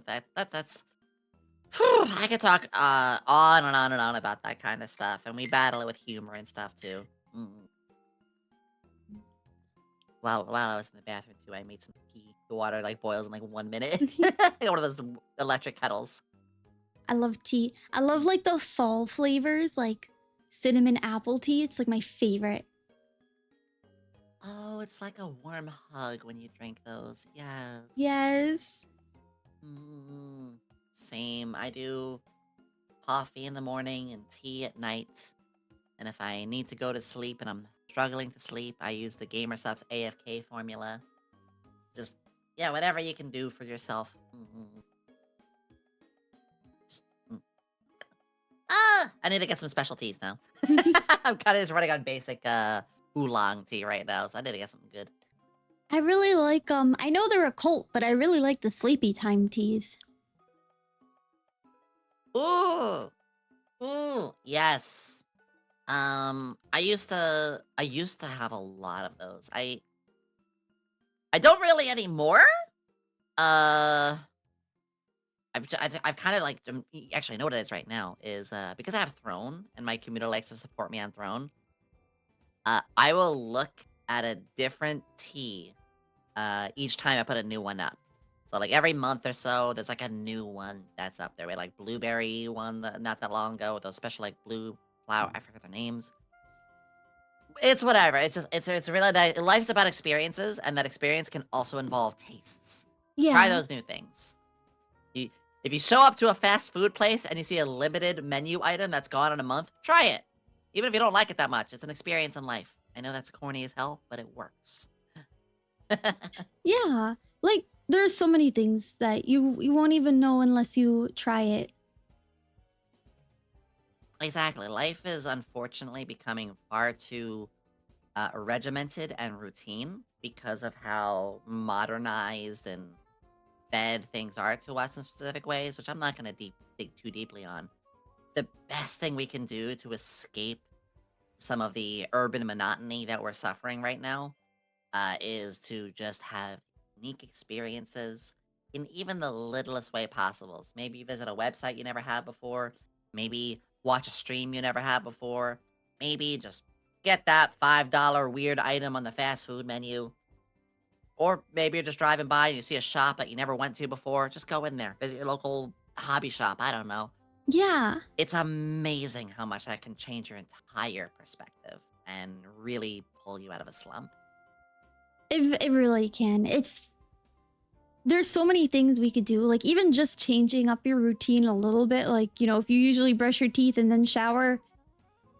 I could talk on and on and on about that kind of stuff, and we battle it with humor and stuff too. Mm. While I was in the bathroom too, I made some tea. The water like boils in like 1 minute. One of those electric kettles. I love tea. I love like the fall flavors, like cinnamon apple tea. It's like my favorite. Oh, it's like a warm hug when you drink those. Yes. Yes. Mm, same. I do coffee in the morning and tea at night. And if I need to go to sleep and I'm struggling to sleep, I use the GamerSupps AFK formula. Just, yeah, whatever you can do for yourself. Just, mm. I need to get some specialties now. I'm kind of just running on basic oolong tea right now, so I need to get something good. I really like I know they're a cult, but I really like the sleepy time teas. Ooh, ooh, yes. I used to have a lot of those. I don't really anymore. Uh, I've kind of like actually I know what it is right now is because I have Throne and my computer likes to support me on Throne. I will look at a different tea each time I put a new one up. So like every month or so, there's like a new one that's up there. We had like blueberry one not that long ago with those special like blue flower. I forget their names. It's whatever. It's just it's really nice. Life's about experiences, and that experience can also involve tastes. Try Yeah. those new things. You, if you show up to a fast food place and you see a limited menu item that's gone in a month, try it. Even if you don't like it that much, it's an experience in life. I know that's corny as hell, but it works. Yeah. Like there's so many things that you won't even know unless you try it. Exactly. Life is unfortunately becoming far too regimented and routine because of how modernized and fed things are to us in specific ways, which I'm not going to dig too deeply on. The best thing we can do to escape some of the urban monotony that we're suffering right now is to just have unique experiences in even the littlest way possible. So maybe visit a website you never had before. Maybe watch a stream you never had before. Maybe just get that $5 weird item on the fast food menu. Or maybe you're just driving by and you see a shop that you never went to before. Just go in there, visit your local hobby shop. I don't know. Yeah. It's amazing how much that can change your entire perspective and really pull you out of a slump. It really can. It's there's so many things we could do. Like even just changing up your routine a little bit. Like, if you usually brush your teeth and then shower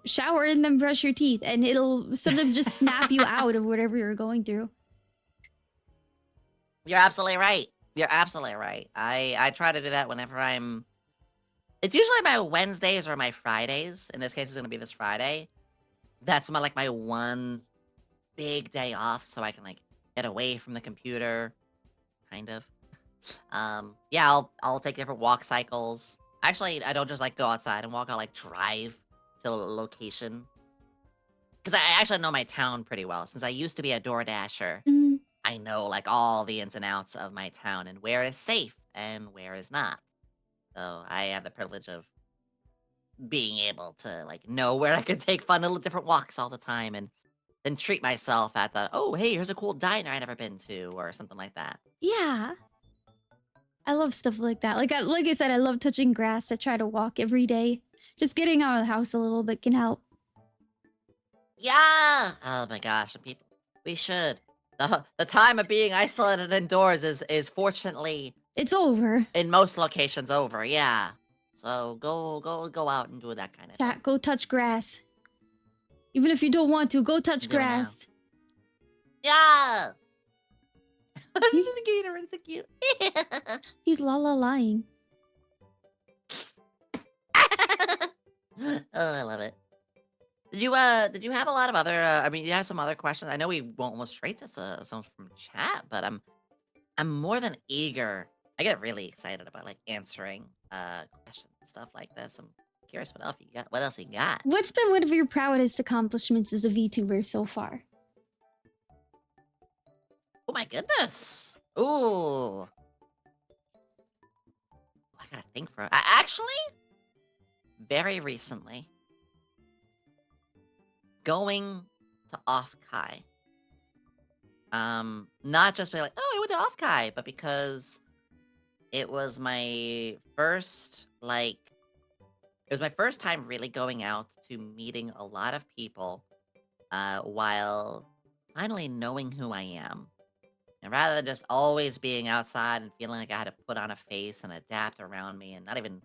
and then brush your teeth and it'll sometimes just snap you out of whatever you're going through. You're absolutely right. You're absolutely right. I try to do that whenever I'm it's usually my Wednesdays or my Fridays. In this case, it's gonna be this Friday. That's my one big day off so I can like get away from the computer, kind of. Yeah, I'll take different walk cycles. Actually, I don't just like go outside and walk, I'll like drive to a location. Because I actually know my town pretty well. Since I used to be a Door Dasher, Mm, I know like all the ins and outs of my town and where is safe and where is not. So I have the privilege of being able to like know where I can take fun little different walks all the time and then treat myself at the oh hey here's a cool diner I never been to or something like that. yeah. I love stuff like that. Like I said, I love touching grass. I try to walk every day. Just getting out of the house a little bit can help. Yeah. Oh my gosh, and people we should. The time of being isolated indoors is fortunately It's over. in most locations over. Yeah. So go out and do that kind of thing. Chat, go touch grass. Even if you don't want to, go touch Do it now. grass. Yeah. The gator is so cute. He's la la lying. Oh, I love it. Did you have a lot of other I mean, you have some other questions? I know we went almost straight to some from chat, but I'm more than eager. I get really excited about like answering questions and stuff like this. I'm curious what else you got. What's been one of your proudest accomplishments as a VTuber so far? Oh my goodness. Ooh. I gotta think for actually very recently going to off Kai. Not just be like, oh, I went to off Kai, but because it was my first like it was my first time really going out to meeting a lot of people while finally knowing who I am. And rather than just always being outside and feeling like I had to put on a face and adapt around me and not even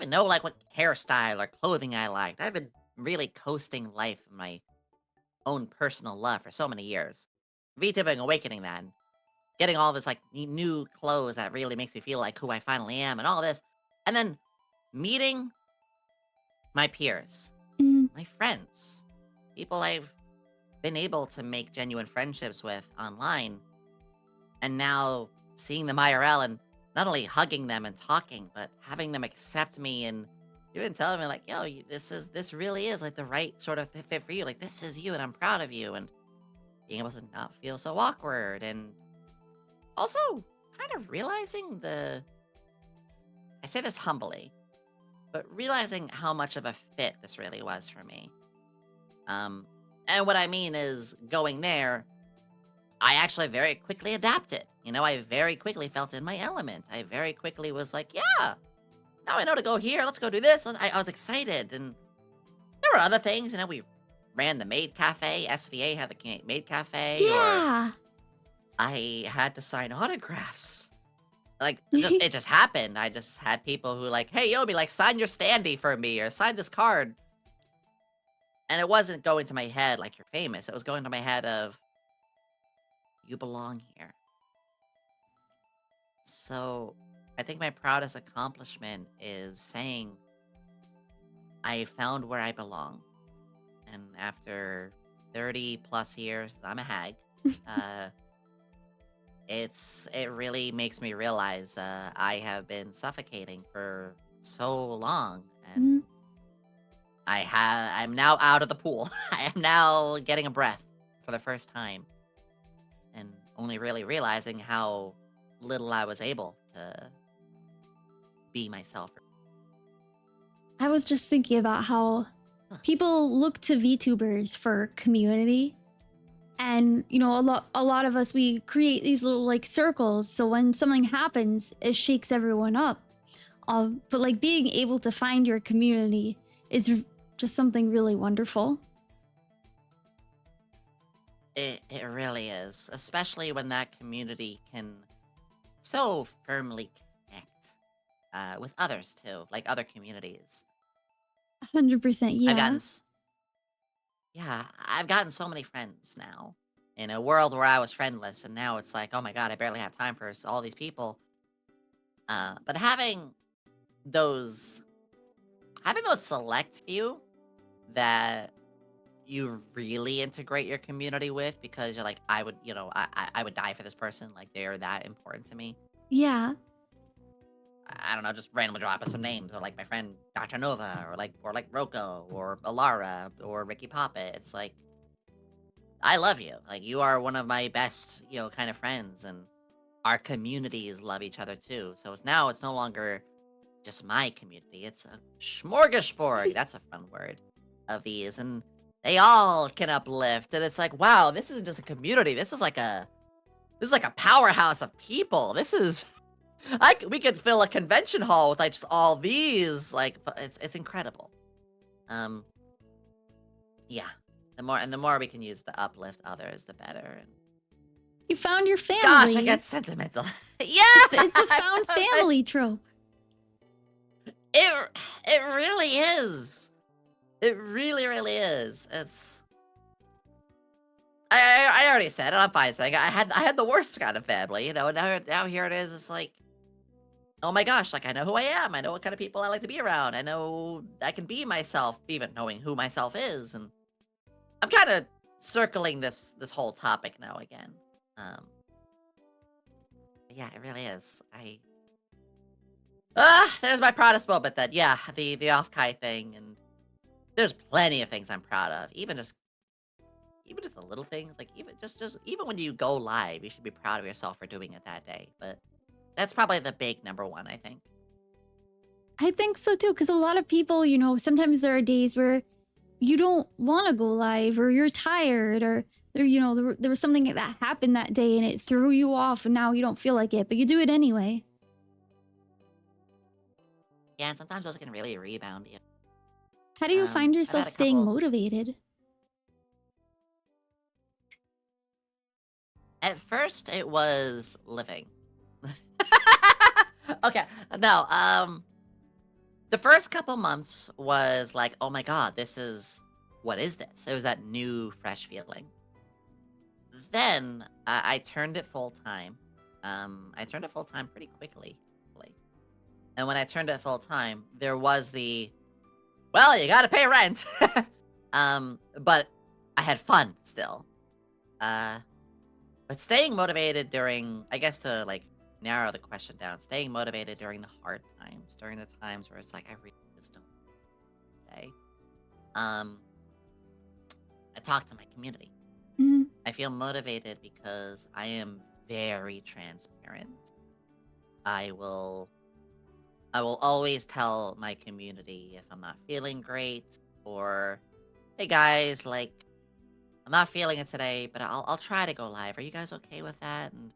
know like what hairstyle or clothing I liked. I've been really coasting life in my own personal love for so many years. VTubing awakening that and getting all this like new clothes that really makes me feel like who I finally am and all this. And then meeting my peers, Mm, my friends, people I've been able to make genuine friendships with online, and now seeing them IRL and not only hugging them and talking, but having them accept me and even telling me like, "Yo, this really is like the right sort of fit for you. Like this is you, and I'm proud of you." And being able to not feel so awkward, and also kind of realizing I say this humbly, but realizing how much of a fit this really was for me. Um, and what I mean is going there, I actually very quickly adapted. I very quickly felt in my element. I very quickly was like, yeah, now I know to go here. Let's go do this. I was excited. And there were other things. We ran the maid cafe. SVA had the maid cafe, or Yeah. I had to sign autographs. Like, it just happened. I just had people who like, hey, Yomi, like, sign your standee for me, or sign this card. And it wasn't going to my head like you're famous. It was going to my head of, you belong here. So I think my proudest accomplishment is saying I found where I belong. And after 30 plus years, I'm a hag. Uh, it really makes me realize I have been suffocating for so long, and Mhm. I'm now out of the pool. I am now getting a breath for the first time, and only really realizing how little I was able to be myself. I was just thinking about how Huh. people look to VTubers for community. And a lot of us, we create these little like circles, so when something happens, it shakes everyone up. But like being able to find your community is just something really wonderful. It really is, especially when that community can so firmly connect with others too, like other communities. 100%, I've gotten yeah. Yeah, I've gotten so many friends now in a world where I was friendless, and now it's like, oh my god, I barely have time for all these people. But those, having those select few that you really integrate your community with, because you're like, I would, I would die for this person. Like they're that important to me. Yeah. I don't know, just randomly dropping some names, or like my friend Dr. Nova, or like Roko, or Alara, or Ricky Poppet. It's like, I love you. Like you are one of my best, kind of friends, and our communities love each other too. So it's no longer just my community. It's a smorgasbord. That's a fun word of these, and they all can uplift. And it's like, wow, this isn't just a community. This is like a powerhouse of people. This is we could fill a convention hall with like just all these. Like, it's incredible. Um, yeah. The more we can use to uplift others, the better. And You found your gosh, I family. get sentimental. Yeah, It's the found family trope. it it really is. It really, really is. I already said it. I'm fine saying it. I had the worst kind of family, and now here it is. It's like, oh my gosh, like I know who I am. I know what kind of people I like to be around. I know I can be myself, even knowing who myself is. And I'm kind of circling this whole topic now again. Um, yeah, it really is. There's my proudest moment then. Yeah, the off Kai thing, and there's plenty of things I'm proud of. Even just the little things, like even just even when you go live, you should be proud of yourself for doing it that day. But that's probably the big number one, I think. I think so too, because a lot of people, sometimes there are days where you don't want to go live, or you're tired, or there was something that happened that day and it threw you off, and now you don't feel like it, but you do it anyway. Yeah, and sometimes those can really rebound you. How do you find I've yourself had a staying couple. motivated? At first, it was living. Okay, no. The first couple months was like, oh my god, what is this? It was that new, fresh feeling. Then I turned it full time. I turned it full time pretty quickly. Like, and when I turned it full time, there was well, you gotta pay rent. But I had fun still. Uh, but staying motivated during, I guess to like narrow the question down, staying motivated during the hard times, during the times where it's like I really just don't today. Um, I talk to my community. Mhm. I feel motivated because I am very transparent. I will I will always tell my community if I'm not feeling great or hey guys, like I'm not feeling it today, but I'll try to go live. Are you guys okay with that? And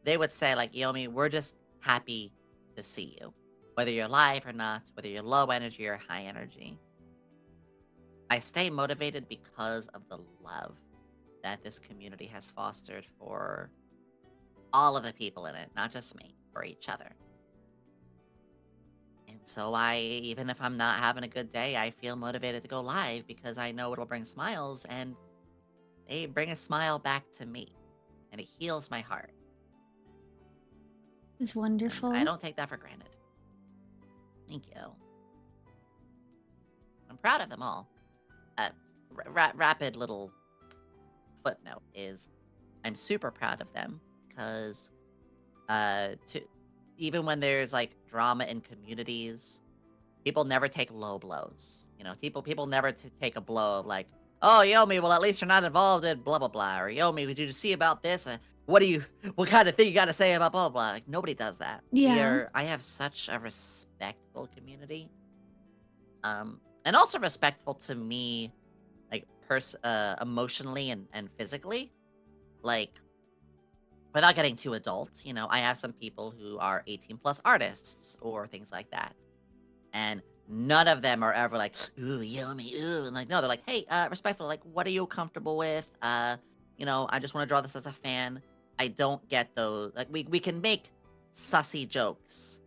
they would say like, Yomi, we're just happy to see you. Whether you're live or not, whether you're low energy or high energy. I stay motivated because of the love that this community has fostered for all of the people in it, not just me, for each other. And so even if I'm not having a good day, I feel motivated to go live because I know it'll bring smiles and they bring a smile back to me and it heals my heart. It's And I wonderful. don't take that for granted. Thank you. I'm proud of them all. Rapid little footnote is I'm super proud of them because to even when there's like drama in communities, people never take low blows. You know, people never take a blow of like, oh Yomi, well at least you're not involved in blah blah blah, or Yomi, did you see about this? What kind of thing you got to say about blah blah blah? Like nobody does that. Yeah. I have such a respectful community, and also respectful to me, like emotionally and physically, like without getting too adult. You know, I have some people who are 18 plus artists or things like that. And none of them are ever like, ooh, yummy, ooh. And like, no, they're like, hey, respectful, like, what are you comfortable with? I just want to draw this as a fan. I don't get those. Like, we can make sussy jokes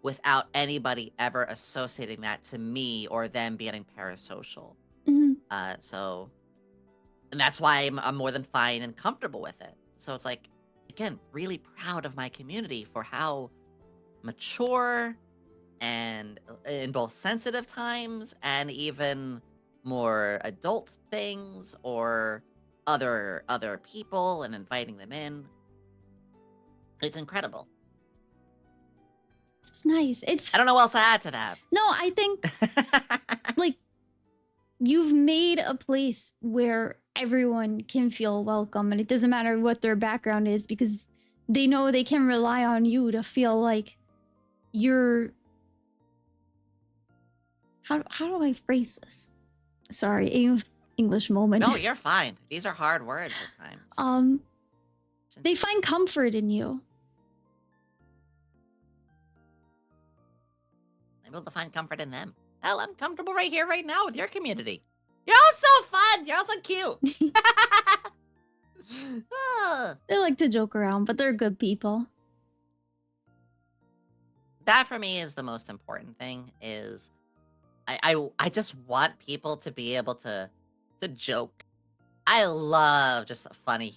without anybody ever associating that to me or them being parasocial. Mhm. So, and that's why I'm more than fine and comfortable with it. So it's like, again, really proud of my community for how mature and in both sensitive times and even more adult things or other people and inviting them in. It's incredible. It's nice. I don't know what else to add to that. No, I think like you've made a place where everyone can feel welcome and it doesn't matter what their background is because they know they can rely on you to feel like you're how do I phrase this? Sorry, English moment. No, you're fine. These are hard words at times. They find comfort in you. I'm able to find comfort in them. Hell, I'm comfortable right here, right now with your community. You're all so fun. You're all so cute. Ah. They like to joke around, but they're good people. That for me is the most important thing is I just want people to be able to joke. I love just funny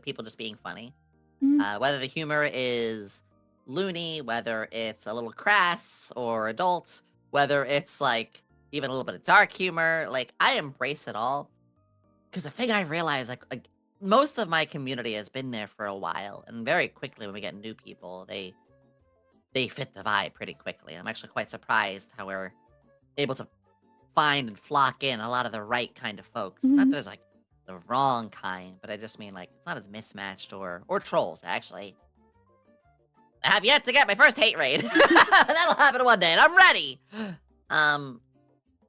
people just being funny. Mhm. Whether the humor is loony, whether it's a little crass or adult, whether it's like even a little bit of dark humor, like I embrace it all. Because the thing I realize, like most of my community has been there for a while, and very quickly when we get new people, they fit the vibe pretty quickly. I'm actually quite surprised how we're able to find and flock in a lot of the right kind of folks. Not that Mhm. there's like the wrong kind, but I just mean like it's not as mismatched or trolls actually. I have yet to get my first hate raid. That'll happen one day, and I'm ready. Um,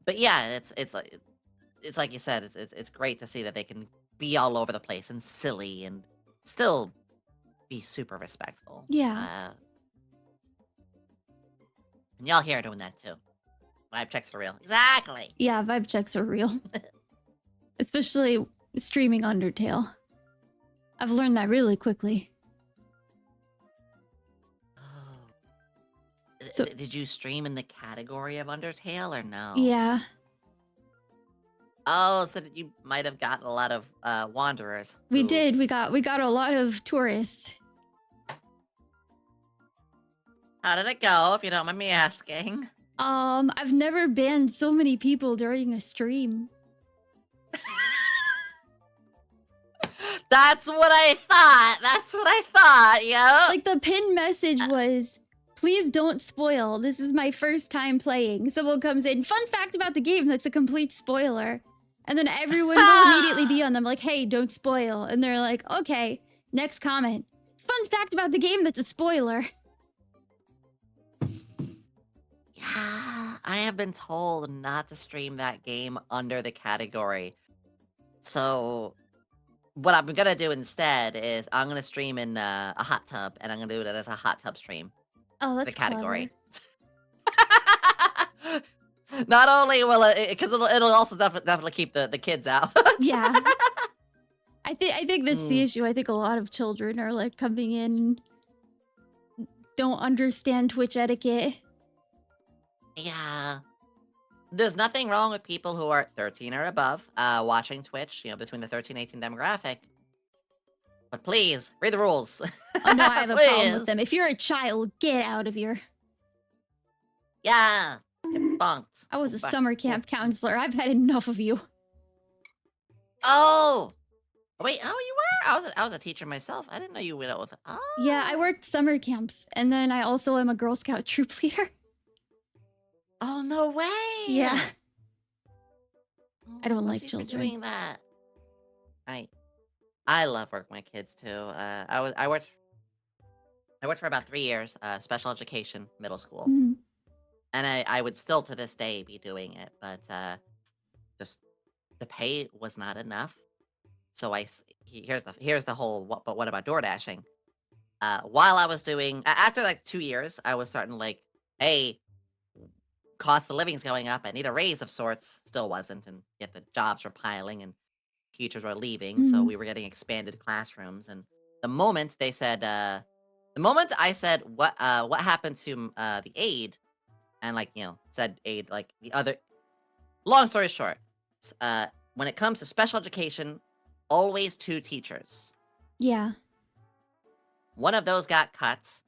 but yeah, it's like you said, it's great to see that they can be all over the place and silly and still be super respectful. Yeah. And y'all here are doing that too. Vibe checks for real. Exactly. Yeah, vibe checks are real. Especially streaming Undertale. I've learned that really quickly. So- Did you stream in the category of Undertale or no? Yeah. Oh, so you might have gotten a lot of wanderers. We who- did. We got a lot of tourists. How did it go, if you don't mind me asking? I've never banned so many people during a stream. That's what I thought. That's what I thought. Yeah. Like the pinned message was, please don't spoil. This is my first time playing. Someone comes in, fun fact about the game, that's a complete spoiler. And then everyone will immediately be on them like, hey, don't spoil. And they're like, okay, next comment. Fun fact about the game, that's a spoiler. Yeah, I have been told not to stream that game under the category. So what I'm gonna do instead is I'm gonna stream in a hot tub, and I'm gonna do it as a hot tub stream. Oh, The that's category. clever. Not only will it, because it'll also definitely keep the kids out. Yeah. I think that's the Mm, issue. I think a lot of children are like coming in, don't understand Twitch etiquette. yeah. There's nothing wrong with people who are 13 or above watching Twitch, between the 13-18 demographic. But please, read the rules. Oh no, I have a problem with Please. them. If you're a child, get out of here. Yeah. Get bunked. I was Go a back. summer camp counselor. I've had enough of you. Oh! Wait, you were? I was a teacher myself. I didn't know you went out with. Yeah, I Oh. worked summer camps, and then I also am a Girl Scout troop leader. Oh, no way. Yeah, Oh, I don't bless like you for children. doing that. I love working with kids too. I worked for about 3 years, special education, middle school, Mhm. and I would still to this day be doing it, but just the pay was not enough. So here's the whole what about door dashing? While I was doing after like 2 years, I was starting to like, hey, cost of living's going up. I need a raise of sorts. Still wasn't, and yet the jobs were piling and teachers were leaving, so Mhm. we were getting expanded classrooms. And the moment they said, the moment I said what happened to the aide, and like said aide like the other. Long story short, when it comes to special education, always two teachers. Yeah. One of those got cut,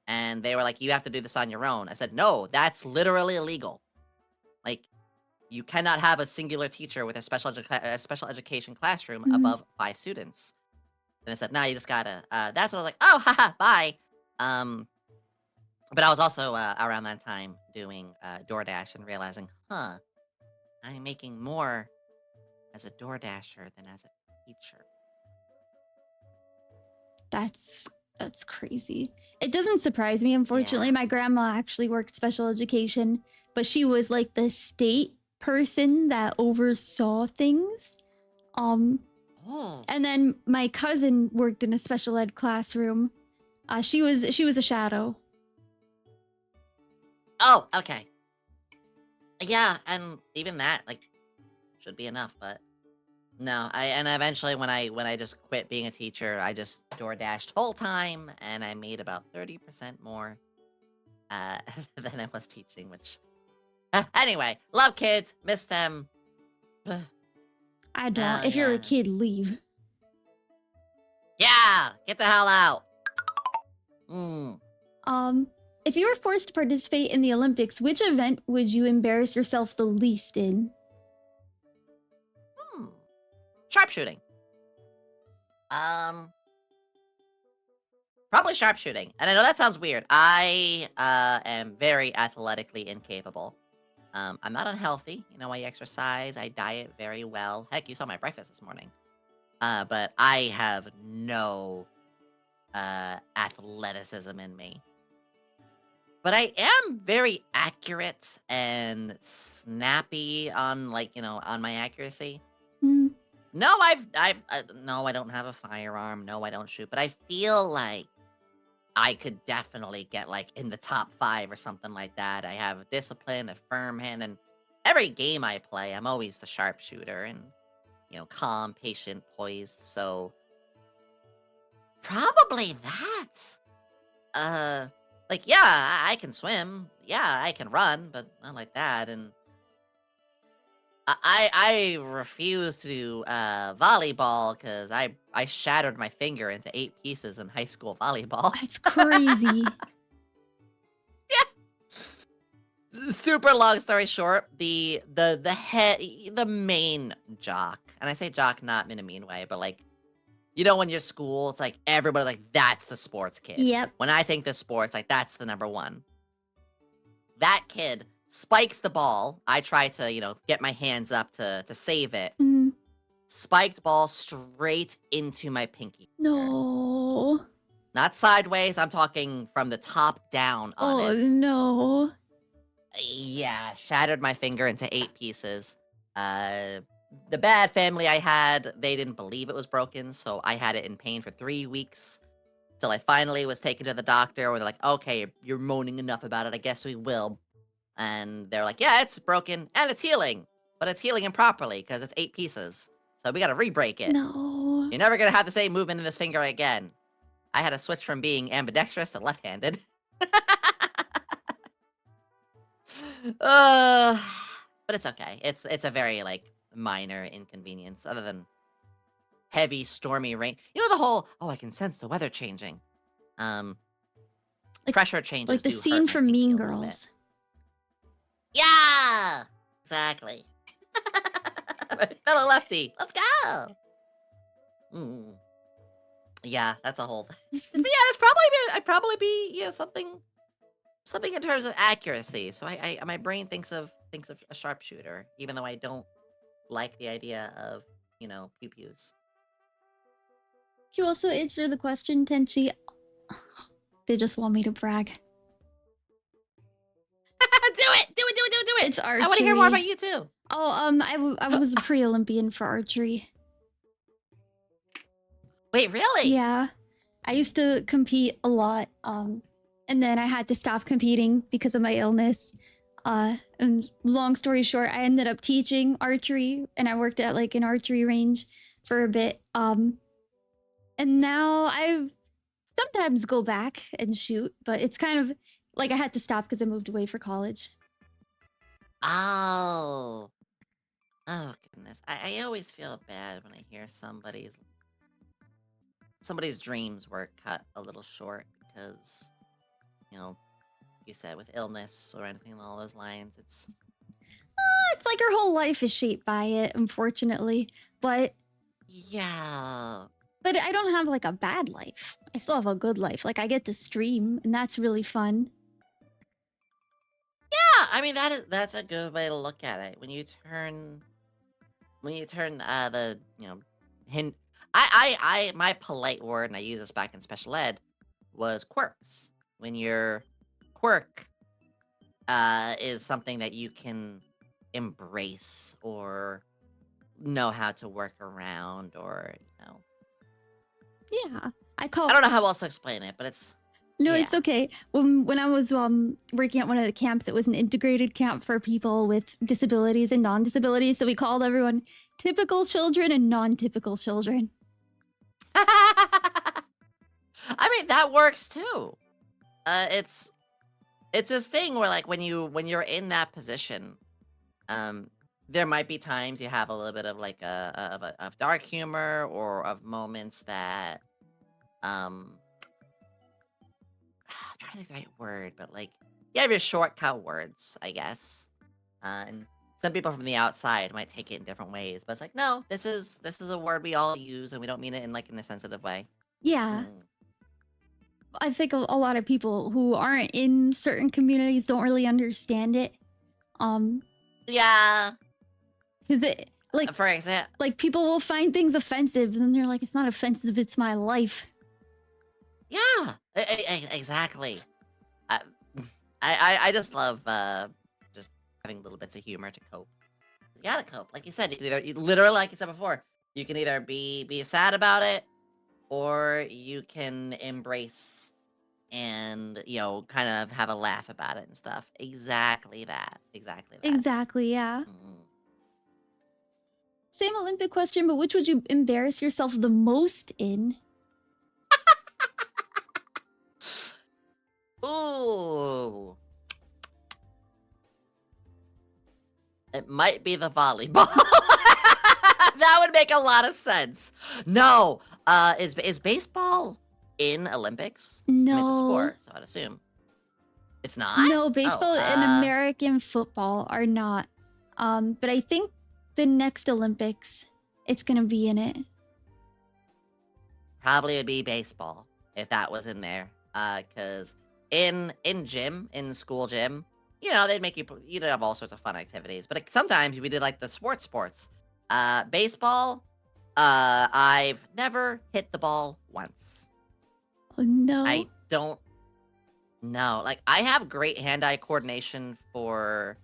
and they were like, "You have to do this on your own." I said, "No, that's literally illegal. Like, you cannot have a singular teacher with a special education classroom Mhm. above 5 students." And I said, "No, you just gotta." That's when I was like, "Oh, haha, bye." Um, but I was also around that time doing DoorDash and realizing, I'm making more as a DoorDasher than as a teacher. That's crazy. It doesn't surprise me, unfortunately. Yeah. My grandma actually worked special education, but she was like the state person that oversaw things. Um, Oh. and then my cousin worked in a special ed classroom. She was a shadow. Oh, okay. Yeah, and even that, like, should be enough, but no. And eventually when I just quit being a teacher, I just door dashed full time and I made about 30% more uh than I was teaching, which anyway, love kids, miss them. Oh I don't. If you're a yeah. kid, leave. Yeah, get the hell out. Mm. Um, if you were forced to participate in the Olympics, which event would you embarrass yourself the least in? Hmm. Sharpshooting. Um Probably sharpshooting. And I know that sounds weird. I am very athletically incapable. I'm not unhealthy. I exercise. I diet very well. Heck, you saw my breakfast this morning. But I have no athleticism in me. But I am very accurate and snappy on on my accuracy. Hmm. No, no, I don't have a firearm. No, I don't shoot. But I feel like I could definitely get like in the top 5 or something like that. I have discipline, a firm hand, and every game I play, I'm always the sharpshooter and calm, patient, poised. So probably that. Uh, like yeah, I can swim. Yeah, I can run, but not like that. And I refuse to do volleyball because I shattered my finger into 8 pieces in high school volleyball. That's crazy. Super long story short, the main jock, and I say jock not in a mean way, but like You know, when you're school, it's like everybody like that's the sports kid. Yep. When I think the sports, like that's the number one. That kid spikes the ball. I try to, get my hands up to save it. Mm, Spiked ball straight into my pinky finger. no. Not sideways, I'm talking from the top down on Oh it. no. Yeah, shattered my finger into 8 pieces. Uh, the bad family I had, they didn't believe it was broken, so I had it in pain for 3 weeks till I finally was taken to the doctor where they're like, "Okay, you're moaning enough about it, I guess we will." And they're like, "Yeah, it's broken and it's healing, but it's healing improperly because it's 8 pieces. So we gotta re-break it. No. You're never gonna have the same movement in this finger again." I had to switch from being ambidextrous to left-handed. Uh, but it's okay. It's a very, like, minor inconvenience other than heavy, stormy rain. You know the whole, "Oh, I can sense the weather changing." Um, Like Pressure like changes the do hurt scene my from pinky Mean a little bit. Girls. Yeah! Exactly. Fellow lefty, let's go! Mm. Yeah, that's a whole but yeah, it's probably I'd probably be, something in terms of accuracy. So my brain thinks of a sharpshooter, even though I don't like the idea of, pew pews. You also answer the question, Tenchi. They just want me to brag. Do it! Do it! Do it! Do it! Do it! It's I want to hear more archery. about you too. Oh, I was a pre-Olympian for archery. Wait, really? Yeah. I used to compete a lot. And then I had to stop competing because of my illness. And long story short, I ended up teaching archery and I worked at like an archery range for a bit. And now I sometimes go back and shoot, but it's kind of like I had to stop because I moved away for college. Oh. Oh goodness. I always feel bad when I hear somebody's dreams were cut a little short because, you know, you said with illness or anything along those lines, it's It's like your whole life is shaped by it, unfortunately. yeah. But I don't have like a bad life. I still have a good life. Like I get to stream, and that's really fun. Yeah, I mean that's a good way to look at it. When you turn the, hint my polite word, and I use this back in special ed, was quirks. When your quirk is something that you can embrace or know how to work around or, Yeah, I I call. don't know how else to explain it, but it's No, yeah. it's okay. When I was working at one of the camps, it was an integrated camp for people with disabilities and non-disabilities. So we called everyone typical children and non-typical children. I mean, that works too. It's this thing where like when you're in that position, um, there might be times you have a little bit of like of dark humor or of moments that um I'm trying to think of the right word, but like you have your shortcut words, I guess. And some people from the outside might take it in different ways, but it's like, no, this is a word we all use, and we don't mean it in like in a sensitive way. Yeah, Mm. I think a lot of people who aren't in certain communities don't really understand it. Um, Yeah, because it for example, like people will find things offensive, and then they're like, it's not offensive, it's my life. yeah, exactly. I, I just love just having little bits of humor to cope. You gotta cope, like you said. You can literally, like you said before, you can either be sad about it, or you can embrace and kind of have a laugh about it and stuff. Exactly that. Exactly that. Exactly, yeah. Mhm. Same Olympic question, but which would you embarrass yourself the most in? Ooh, it might be the volleyball. That would make a lot of sense. No, is baseball in Olympics? I mean, it's a No. sport, so I'd assume it's not. No, Oh, baseball and American football are not. But I think the next Olympics, it's gonna be in it. probably would be baseball if that was in there. Cause in school gym, they'd make you'd have all sorts of fun activities. But sometimes we did like the sports. Baseball, I've never hit the ball once. Oh no. I don't know. Like I have great hand-eye coordination for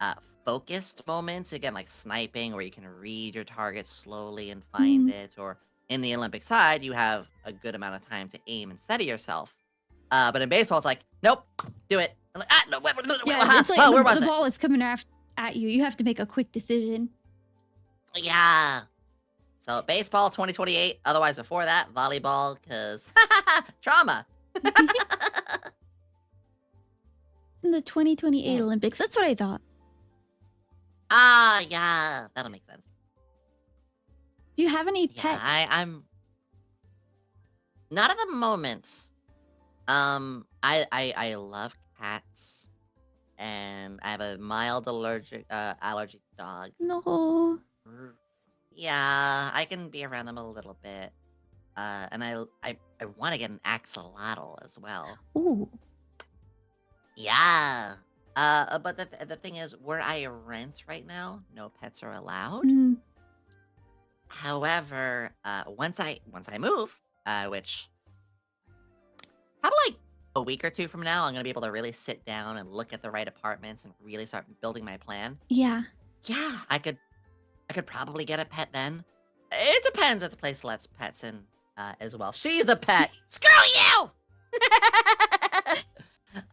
uh focused moments. Again, like sniping, where you can read your target slowly and find Mm. it, or in the Olympic side, you have a good amount of time to aim and steady yourself. But in baseball, it's like, nope, do it. I'm like, no, Yeah, it's like where the was it? ball is coming at you. You have to make a quick decision. Yeah. So baseball 2028. Otherwise, before that, volleyball, because trauma. It's in the 2028 Mm. Olympics. That's what I thought. Ah, yeah, that'll make sense. Do you have any Yeah, pets? I'm not at the moment. I love cats, and I have a mild allergy to dogs. No. R- Yeah, I can be around them a little bit. And I want to get an axolotl as well. Ooh. Yeah. But the thing is, where I rent right now, no pets are allowed. Mm. However, once I move, which probably like a week or two from now, I'm gonna be able to really sit down and look at the right apartments and really start building my plan. Yeah. Yeah, I could probably get a pet then. It depends if the place lets pets in as well. She's the pet. Screw you!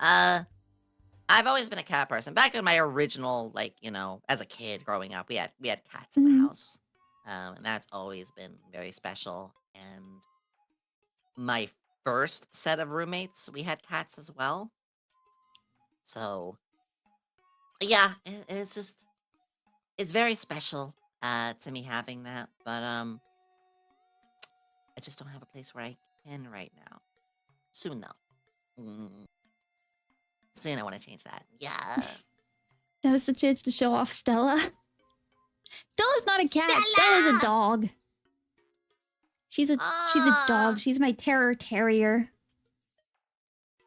uh, I've always been a cat person. Back in my original, like, as a kid growing up, we had cats in the Mm. house. And that's always been very special. And my first set of roommates, we had cats as well. So yeah, it's very special to me having that. But I just don't have a place where I can right now. Soon though. Soon I want to change that. Yeah. That was the chance to show off Stella. Stella's not a cat. Stella's a Stella! dog. She's a Ah, dog. She's my terror terrier.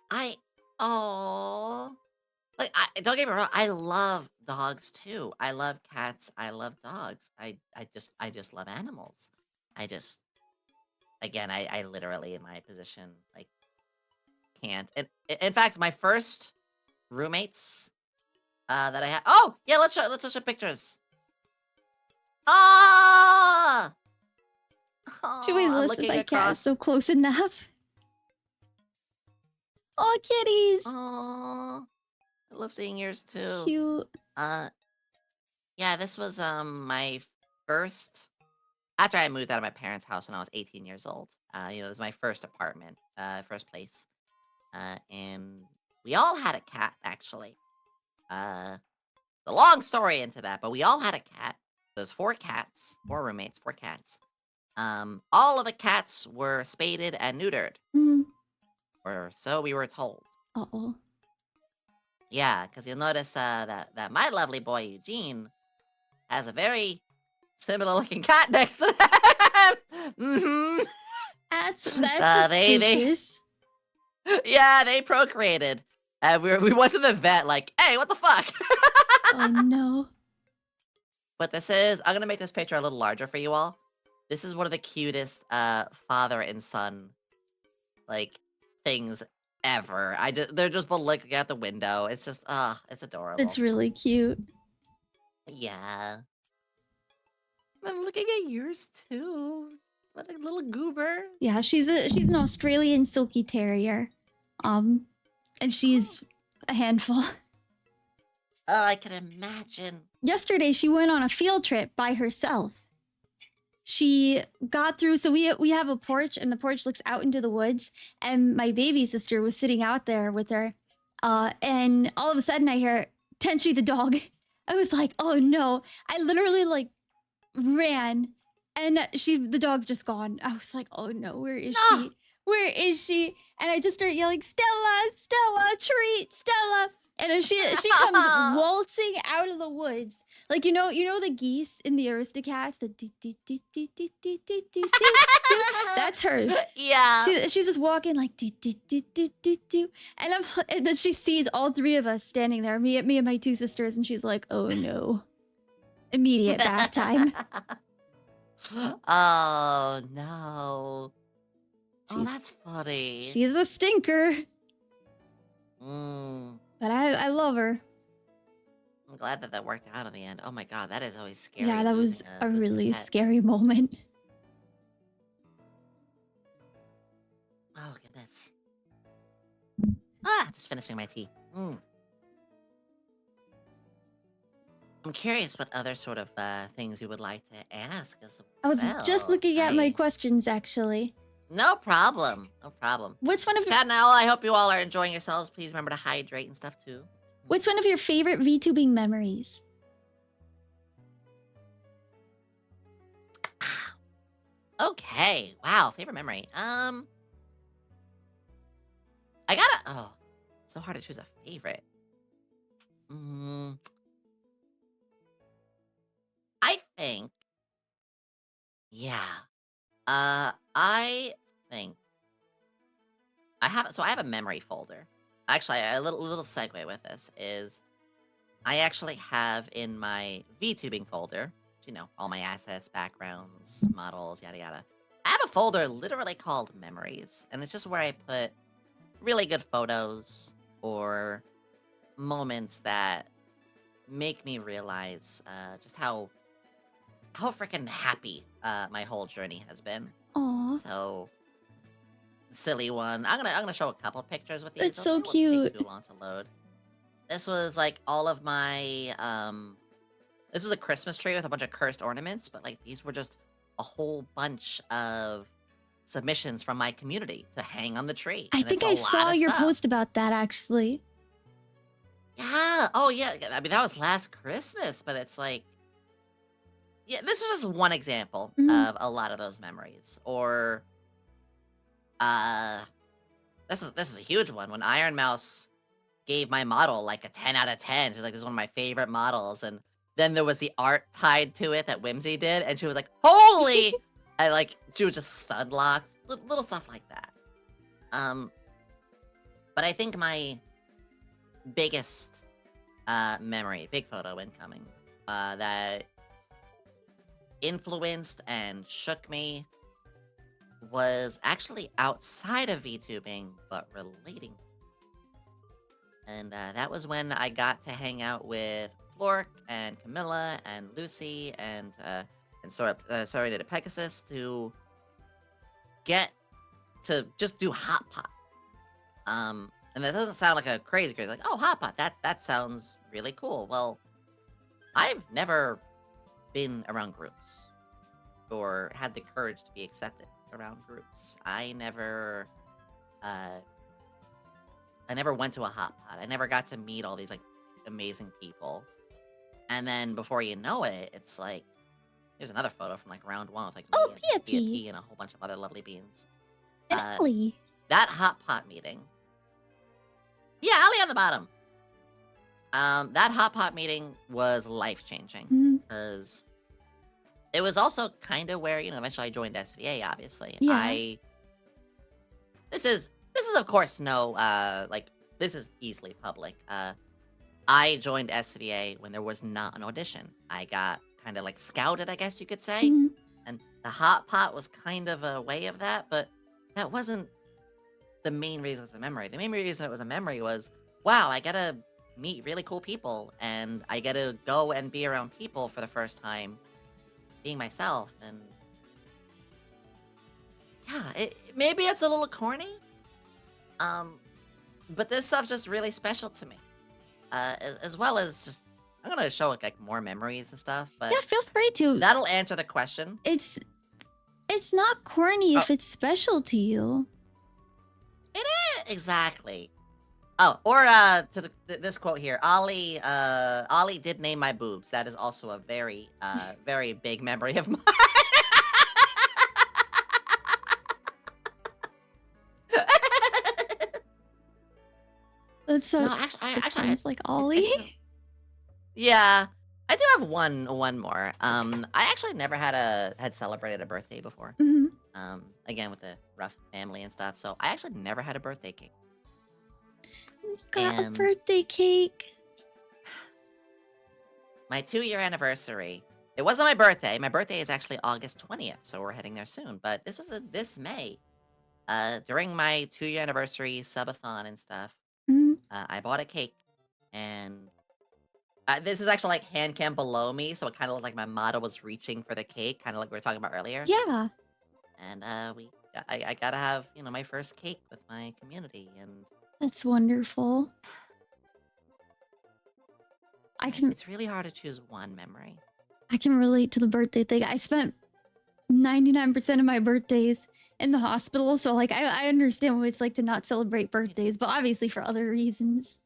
I oh like don't get me wrong, I love dogs too. I love cats, I love dogs. I just love animals. I just again, I literally in my position like can't. And in fact, my first roommates that I had. Oh, yeah, let's show pictures. Ah! She Oh, always I'm listed looking my cat is across. so close enough. Oh, kitties. Oh, I love seeing yours too. Cute. Uh yeah, this was my first after I moved out of my parents' house when I was 18 years old. It was my first apartment, first place. And we all had a cat actually. Uh the long story into that, but we all had a cat. There's four cats, four roommates, four cats. All of the cats were spaded and neutered, Mm. or so we were told. Uh-oh. Yeah, because you'll notice that my lovely boy Eugene has a very similar looking cat next to him. That's They suspicious. yeah, they procreated. And we went to the vet like, hey, what the fuck? Oh no. But I'm gonna make this picture a little larger for you all. This is one of the cutest father and son like things ever. They're just both looking out the window. It's just it's It's adorable. really cute. Yeah. I'm looking at yours too. What a little goober. Yeah, she's an Australian silky terrier. And she's a handful. Oh, I can imagine. Yesterday she went on a field trip by herself. She got through, so we have a porch and the porch looks out into the woods, and my baby sister was sitting out there with her. And all of a sudden I hear Tenshi the dog. I was like, oh no. I literally like ran, and the dog's just gone. I was like, oh no, where is No. she? Where is she? And I just start yelling, Stella, Stella, treat, Stella. And then she comes waltzing out of the woods. Like you know the geese in the Aristocats, the do do do do do do do do do. That's her. Yeah. She's just walking like do do do do do do. And then she sees all three of us standing there, me and my two sisters, and she's like, "Oh no." Immediate bath time. Oh no. Oh, She's that's funny. she's a stinker, Mm, but I love her. I'm glad that worked out in the end. Oh my god, that is always scary. Yeah, that was losing a losing really pet. scary moment. Oh goodness. Just finishing my tea. I'm curious what other sort of things you would like to ask as I was just well. looking at my questions actually. No problem. No problem. What's one of your Chat now. I hope you all are enjoying yourselves. Please remember to hydrate and stuff too. What's one of your favorite VTubing memories? Okay. Wow. Favorite memory. I gotta. Oh, so hard to choose a favorite. I think. Yeah. I think I have. So I have a memory folder. Actually, a little segue with this is I actually have in my VTubing folder, you know, all my assets, backgrounds, models, yada yada. I have a folder literally called memories, and it's just where I put really good photos or moments that make me realize just how freaking happy my whole journey has been. Aw, So silly one. I'm gonna show a couple pictures with these. it's so They won't take cute. too long to load. This was like all of my this was a Christmas tree with a bunch of cursed ornaments, but like these were just a whole bunch of submissions from my community to hang on the tree. I And think it's a I lot saw of your stuff. post about that actually. Yeah. Oh yeah. I mean that was last Christmas, but it's like yeah, this is just one example Mhm. of a lot of those memories. Or uh this is a huge one. When Iron Mouse gave my model like a 10 out of 10. She's like, this is one of my favorite models. And then there was the art tied to it that Whimsy did, and she was like, holy! And like she was just stun locked. Little stuff like that. But I think my biggest memory, big photo incoming, that influenced and shook me was actually outside of VTubing, but relating. And that was when I got to hang out with Flork and Camilla and Lucy and sorry to Pegasus to get to just do hot pot. And that doesn't sound like a crazy like, oh, hot pot, that sounds really cool. Well, I've never been around groups or had the courage to be accepted around groups. I never went to a hot pot. I never got to meet all these like amazing people. And then before you know it, it's like here's another photo from like round one with like me Oh, and Pia PFP and a whole bunch of other lovely beans. and Ellie. That hot pot meeting. Yeah, Ali on the bottom. That hot pot meeting was life changing Mhm. because it was also kind of where, you know, eventually I joined SVA, obviously. Yeah. This is of course no like this is easily public. I joined SVA when there was not an audition. I got kind of like scouted, I guess you could say. Mhm. And the hot pot was kind of a way of that, but that wasn't the main reason it's a memory. The main reason it was a memory was, wow, I get to meet really cool people and I get to go and be around people for the first time being myself. And yeah, maybe it's a little corny. But this stuff's just really special to me. As well as just, I'm gonna show like more memories and stuff, but Yeah, feel free to. that'll answer the question. It's not corny if it's special to you. Exactly. Oh, or to this quote here, Ollie did name my boobs. That is also a very very big memory of mine. That's so. No, actually, That actually, sounds like I Ollie. do have. Yeah, I do have one more. I actually never had celebrated a birthday before. Hmm. Again with the rough family and stuff, so I actually never had a birthday cake. Got a And birthday cake. my 2-year anniversary. It wasn't my birthday. My birthday is actually August 20th, so we're heading there soon. But this was this May. During my 2-year anniversary subathon and stuff, Hmm. I bought a cake, and this is actually like hand cam below me, so it kind of looked like my model was reaching for the cake, kind of like we were talking about earlier. Yeah, And I gotta have my first cake with my community, and that's wonderful. I can it's really hard to choose one memory. I can relate to the birthday thing. I spent 99% of my birthdays in the hospital, so like I understand what it's like to not celebrate birthdays, but obviously for other reasons.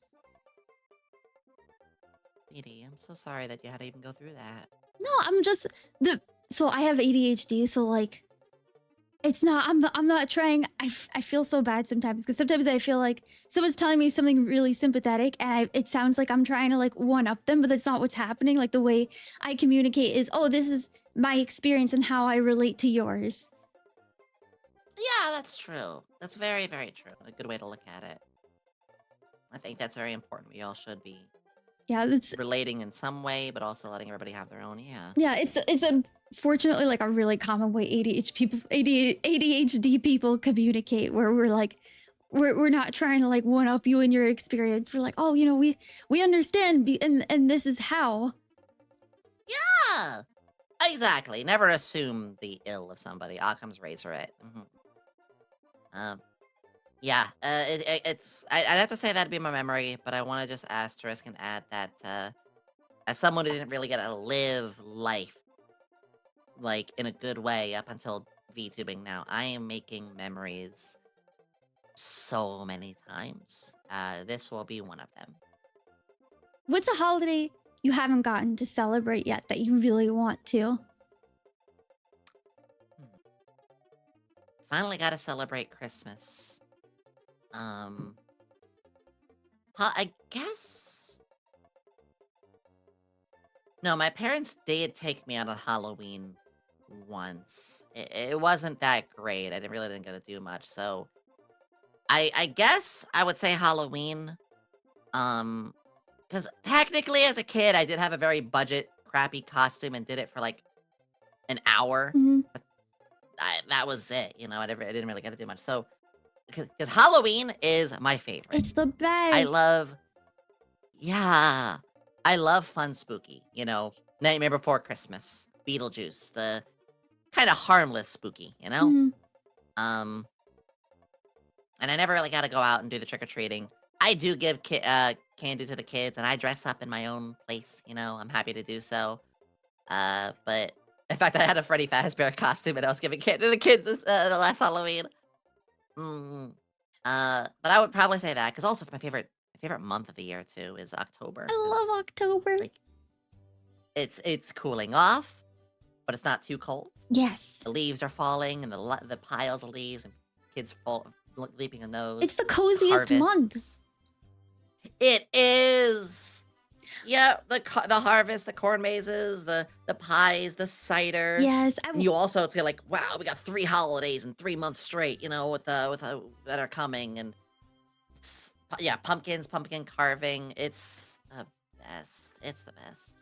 Sweetie, I'm so sorry that you had to even go through that. No, I'm just the so I have ADHD, so like it's not I'm not trying. I feel so bad sometimes because sometimes I feel like someone's telling me something really sympathetic and it sounds like I'm trying to like one up them, but that's not what's happening. Like the way I communicate is, oh, this is my experience and how I relate to yours. Yeah, that's true. That's very, very true. A good way to look at it. I think that's very important. We all should be Yeah, it's relating in some way, but also letting everybody have their own. Yeah. yeah, it's unfortunately like a really common way ADHD people communicate, where we're like we're not trying to like one up you in your experience. We're like, oh, we understand, and this is how. Yeah. Exactly. Never assume the ill of somebody. Occam's razor it. Um. Yeah. I'd have to say that'd be my memory, but I want to just asterisk and add that as someone who didn't really get to live life like in a good way up until VTubing now, I am making memories so many times. This will be one of them. What's a holiday you haven't gotten to celebrate yet that you really want to? Hmm. Finally got to celebrate Christmas. Um, I guess. No, my parents did take me out on Halloween once. It wasn't that great. I didn't get to do much. So I guess I would say Halloween. Um, because technically as a kid, I did have a very budget crappy costume and did it for like an hour. Mhm. That was it. I didn't really get to do much. So because Halloween is my favorite. It's the I best. love Yeah. I love fun spooky, Nightmare Before Christmas, Beetlejuice, the kind of harmless spooky. Mhm. Um, and I never really got to go out and do the trick or treating. I do give candy to the kids, and I dress up in my own place. I'm happy to do so. But in fact, I had a Freddy Fazbear costume, and I was giving candy to the kids the last Halloween. Mm. But I would probably say that because also it's my favorite month of the year too is October I because love October. like it's cooling off, but it's not too cold. Yes. The leaves are falling, and the piles of leaves, and kids leaping in It's those the coziest month. harvests. It is. Yeah, the harvest, the corn mazes, the pies, the cider, Yes, and you also it's like wow, we got 3 holidays in 3 months straight. With that are coming, and yeah, pumpkins, pumpkin carving. It's the best. It's the best.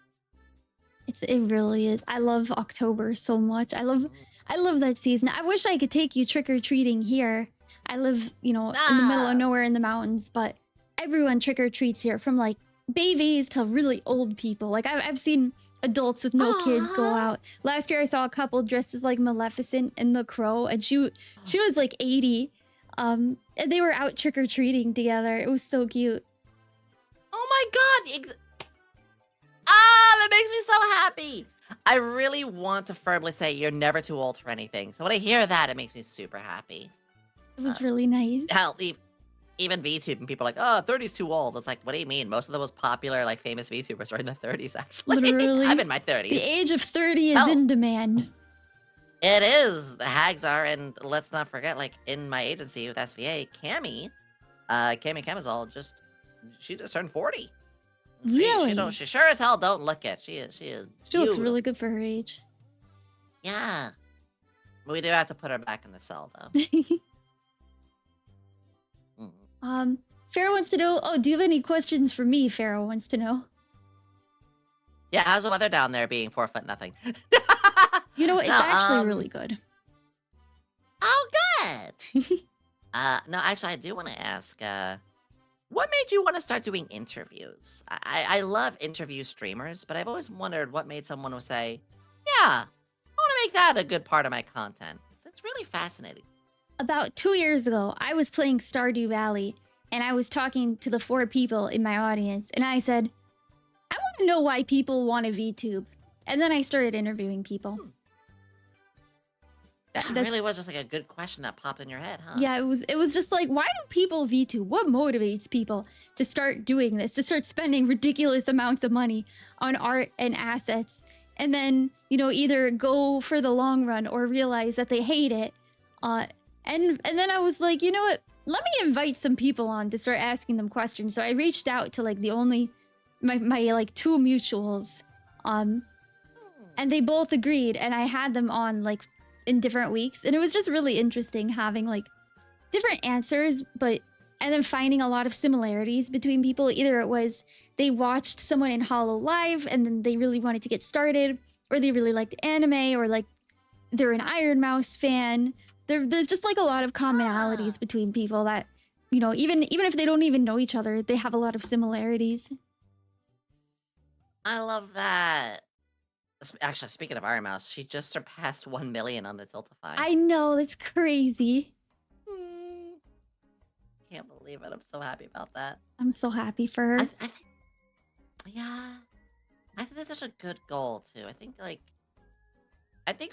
it really is. I love October so much. Mhm. I love that season. I wish I could take you trick or treating here. I live, in the middle of Ah. nowhere in the mountains, but everyone trick or treats here, from like babies to really old people. Like I've seen adults with no kids go Aw. out. Last year I saw a couple dressed as like Maleficent and the Crow, and she was like 80. And they were out trick or treating together. It was so cute. Oh my god! That makes me so happy. I really want to firmly say you're never too old for anything. So when I hear that, it makes me super happy. It Uh, was really nice. hell, even VTube and people are like, oh, 30's too old. It's like, what do you mean? Most of the most popular, like, famous VTubers are in their 30s, actually. I'm Literally, in my the 30s. age of 30 is Hell, in demand. it is. The hags are, and let's not forget, like, in my agency with SVA, Cammy Camazol just She just turned 40. She don't Really? she sure as hell don't look it. She is She looks really beautiful. good for her age. Yeah. We do have to put her back in the cell though. Mm. Farrah wants to know. Oh, do you have any questions for me? Farrah wants to know. Yeah, how's the weather down there being 4 foot nothing? You know, it's No, actually really good. oh good. No, actually I do want to ask, what made you want to start doing interviews? I love interview streamers, but I've always wondered what made someone would say, yeah, I want to make that a good part of my content. It's really fascinating. About 2 years ago, I was playing Stardew Valley, and I was talking to the 4 people in my audience, and I said, I want to know why people want to VTube. And then I started interviewing people. Hmm. That, That that's really was just like a good question that popped in your head, huh? yeah, it was just like, why do people VTube? What motivates people to start doing this, to start spending ridiculous amounts of money on art and assets, and then, you know, either go for the long run or realize that they hate it. And then I was like, you know what? Let me invite some people on to start asking them questions. So I reached out to like my like 2 mutuals. Hmm. And they both agreed, and I had them on like in different weeks, and it was just really interesting having like different answers, and then finding a lot of similarities between people. Either it was they watched someone in Hollow Live and then they really wanted to get started, or they really liked anime, or like they're an Iron Mouse fan. There's just like a lot of commonalities Ah, between people that, you know, even if they don't even know each other, they have a lot of similarities. I love that. Actually, speaking of Iron Mouse, she just surpassed 1 million on the Tiltify. I know, that's crazy. Hmm. Can't believe it. I'm so happy about that. I'm so happy for her. I think, yeah, I think that's such a good goal too. I think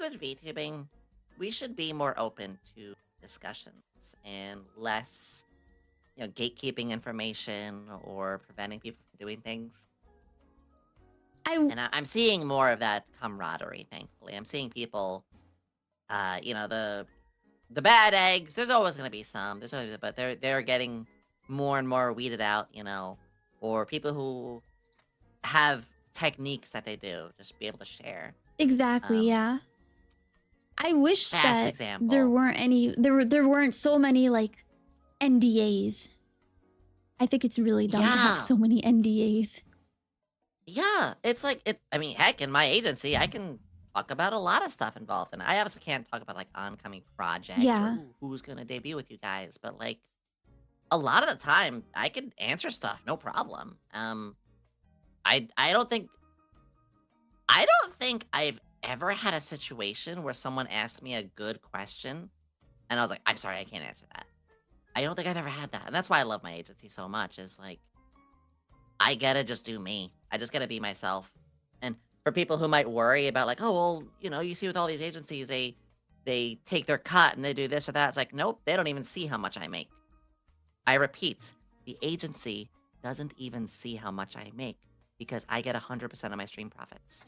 with VTubing, we should be more open to discussions and less, gatekeeping information or preventing people from doing things. I And I'm seeing more of that camaraderie, thankfully. I'm seeing people, the bad eggs. There's always going to be some. There's always, but they're getting more and more weeded out, or people who have techniques that they do, just be able to share. exactly, Um, yeah. I wish Fast that there example. weren't any there weren't so many like NDAs. I think it's really dumb to have Yeah. so many NDAs. Yeah. It's like I mean, heck, in my agency, I can talk about a lot of stuff involved. And I obviously can't talk about like oncoming projects or Yeah, who's gonna debut with you guys, but like a lot of the time I can answer stuff, no problem. I I don't think I don't think I've ever had a situation where someone asked me a good question and I was like, I'm sorry, I can't answer that. I don't think I've ever had that. And that's why I love my agency so much, is like I gotta just do me. I just gotta be myself. And for people who might worry about like, oh well, you see with all these agencies, they take their cut and they do this or that. It's like, nope, they don't even see how much I make. I repeat, the agency doesn't even see how much I make because I get 100% of my stream profits.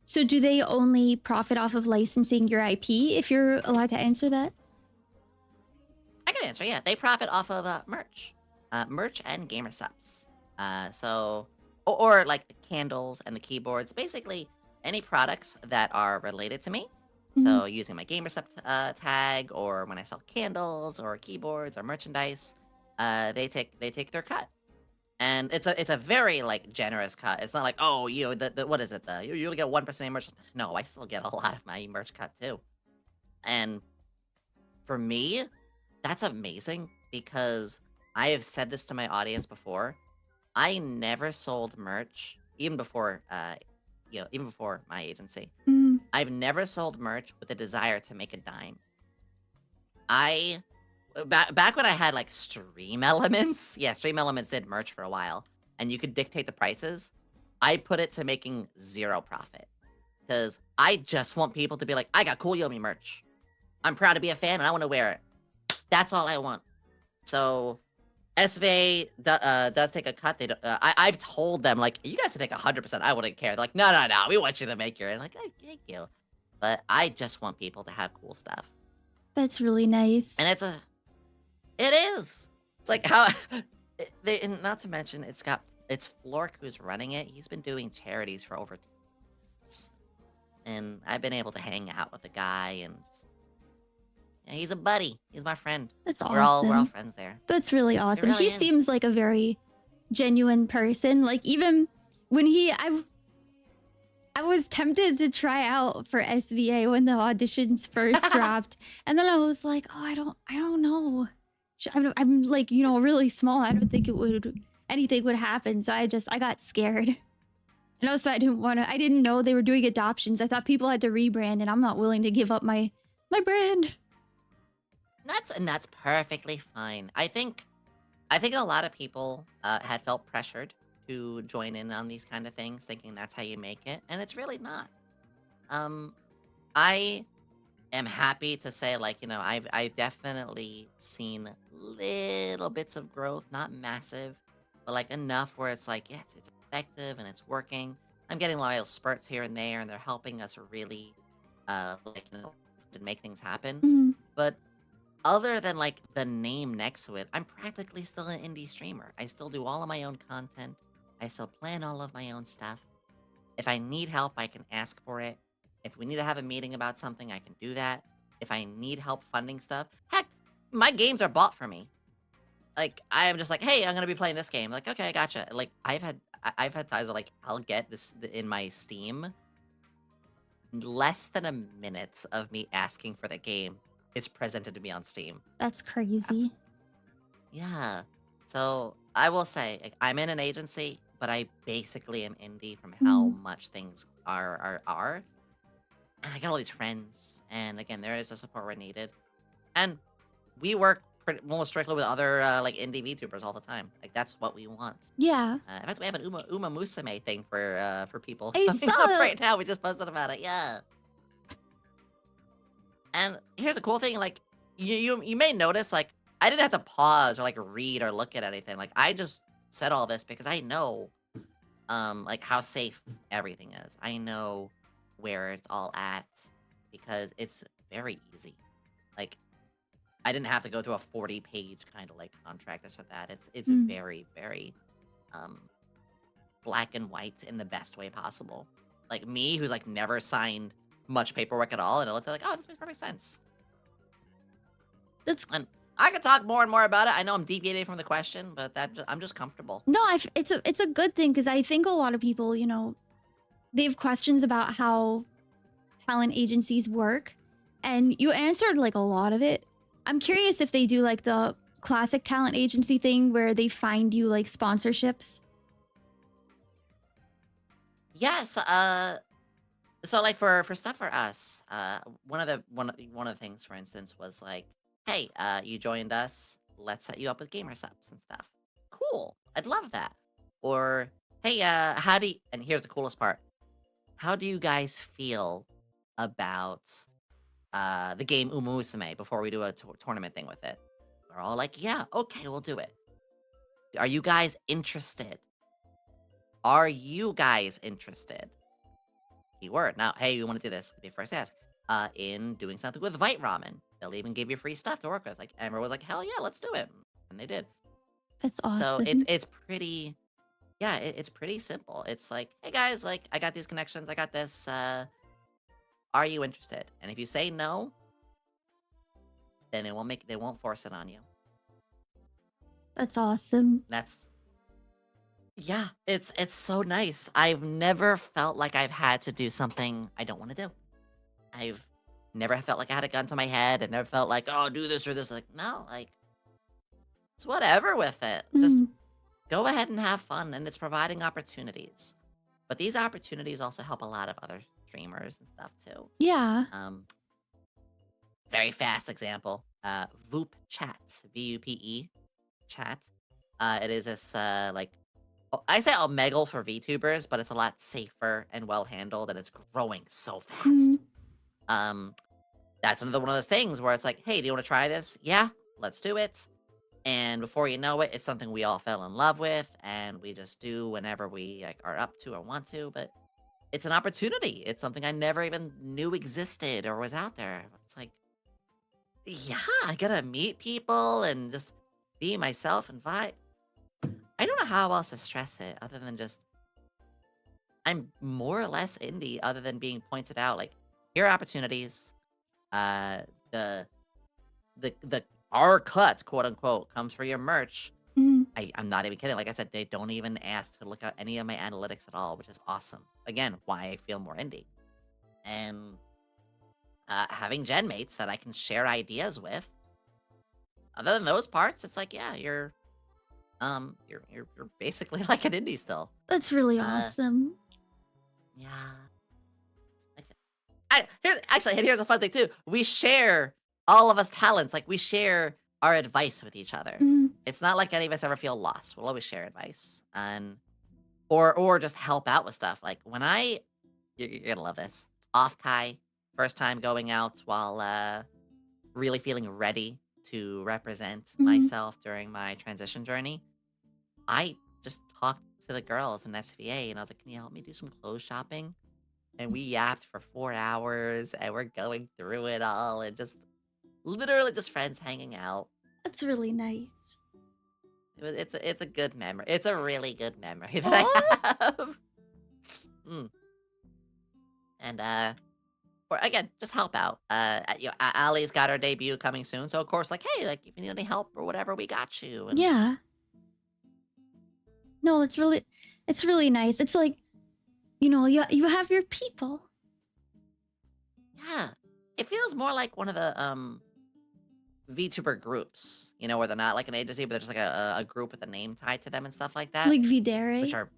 so do they only profit off of licensing your IP, if you're allowed to answer that? I can answer, yeah. They profit off of merch and gamer subs. Or like the candles and the keyboards. Basically, any products that are related to me. Mhm. So using my gamer sub tag, or when I sell candles or keyboards or merchandise, they take their cut. And it's a very like generous cut. It's not like, oh, the what is it, you only get 1% of merch. No, I still get a lot of my merch cut too. And for me, that's amazing because I have said this to my audience before. I never sold merch, even before my agency. Mhm. I've never sold merch with a desire to make a dime. I back when I had like Stream Elements, yeah, Stream Elements did merch for a while, and you could dictate the prices. I put it to making zero profit because I just want people to be like, I got cool Yomi merch. I'm proud to be a fan and I want to wear it. That's all I want. So SVA does take a cut. They don't, I've told them like, you guys can take 100%. I wouldn't care. They're like, no, no, no. We want you to make your. Like, "Oh, thank you." But I just want people to have cool stuff, That's really nice. and it is. It's like how And not to mention, it's Flork who's running it. He's been doing charities for over 2 years, and I've been able to hang out with the guy, and yeah, he's a buddy. He's my friend. That's We're all awesome. friends there. That's really It awesome. really He is. seems like a very genuine person. Like even when I was tempted to try out for SVA when the auditions first dropped, and then I was like, oh, I don't know. I'm like, really small. I don't think anything would happen. So I got scared. And also I didn't know they were doing adoptions. I thought people had to rebrand, and I'm not willing to give up my brand. That's perfectly fine. I think a lot of people had felt pressured to join in on these kind of things, thinking that's how you make it, and it's really not. Um, I am happy to say, like, I've definitely seen little bits of growth, not massive, but like enough where it's like, yes, it's effective and it's working. I'm getting loyal spurts here and there, and they're helping us really, like, to make things happen. Mhm. But other than like the name next to it, I'm practically still an indie streamer. I still do all of my own content. I still plan all of my own stuff. If I need help, I can ask for it. If we need to have a meeting about something, I can do that. If I need help funding stuff, heck, my games are bought for me. Like I am just like, hey, I'm gonna be playing this game. Like, okay, I gotcha. Like I've had times where like I'll get this in my Steam, less than a minute of me asking for the game. It's presented to me on Steam. That's crazy. Yeah. So I will say, like, I'm in an agency, but I basically am indie from how Mhm. much things are. And I got all these friends, and again, there is the support where needed. And we work pretty almost strictly with other like indie VTubers all the time. Like that's what we want. Yeah. In fact, we have an Uma Musume thing for people I coming up saw right now. We just posted about it. Yeah. And here's the cool thing, like you may notice, like I didn't have to pause or like read or look at anything. Like I just said all this because I know like how safe everything is. I know where it's all at because it's very easy. Like I didn't have to go through a 40-page kind of like contract this or that. It's Mm. very, very um black and white in the best way possible. Like me, who's like never signed much paperwork at all, and I looked at like, oh, this makes perfect sense. That's And I could talk more and more about it. I know I'm deviating from the question, but I'm just comfortable. no, it's a good thing because I think a lot of people, they have questions about how talent agencies work, and you answered like a lot of it. I'm curious if they do like the classic talent agency thing where they find you like sponsorships. Yes. So like for stuff for us, one of the things, for instance, was like, hey, you joined us. Let's set you up with gamer subs and stuff. Cool. I'd love that. Or hey, how do you, and here's the coolest part. How do you guys feel about the game Umusume before we do a tournament thing with it? We're all like, yeah, okay, we'll do it. Are you guys interested? Are you guys interested? Keyword. Now, hey, you want to do this? They first ask. In doing something with Vite Ramen, they'll even give you free stuff to work with. Like Amber was like, hell yeah, let's do it, and they did. That's So it's awesome. it's pretty, yeah, it's pretty simple. It's like, hey guys, like I got these connections, I got this. Are you interested? And if you say no, then they won't force it on you. That's awesome. That's Yeah, it's so nice. I've never felt like I've had to do something I don't want to do. I've never felt like I had a gun to my head and never felt like, oh, do this or this. Like, no, like, it's whatever with it. Just Mm. go ahead and have fun, and it's providing opportunities. But these opportunities also help a lot of other streamers and stuff too. Yeah. Um, very fast example. Voop Chat, VUPE Chat. It is this like I say Omegle for VTubers, but it's a lot safer and well handled, and it's growing so Mm. fast. Um, that's another one of those things where it's like, hey, do you want to try this? Yeah, let's do it. And before you know it, it's something we all fell in love with, and we just do whenever we like are up to or want to. But it's an opportunity. It's something I never even knew existed or was out there. It's like, yeah, I gotta meet people and just be myself and vibe. I don't know how else to stress it other than just I'm more or less indie other than being pointed out, like, here are opportunities. Uh, the the our cut, quote unquote, comes for your merch. Mhm. I'm not even kidding. Like I said, they don't even ask to look at any of my analytics at all, which is awesome. Again, why I feel more indie. And having gen mates that I can share ideas with. Other than those parts, it's like, yeah, you're basically like an indie still. That's really Uh, awesome. yeah. Like, here's a fun thing too. We share all of us talents. Like we share our advice with each other. Mhm. It's not like any of us ever feel lost. We'll always share advice and or just help out with stuff. Like when you're gonna love this. Off Kai, first time going out while really feeling ready to represent Mhm. myself during my transition journey. I just talked to the girls in SVA and I was like, "Can you help me do some clothes shopping?" And we yapped for 4 hours and we're going through it all and just literally just friends hanging out. That's really nice. It's a good memory. It's a really good memory that Aw. I have. Mm. And or again, just help out. Allie's got her debut coming soon, so of course, like, hey, like if you need any help or whatever, we got you. And Yeah. No, it's really nice. It's like, you have your people. yeah, it feels more like one of the VTuber groups, where they're not like an agency, but they're just like a group with a name tied to them and stuff like that. Like Which Videre. are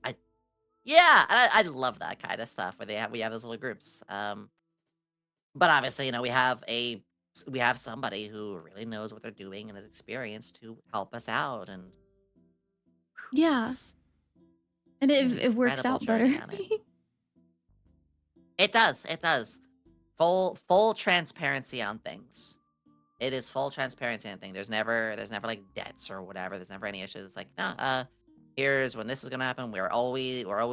yeah, I love that kind of stuff where we have those little groups. But obviously, we have somebody who really knows what they're doing and is experienced to help us out, and Yeah. it's And an it works incredible out better. journey on it. It does, it does. Full transparency on things. It is full transparency on things. There's never like debts or whatever. There's never any issues. It's like, no, here's when this is gonna happen. We're always what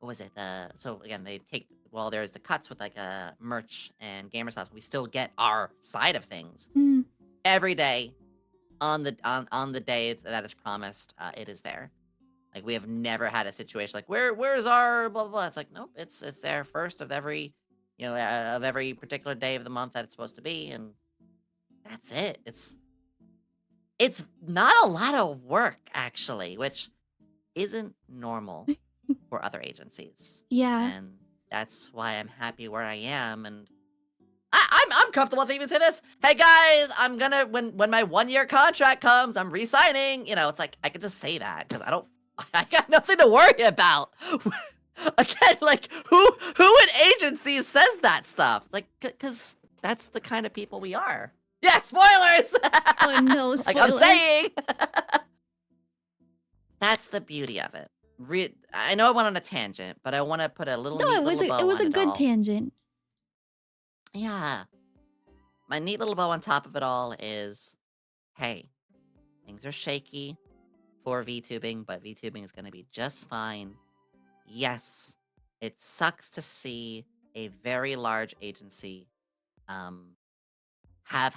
was it? So again, they take there's the cuts with like merch and gamer stuff. We still get our side of things Mm. every day on the day that is promised. It is there. Like we have never had a situation like where's our blah blah blah. It's like nope, it's there first of every of every particular day of the month that it's supposed to be, and that's it. It's not a lot of work actually, which isn't normal for other agencies, Yeah. and that's why I'm happy where I am. And I'm comfortable to even say this. Hey guys, I'm gonna when my 1 year contract comes, I'm resigning. It's like I could just say that because I got nothing to worry about. Again, like who in agencies says that stuff? Like because that's the kind of people we are. Yeah, spoilers. Oh no, Like I'm spoiler. saying, that's the beauty of it. I know I went on a tangent, but I want to put a little No, neat it was little a, it bow was on a it good all. tangent. Yeah. My neat little bow on top of it all is, hey, things are shaky for VTubing, but VTubing is going to be just fine. Yes, it sucks to see a very large agency um, have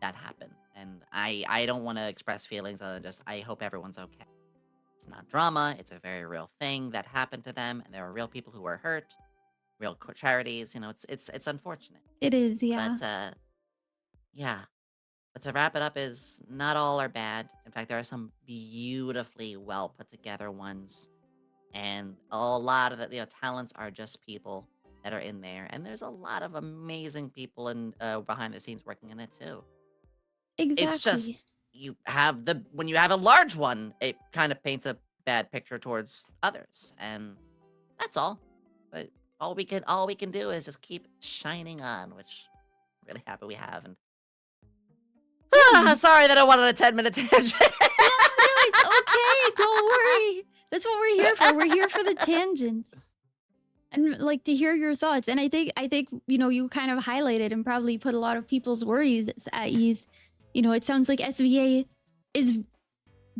that happen. And I don't want to express feelings other than just, I hope everyone's okay. It's not drama. It's a very real thing that happened to them. And there are real people who were hurt, real charities. It's unfortunate. It is, yeah. But yeah. But to wrap it up is not all are bad. In fact, there are some beautifully well put together ones. And a lot of the talents are just people that are in there. And there's a lot of amazing people in behind the scenes working in it too. It's Exactly. just when you have a large one, it kind of paints a bad picture towards others. And that's all. But all we can do is just keep shining on, which I'm really happy we have. And Yeah. sorry that I wanted a 10-minute tangent. No, no, it's okay. Don't worry. That's what we're here for. We're here for the tangents. And like to hear your thoughts. And I think, you kind of highlighted and probably put a lot of people's worries at ease. It sounds like SVA is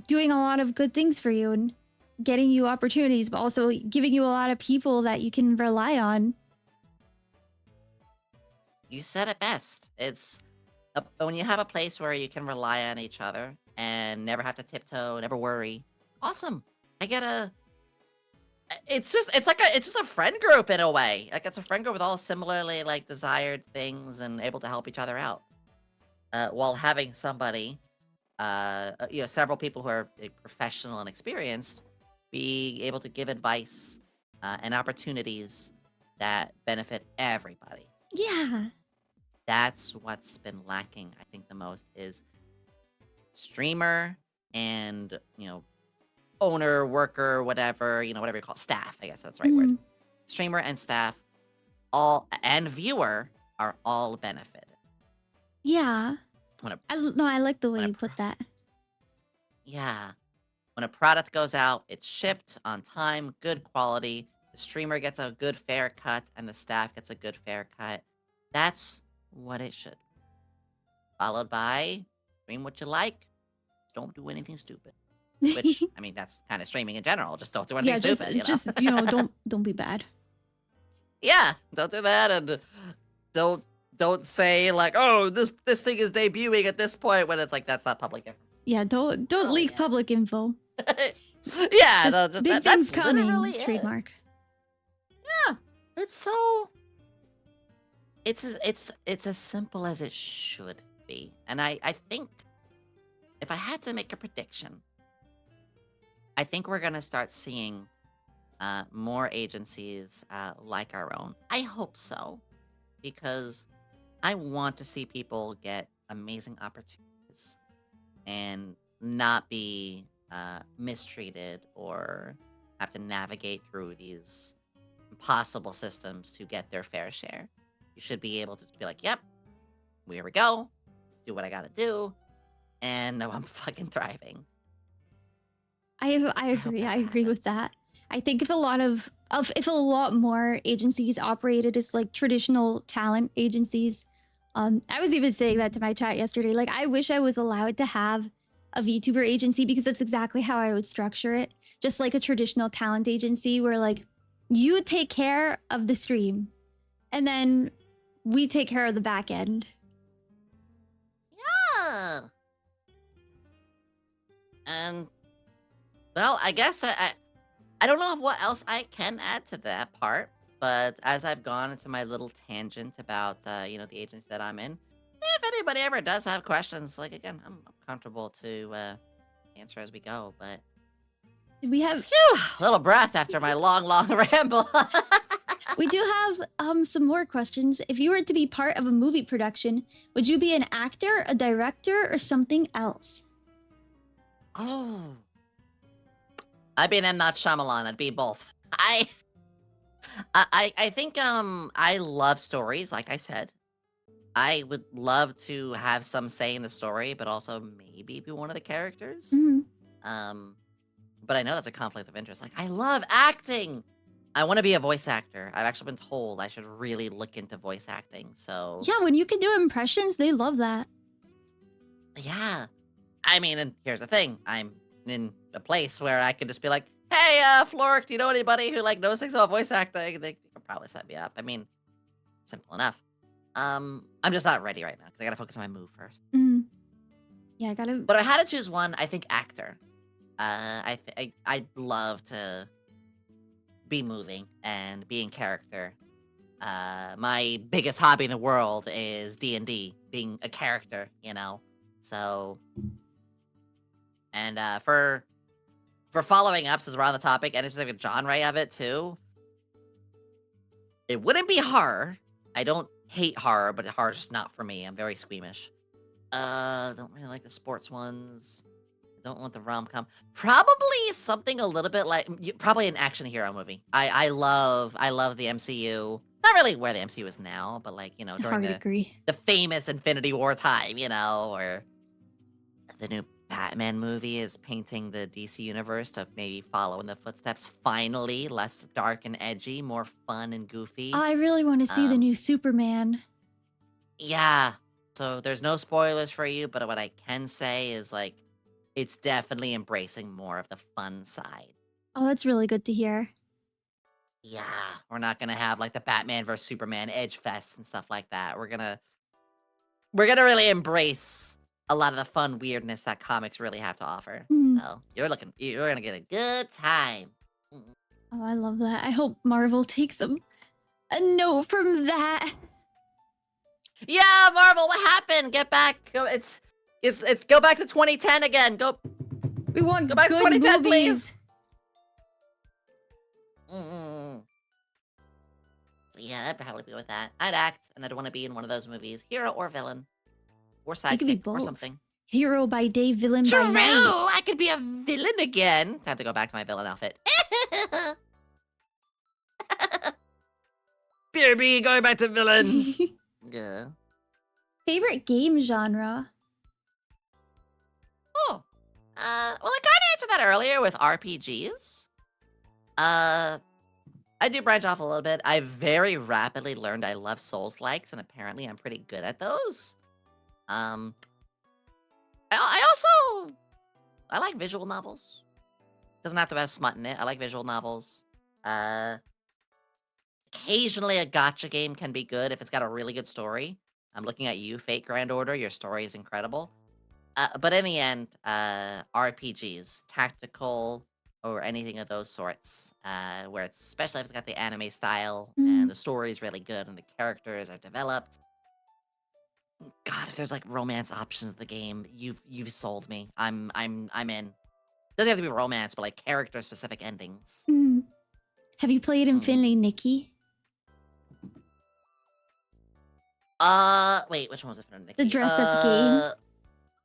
doing a lot of good things for you and getting you opportunities, but also giving you a lot of people that you can rely on. You said it best. It's when you have a place where you can rely on each other and never have to tiptoe, never worry. Awesome. I get a it's just a friend group in a way. Like it's a friend group with all similarly like desired things and able to help each other out. While having somebody several people who are professional and experienced be able to give advice and opportunities that benefit everybody. Yeah. That's what's been lacking, I think, the most is streamer and, owner, worker, whatever, whatever you call it, staff, I guess that's the right word. Mm, Streamer and staff, all and viewer are all benefited. yeah. When a No, I like the way when a you pro- put that. yeah, when a product goes out, it's shipped on time, good quality. The streamer gets a good fair cut, and the staff gets a good fair cut. That's what it should. Followed by stream what you like. Don't do anything stupid. Which, I mean, that's kind of streaming in general. Just don't do anything Yeah, just stupid, you know? just don't be bad. Yeah, don't do that, and don't don't say like, oh, this thing is debuting at this point when it's like that's not public information. Yeah, don't Really leak public info. Yeah, Just no, just big that's things coming. literally it. Trademark. Yeah, it's so it's as simple as it should be, and I think if I had to make a prediction, I think we're gonna start seeing more agencies like our own. I hope so, because I want to see people get amazing opportunities and not be mistreated or have to navigate through these impossible systems to get their fair share. You should be able to just be like, yep, here we go, do what I gotta do, and now I'm fucking thriving. I I hope agree. that I agree with happens. that. I think if a lot more agencies operated as like traditional talent agencies, I was even saying that to my chat yesterday. Like, I wish I was allowed to have a VTuber agency because that's exactly how I would structure it. Just like a traditional talent agency where like you take care of the stream and then we take care of the back end. Yeah. And well, I guess I don't know what else I can add to that part, but as I've gone into my little tangent about the agency that I'm in, if anybody ever does have questions, like again, I'm comfortable to answer as we go. But We have phew, little breath after my long ramble. We do have some more questions. If you were to be part of a movie production, would you be an actor, a director, or something else? Oh, I'd be an M. Night Shyamalan. I'd be both. I think I love stories. Like I said, I would love to have some say in the story, but also maybe be one of the characters. Mhm. Um, but I know that's a conflict of interest. Like I love acting. I want to be a voice actor. I've actually been told I should really look into voice acting. So Yeah, when you can do impressions, they love that. yeah, I mean, and here's the thing: I'm in a place where I could just be like, "Hey, Flork, do you know anybody who like knows things about voice acting?" They could probably set me up. I mean, simple enough. I'm just not ready right now because I gotta focus on my move first. Mhm. Yeah, I gotta. But if I had to choose one, I think actor. I'd love to be moving and be in character. My biggest hobby in the world is D&D, being a character, you know. So, and for following up, since we're on the topic, and it's like a genre of it too, it wouldn't be horror. I don't hate horror, but horror's just not for me. I'm very squeamish. Don't really like the sports ones. Don't want the rom-com. Probably something a little bit like probably an action hero movie. I love the MCU. Not really where the MCU is now, but like, during Hard the agree. the famous Infinity War time, or the new Batman movie is painting the DC universe to maybe follow in the footsteps finally, less dark and edgy, more fun and goofy. I really want to see the Um new Superman. yeah. So there's no spoilers for you, but what I can say is like it's definitely embracing more of the fun side. Oh, that's really good to hear. Yeah, we're not gonna have like the Batman versus Superman Edge Fest and stuff like that. We're gonna really embrace a lot of the fun weirdness that comics really have to offer. Mm. So you're gonna get a good time. Mm. Oh, I love that. I hope Marvel takes a note from that. Yeah, Marvel, what happened? Get back. It's go back to 2010 again. We Go want back to good 2010, please. movies. Mm-mm. So yeah, I'd probably be with that. I'd act, and I'd want to be in one of those movies, hero or villain, or You could be sidekick, or both. something. Hero by day, villain True, by night. I could be a villain again. Time to go back to my villain outfit. BRB, going back to villain. Gah. Favorite game genre? Oh, well, I kind of answered that earlier with RPGs. I do branch off a little bit. I very rapidly learned I love Souls-likes, and apparently I'm pretty good at those. Um, I like visual novels. Doesn't have to have smut in it. I like visual novels. Uh, Occasionally a gotcha game can be good if it's got a really good story. I'm looking at you, Fate Grand Order. Your story is incredible. But in the end, RPGs, tactical or anything of those sorts, where it's especially if it's got the anime style and Mm. the story is really good and the characters are developed. God, if there's like romance options in the game, you've sold me. I'm in. Doesn't have to be romance, but like character specific endings. Mm. Have you played Mm. Infinity Nikki? Wait, which one was it from The Nikki? dress up game?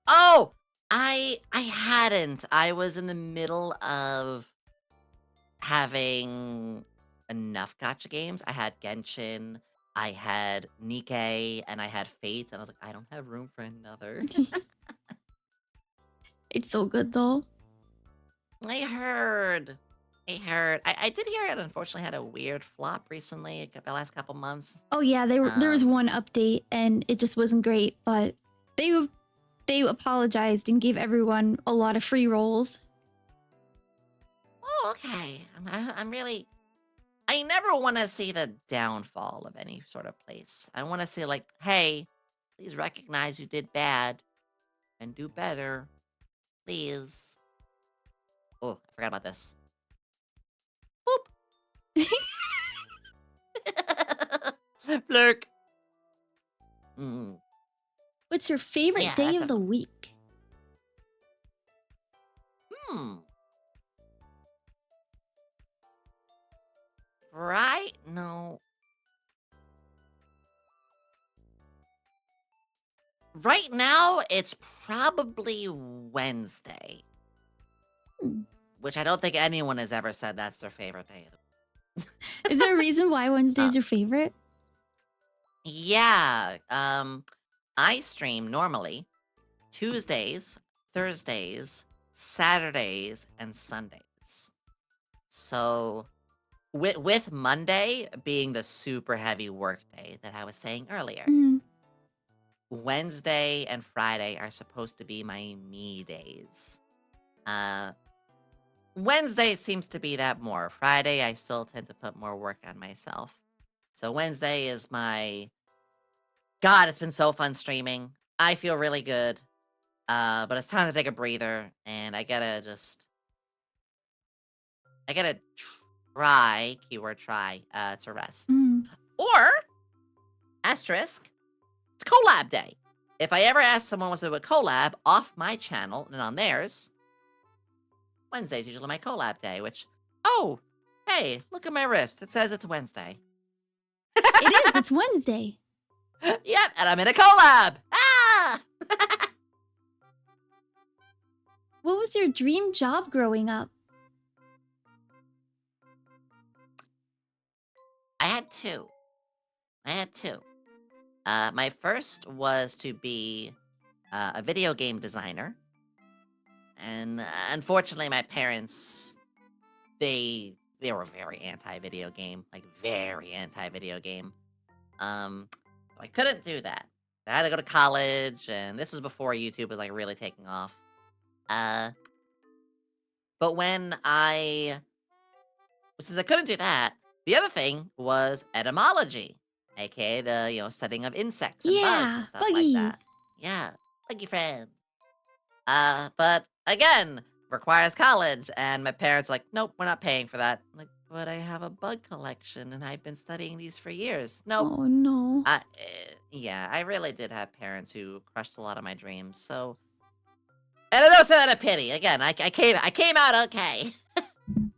Oh, I hadn't. I was in the middle of having enough gotcha games. I had Genshin, I had Nikkei, and I had Fate, and I was like, I don't have room for another. It's so good though. I heard. I did hear it unfortunately had a weird flop recently, the last couple months. Oh yeah, there was Um, one update and it just wasn't great, but they apologized and gave everyone a lot of free rolls. oh, okay. I'm really. I never want to see the downfall of any sort of place. I want to see like, hey, please recognize you did bad and do better, please. Oh, I forgot about this. Boop. Flirk. Mm, What's your favorite yeah, day that's of the definitely. week? Hmm. Right? No. Right now, it's probably Wednesday, Hmm. which I don't think anyone has ever said that's their favorite day of the Is there a reason why uh, Wednesday's your favorite? yeah. I stream normally Tuesdays, Thursdays, Saturdays, and Sundays. So with Monday being the super heavy work day that I was saying earlier, Mm. Wednesday and Friday are supposed to be my me days. Uh, Wednesday seems to be that more. Friday, I still tend to put more work on myself. So Wednesday is my God. It's been so fun streaming. I feel really good. But it's time to take a breather, and I gotta try, keyword try, to rest. Mm. Or, asterisk, it's collab day. If I ever ask someone wants to do a collab off my channel and on theirs, Wednesday's usually my collab day, which, oh, hey, look at my wrist. It says it's Wednesday. It is. It's Wednesday. Yep, and I'm in a collab. Ah! What was your dream job growing up? I had two. I had two. My first was to be a video game designer. And unfortunately, my parents, they were very anti-video game, like very anti-video game. So I couldn't do that. I had to go to college, and this was before YouTube was like really taking off. Uh, but since I couldn't do that, the other thing was etymology, aka the studying of insects and bugs Yeah, and stuff like that. buggies. Yeah, Buggy friend. But again, requires college, and my parents are like, nope, we're not paying for that. I'm like, but I have a bug collection, and I've been studying these for years. Nope. Oh no. Yeah, I really did have parents who crushed a lot of my dreams. So, and I don't say that a pity. Again, I came out okay.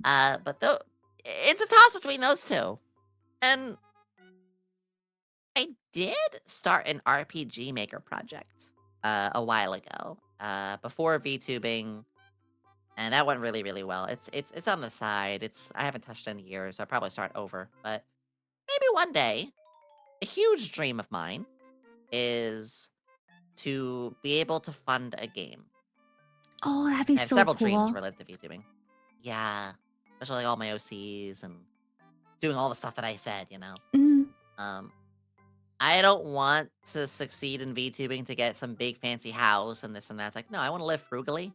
But though it's a toss between those two, and I did start an RPG Maker project a while ago, before VTubing, and that went really, really well. It's on the side. I haven't touched it in years, so I'll probably start over. But maybe one day, a huge dream of mine is to be able to fund a game. Oh, that'd be I have so several dreams cool. related to VTubing. Yeah, especially like all my OCs and doing all the stuff that I said. Mm, Um, I don't want to succeed in VTubing to get some big fancy house and this and that. It's like, no, I want to live frugally.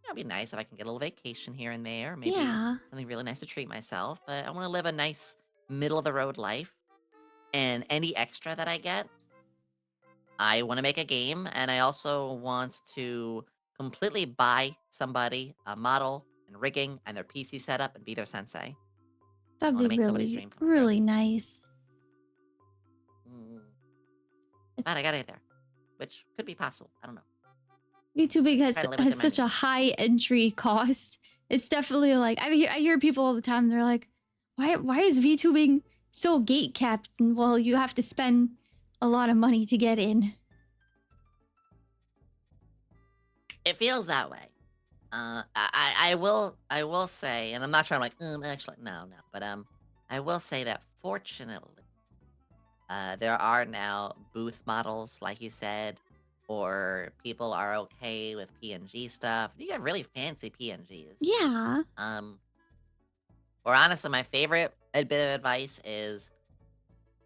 It'd be nice if I can get a little vacation here and there, maybe yeah. something really nice to treat myself. But I want to live a nice middle of the road life. And any extra that I get, I want to make a game. And I also want to completely buy somebody a model and rigging and their PC setup and be their sensei. I That'd want be to make somebody's really, dream come true. really nice. Mm. It's But I gotta get there, which could be possible. I don't know. VTubing Try to live has within my such a means. high entry cost. It's definitely like I hear people all the time. They're like, why is VTubing so gate capped? And well, you have to spend a lot of money to get in. It feels that way. I will say, and I'm not trying to actually no, but I will say that fortunately, there are now booth models, like you said, or people are okay with PNG stuff. You get really fancy PNGs. Yeah. Or honestly, my favorite bit of advice is,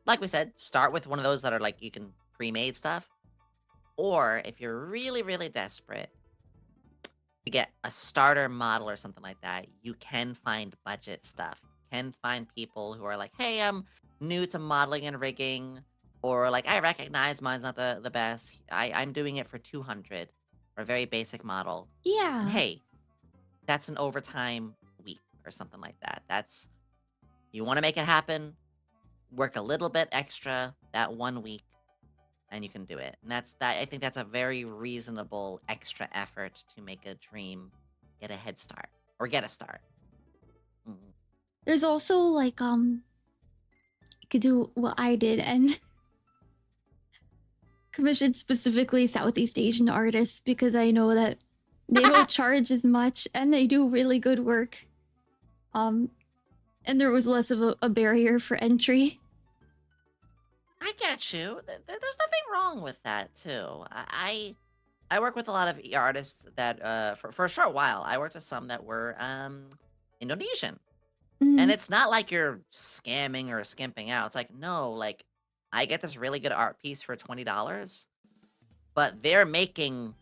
like we said, start with one of those that are like you can pre-made stuff, or if you're really, really desperate to get a starter model or something like that, you can find budget stuff. You can find people who are like, hey, I'm new to modeling and rigging, or like, I recognize mine's not the best. I'm doing it for 200 for a very basic model. And Yeah. hey, that's an overtime week or something like that. You want to make it happen, work a little bit extra that 1 week, and you can do it. And I think that's a very reasonable extra effort to make a dream get a head start or get a start. Mm. There's also like you could do what I did and commission specifically Southeast Asian artists because I know that they don't charge as much and they do really good work. And there was less of a barrier for entry. I get you. There's nothing wrong with that too. I work with a lot of artists that for a short while I worked with some that were Indonesian. And Mm, it's not like you're scamming or skimping out. It's like, no, like I get this really good art piece for $20, but they're making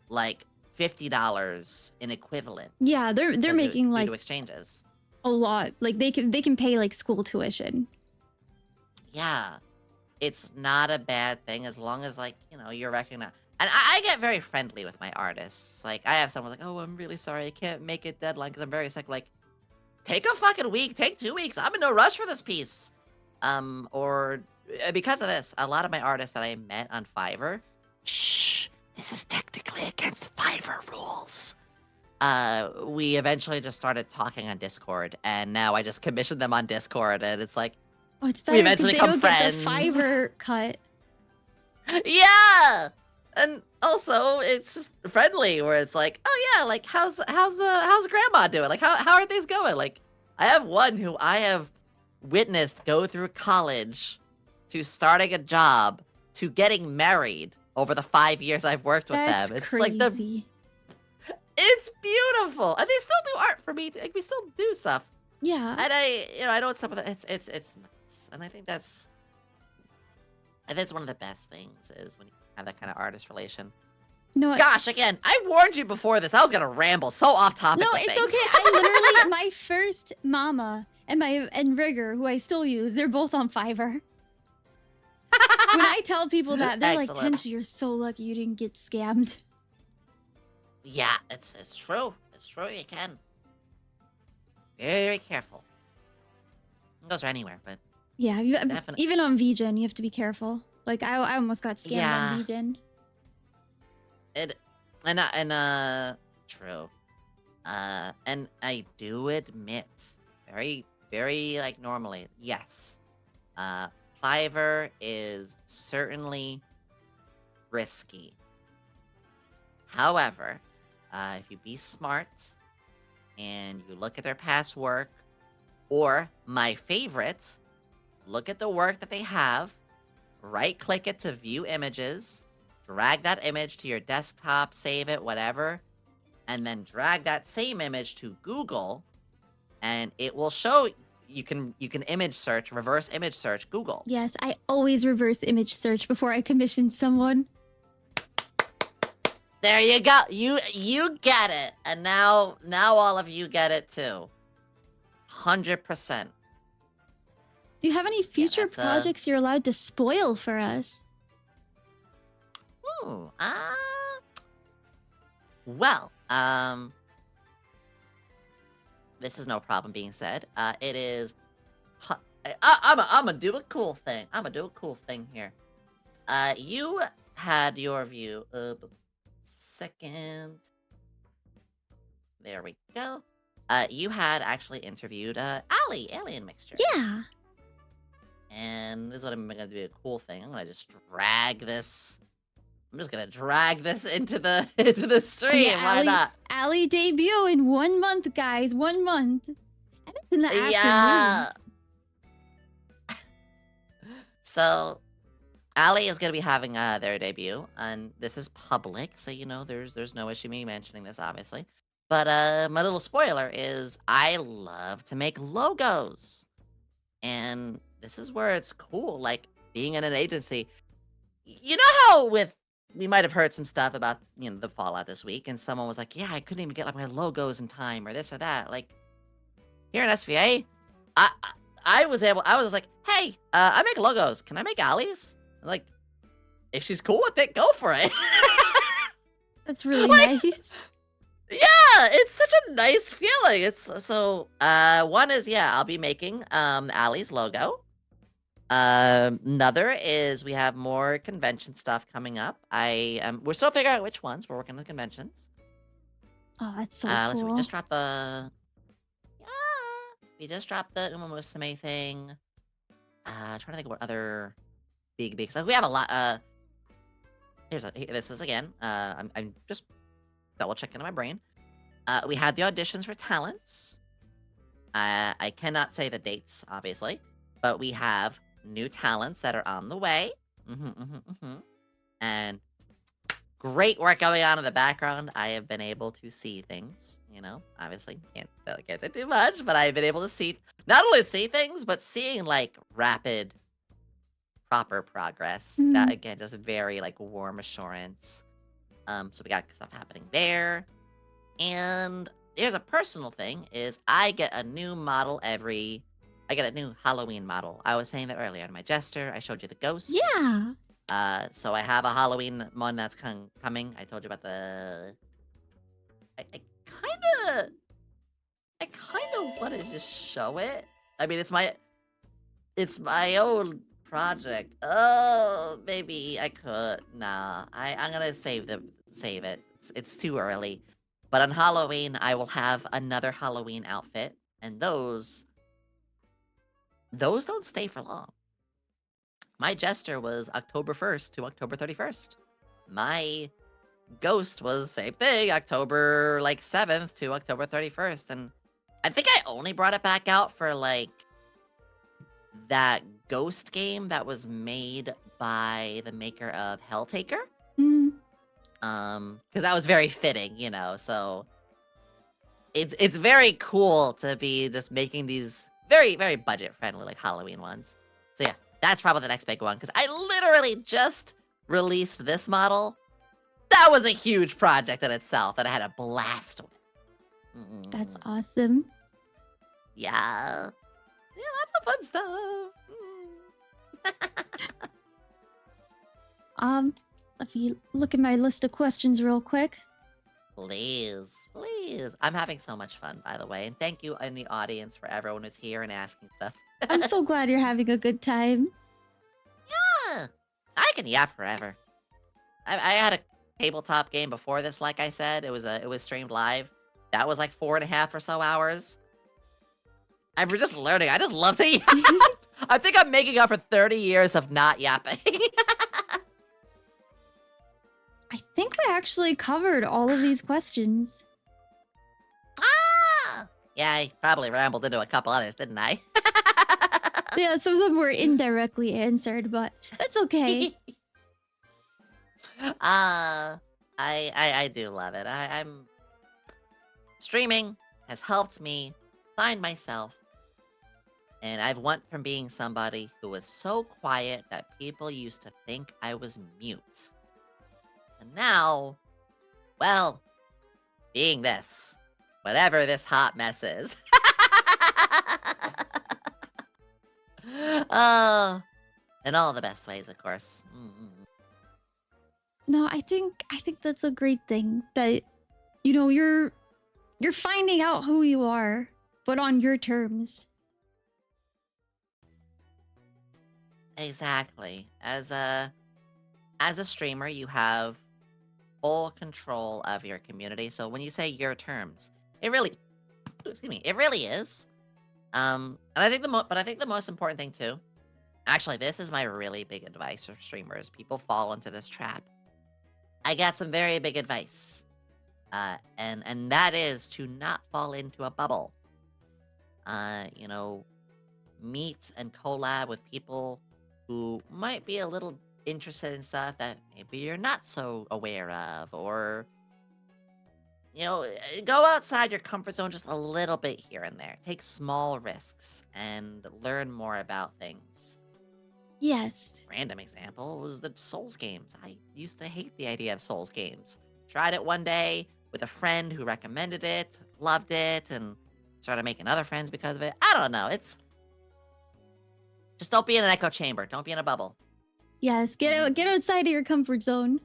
like $50 in equivalent yeah, they're making due like to exchanges. a lot. Like they can pay like school tuition. Yeah. It's not a bad thing as long as like, you're recognized. And I get very friendly with my artists. Like I have someone like, oh, I'm really sorry. I can't make it deadline because I'm very sick. Like, take a fucking week, take 2 weeks. I'm in no rush for this piece. Or because of this, a lot of my artists that I met on Fiverr, this is technically against Fiverr rules. We eventually just started talking on Discord, and now I just commissioned them on Discord, and it's like, Oh, it's we better because eventually they become don't friends. get the Fiverr cut. Yeah, and also it's just friendly, where it's like, oh yeah, like how's grandma doing? Like how are things going? Like I have one who I have witnessed go through college to starting a job to getting married over the 5 years I've worked with That's them. It's crazy. it's beautiful, and they still do art for me. Like we still do stuff, Yeah. and I know it's some of that. It's nice, and I think that's one of the best things is when you have that kind of artist relation. No, Gosh, again, I warned you before this. I was gonna ramble so off topic. no, with it's things. okay. I literally my first mama and Rigger, who I still use, they're both on Fiverr. When I tell people that, they're like, Excellent. Tenshi, you're so lucky you didn't get scammed. Yeah, it's true. It's true. You can. Very careful. It goes anywhere, but Yeah, definitely. even on VGen, you have to be careful. Like, I almost got scammed on Yeah. VGen. It true. And I do admit, very, very like normally, yes. Fiverr is certainly risky. However, if you be smart and you look at their past work, or my favorite, look at the work that they have, right click it to view images, drag that image to your desktop, save it, whatever, and then drag that same image to Google, and it will show you can image search, reverse image search Google. Yes, I always reverse image search before I commission someone. There you go. You get it. And now all of you get it too. 100%. Do you have any future that's, projects you're allowed to spoil for us? Ooh, well, this is no problem being said. It is. I'm gonna do a cool thing. I'm gonna do a cool thing here. You had your view. Second. There we go. You had actually interviewed Ali, Alien Mixture. Yeah. And this is what I'm gonna do. A cool thing. I'm gonna just drag this. I'm just gonna drag this into the stream. Yeah, Why not? Ali debut in 1 month, guys. 1 month. And it's in the afternoon. Yeah. So, Ali is gonna be having their debut, and this is public, so you know there's no issue me mentioning this, obviously. But my little spoiler is I love to make logos, and this is where it's cool. Like being in an agency, you know how we might have heard some stuff about the Fallout this week, and someone was like, "Yeah, I couldn't even get like my logos in time, or this or that." Like here in SVA, I was just like, "Hey, I make logos. Can I make Ali's?" Like, if she's cool with it, go for it. That's really Like, nice. Yeah, it's such a nice feeling. It's so one is I'll be making Ali's logo. Another is we have more convention stuff coming up. We're still figuring out which ones. We're working on the conventions. Oh, that's so Let's see, cool. we just dropped the Uma Musume thing. Trying to think of what other big stuff. We have a lot. This is again. I'm just double checking in my brain. We had the auditions for talents. I cannot say the dates, obviously, but we have new talents that are on the way. And great work going on in the background. I have been able to see things, obviously can't say too much, but I've been able to see, not only see things, but seeing like rapid, proper progress. That again, just very like warm assurance. So we got stuff happening there. And here's a personal thing is I get a new model I get a new Halloween model. I was saying that earlier in my Jester. I showed you the ghost. Yeah. So I have a Halloween one that's coming. I told you about the... I kind of want to just show it. I mean, it's my own project. Oh, maybe I could. Nah, I'm gonna save it. It's too early. But on Halloween, I will have another Halloween outfit, and those don't stay for long. My Jester was October 1st to October 31st. My Ghost was same thing, October 7th to October 31st, and I think I only brought it back out for that Ghost game that was made by the maker of Helltaker. Because that was very fitting, so it's very cool to be just making these very, very budget-friendly, like, Halloween ones. So yeah, that's probably the next big one, because I literally just released this model. That was a huge project in itself that I had a blast with. That's awesome. Yeah. Yeah, lots of fun stuff. Let me look at my list of questions real quick. Please, please. I'm having so much fun, by the way. And thank you in the audience for everyone who's here and asking stuff. I'm so glad you're having a good time. Yeah, I can yap forever. I had a tabletop game before this, like I said. It was streamed live. That was like 4.5 or so hours. I'm just learning. I just love to yap. I think I'm making up for 30 years of not yapping. I think we actually covered all of these questions. Ah! Yeah, I probably rambled into a couple others, didn't I? Yeah, some of them were indirectly answered, but that's okay. I do love it. I'm streaming has helped me find myself, and I've went from being somebody who was so quiet that people used to think I was mute. And now, well, being this, whatever this hot mess is. Oh, in all the best ways, of course. No, I think that's a great thing that you're finding out who you are, but on your terms. Exactly. As a streamer, you have full control of your community. So when you say your terms, it really, excuse me, it really is. And I think the most important thing too. Actually, this is my really big advice for streamers. People fall into this trap. I got some very big advice. And that is to not fall into a bubble. You know, meet and collab with people who might be a little interested in stuff that maybe you're not so aware of, or go outside your comfort zone just a little bit here and there. Take small risks and learn more about things. Yes. Random example was the Souls games. I used to hate the idea of Souls games. Tried it one day with a friend who recommended it, loved it, and started making other friends because of it. I don't know. It's just don't be in an echo chamber. Don't be in a bubble. Yes, get outside of your comfort zone.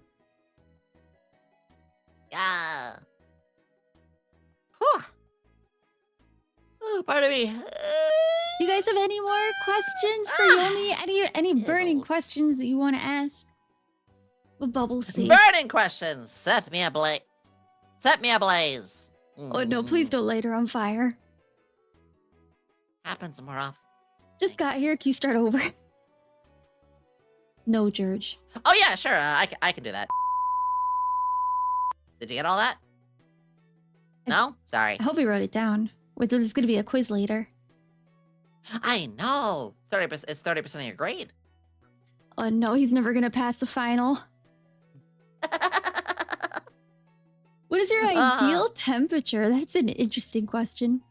Yeah. Whew. Oh, pardon me. Do you guys have any more questions for Yomi? Any burning questions that you want to ask? What bubbles say? Burning questions. Set me ablaze. Set me ablaze. Oh no, please don't light her on fire. Happens more often. Just got here. Can you start over? No, George. Oh yeah, sure. I can do that. Did you get all that? No? Sorry. I hope he wrote it down. Wait, there's gonna be a quiz later. I know. 30%. It's 30% of your grade. Oh no, he's never gonna pass the final. What is your ideal temperature? That's an interesting question.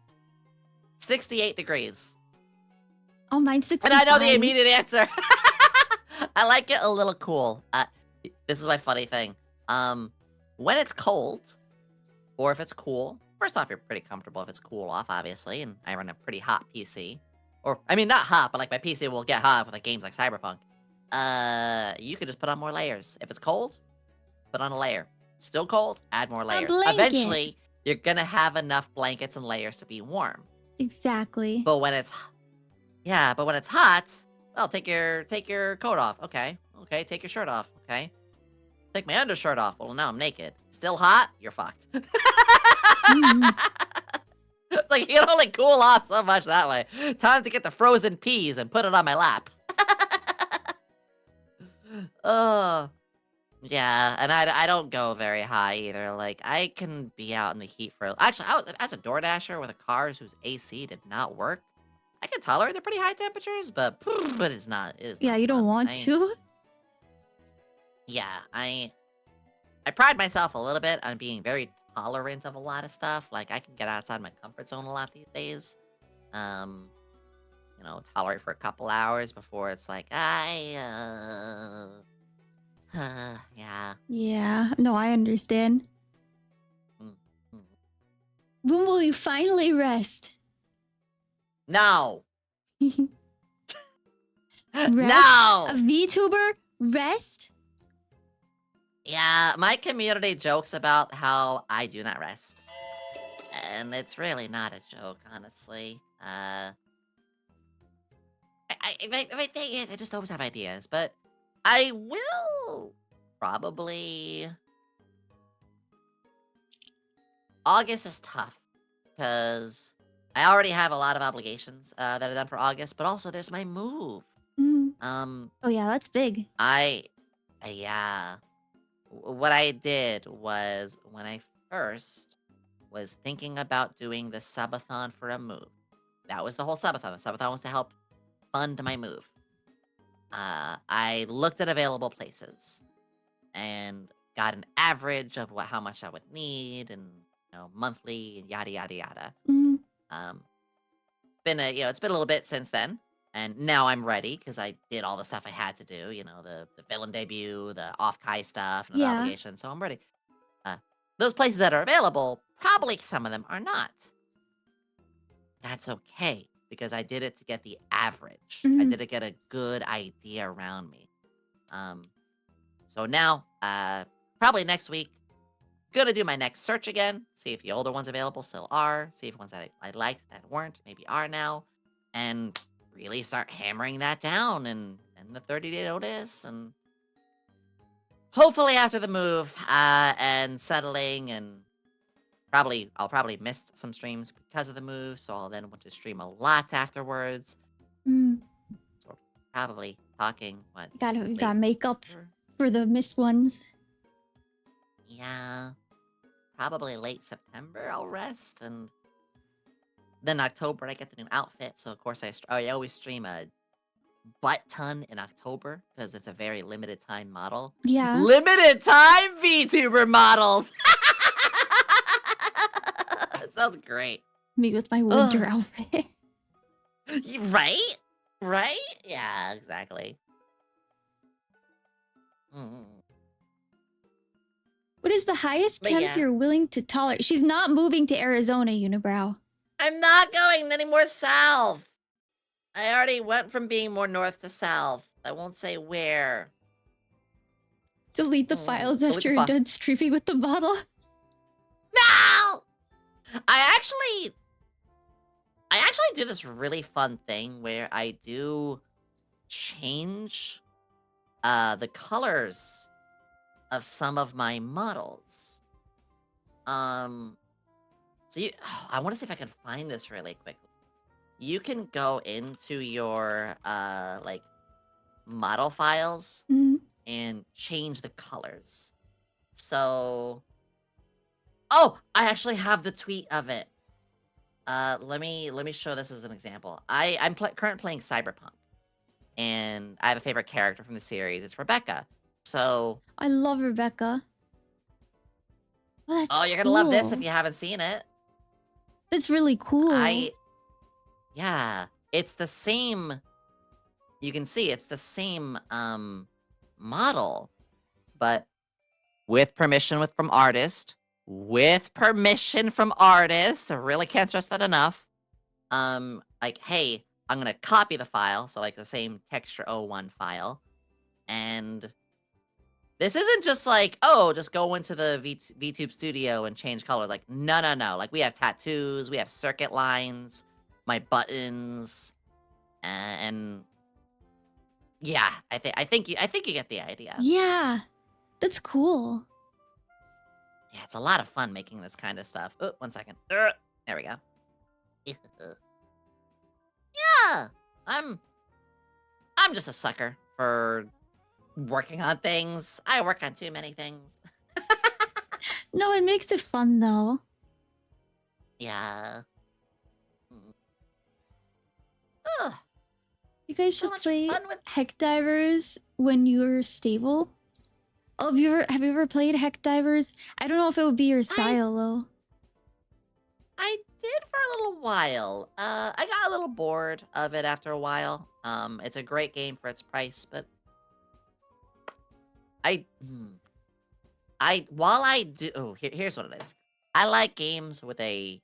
68 degrees. Oh, mine's 65. And I know the immediate answer. I like it a little cool. This is my funny thing. When it's cold, or if it's cool, first off, you're pretty comfortable if it's cool off, obviously, and I run a pretty hot PC. Or, I mean, not hot, but like my PC will get hot with like games like Cyberpunk. You could just put on more layers. If it's cold, put on a layer. Still cold, add more layers. Eventually, you're gonna have enough blankets and layers to be warm. Exactly. But when it's hot, well, take your coat off. Okay, take your shirt off. Okay, take my undershirt off. Well, now I'm naked. Still hot? You're fucked. It's like you can only cool off so much that way. Time to get the frozen peas and put it on my lap. Oh, yeah, and I don't go very high either. Like I can be out in the heat for actually as a DoorDasher with a cars whose AC did not work. I can tolerate the pretty high temperatures, but it's not. Yeah, you don't want to. Yeah, I pride myself a little bit on being very tolerant of a lot of stuff. Like I can get outside my comfort zone a lot these days. Tolerate for a couple hours before it's like yeah. Yeah, no, I understand. When will you finally rest? No. Rest? No. A VTuber? Rest? Yeah, my community jokes about how I do not rest. And it's really not a joke, honestly. My thing is, I just always have ideas, but I will probably. August is tough because I already have a lot of obligations that are done for August, but also there's my move. Mm. Um, Oh yeah, that's big. I, yeah. What I did was when I first was thinking about doing the subathon for a move. That was the whole subathon. The subathon was to help fund my move. I looked at available places and got an average of how much I would need and monthly and yada yada yada. Mm. Um, it's been a little bit since then, and now I'm ready because I did all the stuff I had to do. The villain debut, the off Kai stuff, and the Yeah. obligation. So I'm ready. Uh, those places that are available, probably some of them are not. That's okay because I did it to get the average. I Mm. did it to get a good idea around me. Um, so now, probably next week, gonna do my next search again, see if the older ones available still are, see if ones that I liked that weren't maybe are now, and really start hammering that down and the 30-day notice and hopefully after the move and settling and I'll probably miss some streams because of the move, so I'll then want to stream a lot afterwards. Mm. So probably talking what You late gotta make up September? for the missed ones. Yeah, probably late September I'll rest and then October I get the new outfit, so of course I always stream a butt ton in October because it's a very limited time model. Yeah. Limited time VTuber models. That sounds great. Me with my winter Ugh. outfit. Right? Right? Yeah, exactly. Mm. What is the highest But temp yeah, you're willing to tolerate? She's not moving to Arizona, Unibrow. I'm not going any more south. I already went from being more north to south. I won't say where. Delete the files Delete after the you're file. done streaming with the bottle. No! I actually do this really fun thing where I do change the colors of some of my models. Um so I want to see if I can find this really quickly. You can go into your like model files Mm. and change the colors. So oh, I actually have the tweet of it. Let me show this as an example. I'm playing Cyberpunk, and I have a favorite character from the series. It's Rebecca. So, I love Rebecca. Oh, that's oh, you're gonna love this if cool. you haven't seen it. That's really cool. I Yeah, it's the same. You can see it's the same model, but with permission from artist. With permission from artist. I really can't stress that enough. Like, hey, I'm gonna copy the file, so like the same texture O1 file, and this isn't just like, oh, just go into the VTube studio and change colors. Like, no, no, no. Like, we have tattoos, we have circuit lines, my buttons, and yeah, I think you get the idea. Yeah, that's cool. Yeah, it's a lot of fun making this kind of stuff. Oh, 1 second. There we go. Yeah, I'm I'm just a sucker for working on things. I work on too many things. No, it makes it fun though. Yeah. Mm. Ugh, You guys so should much play fun with. Heck Divers when you're stable. Oh, have you ever played Heck Divers? I don't know if it would be your I style though. I did for a little while. I got a little bored of it after a while. It's a great game for its price, but I while I do here's what it is. I like games with a,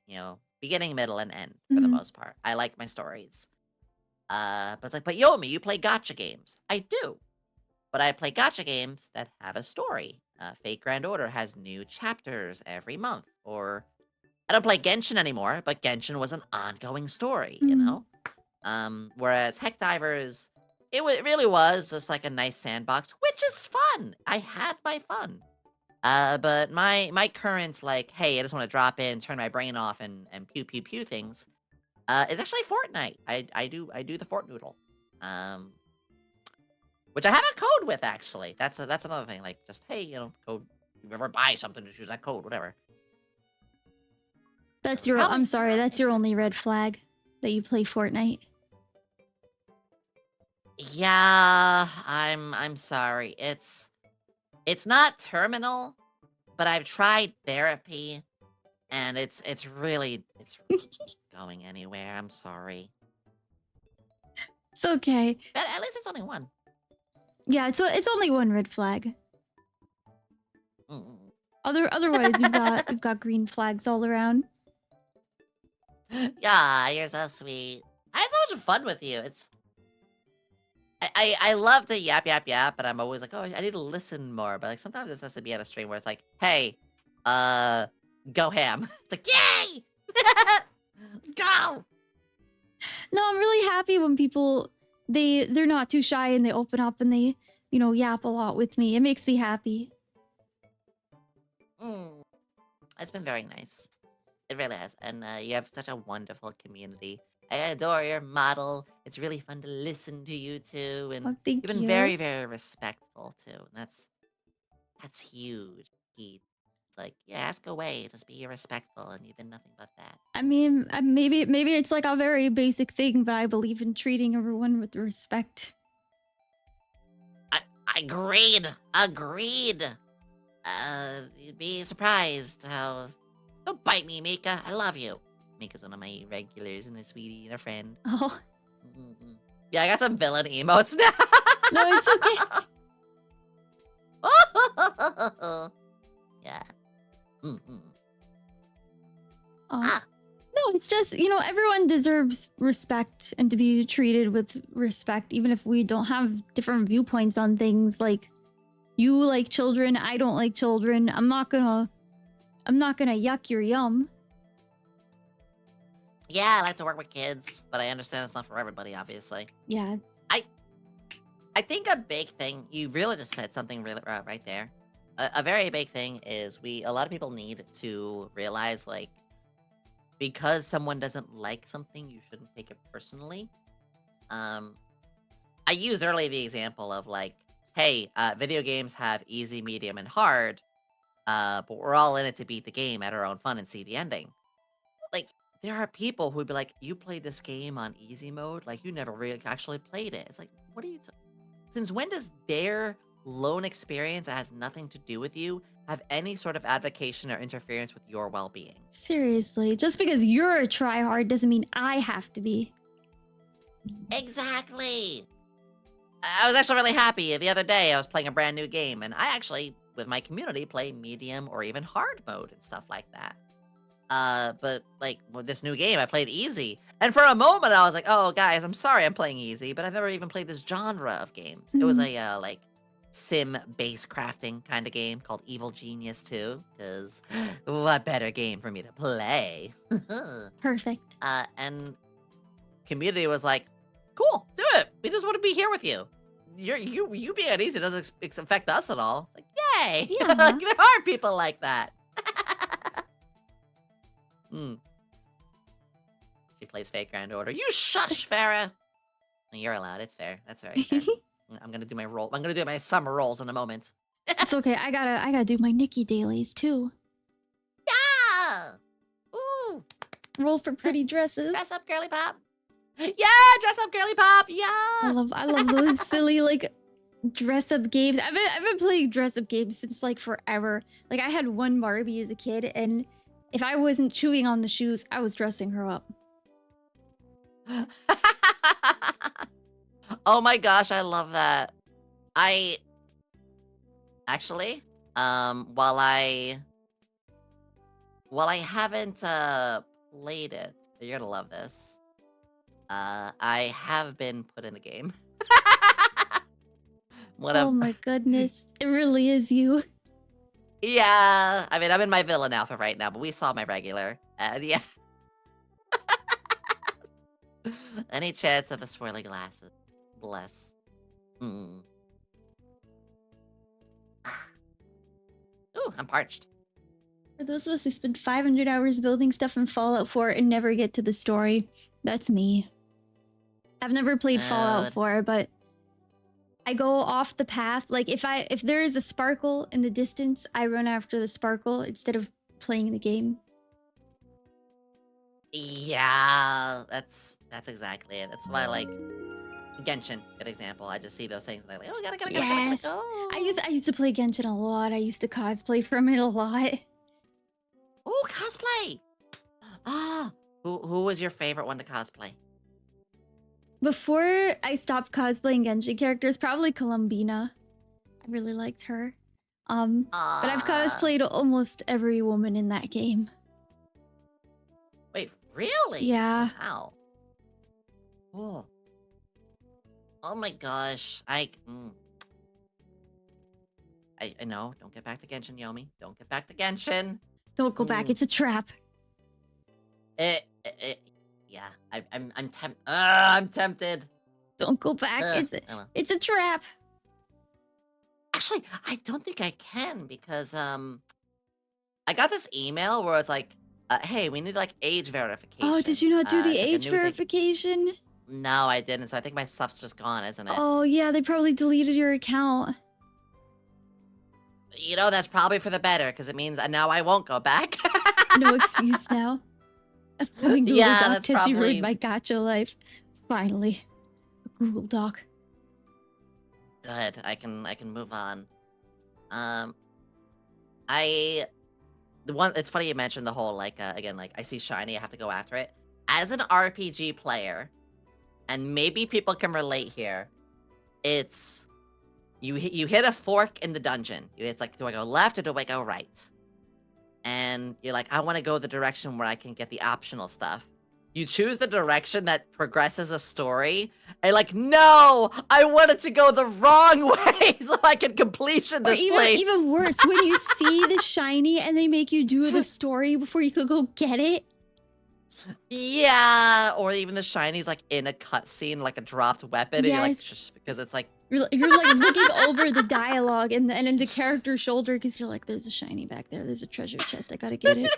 beginning, middle, and end for the Mm. most part. I like my stories. But it's like, but Yomi, you play gotcha games. I do. But I play gotcha games that have a story. Fate Grand Order has new chapters every month. Or I don't play Genshin anymore, but Genshin was an ongoing story, you Mm. know? Whereas Heck Divers, it really was just like a nice sandbox, which is fun. I had my fun. But my current like, hey, I just want to drop in, turn my brain off, and pew pew pew things. It's actually Fortnite. I do the Fort Noodle. Um, which I have a code with actually. That's another thing. Like just hey, code. If you ever buy something, just use that code, whatever. So That's your. probably I'm sorry. not That's your only exactly. red flag that you play Fortnite. Yeah, I'm sorry. It's not terminal, but I've tried therapy, and it's really going anywhere. I'm sorry. It's okay. But at least it's only one. Yeah, it's only one red flag. Mm. Otherwise, you've got green flags all around. Yeah, you're so sweet. I had so much fun with you. I love to yap yap yap, but I'm always like, oh, I need to listen more. But like sometimes this has to be at a stream where it's like, hey, uh, go ham. It's like, yay, go. No, I'm really happy when people they're not too shy and they open up and they yap a lot with me. It makes me happy. Mm, it's been very nice. It really has, and you have such a wonderful community. I adore your model. It's really fun to listen to you too, and Oh, you've thank been you. very, very respectful too. And that's huge. It's like, yeah, ask away, just be respectful, and you've been nothing but that. I mean, maybe it's like a very basic thing, but I believe in treating everyone with respect. I agreed. Agreed. You'd be surprised how. Don't bite me, Mika. I love you. Mika's one of my regulars and a sweetie and a friend. Oh, Mm-mm. Yeah, I got some villain emotes now. no, it's okay. Yeah. Mm-mm. Oh. Ah, No, it's just, everyone deserves respect and to be treated with respect, even if we don't have different viewpoints on things. Like, you like children, I don't like children. I'm not gonna yuck your yum. yeah, I like to work with kids, but I understand it's not for everybody, obviously. Yeah. I I think a big thing, you really just said something really right there. A very big thing is a lot of people need to realize, like, because someone doesn't like something, you shouldn't take it personally. Um, I used earlier the example of like, hey, video games have easy, medium, and hard, but we're all in it to beat the game at our own fun and see the ending. Like, there are people who'd be like, you played this game on easy mode, like you never really actually played it. It's like, what are you? Since when does their lone experience that has nothing to do with you have any sort of advocation or interference with your well-being? Seriously, just because you're a tryhard doesn't mean I have to be. Exactly. I was actually really happy the other day. I was playing a brand new game, and I actually, with my community, play medium or even hard mode and stuff like that. But like with this new game, I played easy, and for a moment, I was like, "Oh, guys, I'm sorry, I'm playing easy, but I've never even played this genre of games." It was Mhm. a like sim base crafting kind of game called Evil Genius 2, because what better game for me to play? Perfect. And community was like, "Cool, do it. We just want to be here with you. You being at easy doesn't affect us at all." It's like, yay! Yeah. Like, there are people like that. Hmm. She plays Fate Grand Order. You shush, Farah. You're allowed. It's fair. That's very fair. I'm gonna do my roll. I'm gonna do my summer rolls in a moment. It's okay. I gotta do my Nikki dailies too. Yeah. Ooh. Roll for pretty Dress dresses. up, girly pop. Yeah, dress up, girly pop. I Yeah. love those silly like dress up games. I've been playing dress up games since like forever. Like I had one Barbie as a kid, and if I wasn't chewing on the shoes, I was dressing her up. Oh my gosh, I love that. I actually, while I haven't played it, you're gonna love this. I have been put in the game. One Oh of my goodness, it really is you. Yeah, I mean, I'm in my villain outfit right now, but we saw my regular, and yeah. Any chance of the swirly glasses? Bless. Mm. Ooh, I'm parched. For those of us who spend 500 hours building stuff in Fallout 4 and never get to the story, that's me. I've never played Fallout Uh, 4, but I go off the path. Like if there is a sparkle in the distance, I run after the sparkle instead of playing the game. yeah, that's exactly it. That's why, like, Genshin, good example. I just see those things and I'm like, oh, gotta click. Yes. Oh, I used to play Genshin a lot. I used to cosplay from it a lot. oh, cosplay. Ah, who was your favorite one to cosplay? Before I stopped cosplaying Genshin characters, probably Columbina. I really liked her. But I've Ah, cosplayed almost every woman in that game. wait, really? Yeah. Wow. Oh, oh my gosh. I know. Don't get back to Genshin, Yomi. Don't get back to Genshin. Don't go back. Ooh. It's a trap. Yeah. I'm tempted. Don't go back. Oh well. It's a trap. Actually, I don't think I can because I got this email where it's like, hey, we need like age verification. Oh, did you not do the It's like a age new thing. verification? No, I didn't. So I think my stuff's just gone, isn't it? Oh, yeah, they probably deleted your account. You know, that's probably for the better because it means now I won't go back. No excuse now. Upcoming Google Yeah, Doc that's because you ruined probably my gacha life. Finally. A Google Doc. good. I can move on. Um, I the one. It's funny you mentioned the whole like again like I see shiny, I have to go after it. As an RPG player, and maybe people can relate here. It's you hit a fork in the dungeon. It's like, do I go left or do I go right? And you're like, I want to go the direction where I can get the optional stuff. You choose the direction that progresses a story, and like, no, I wanted to go the wrong way so I can completion Or this place. even worse, when you see the shiny and they make you do the story before you could go get it. Yeah, or even the shiny's like in a cutscene, like a dropped weapon, and you're like, Yes. just because it's like, You're like looking over the dialogue and in the character's shoulder because you're like, there's a shiny back there. There's a treasure chest. I gotta get it.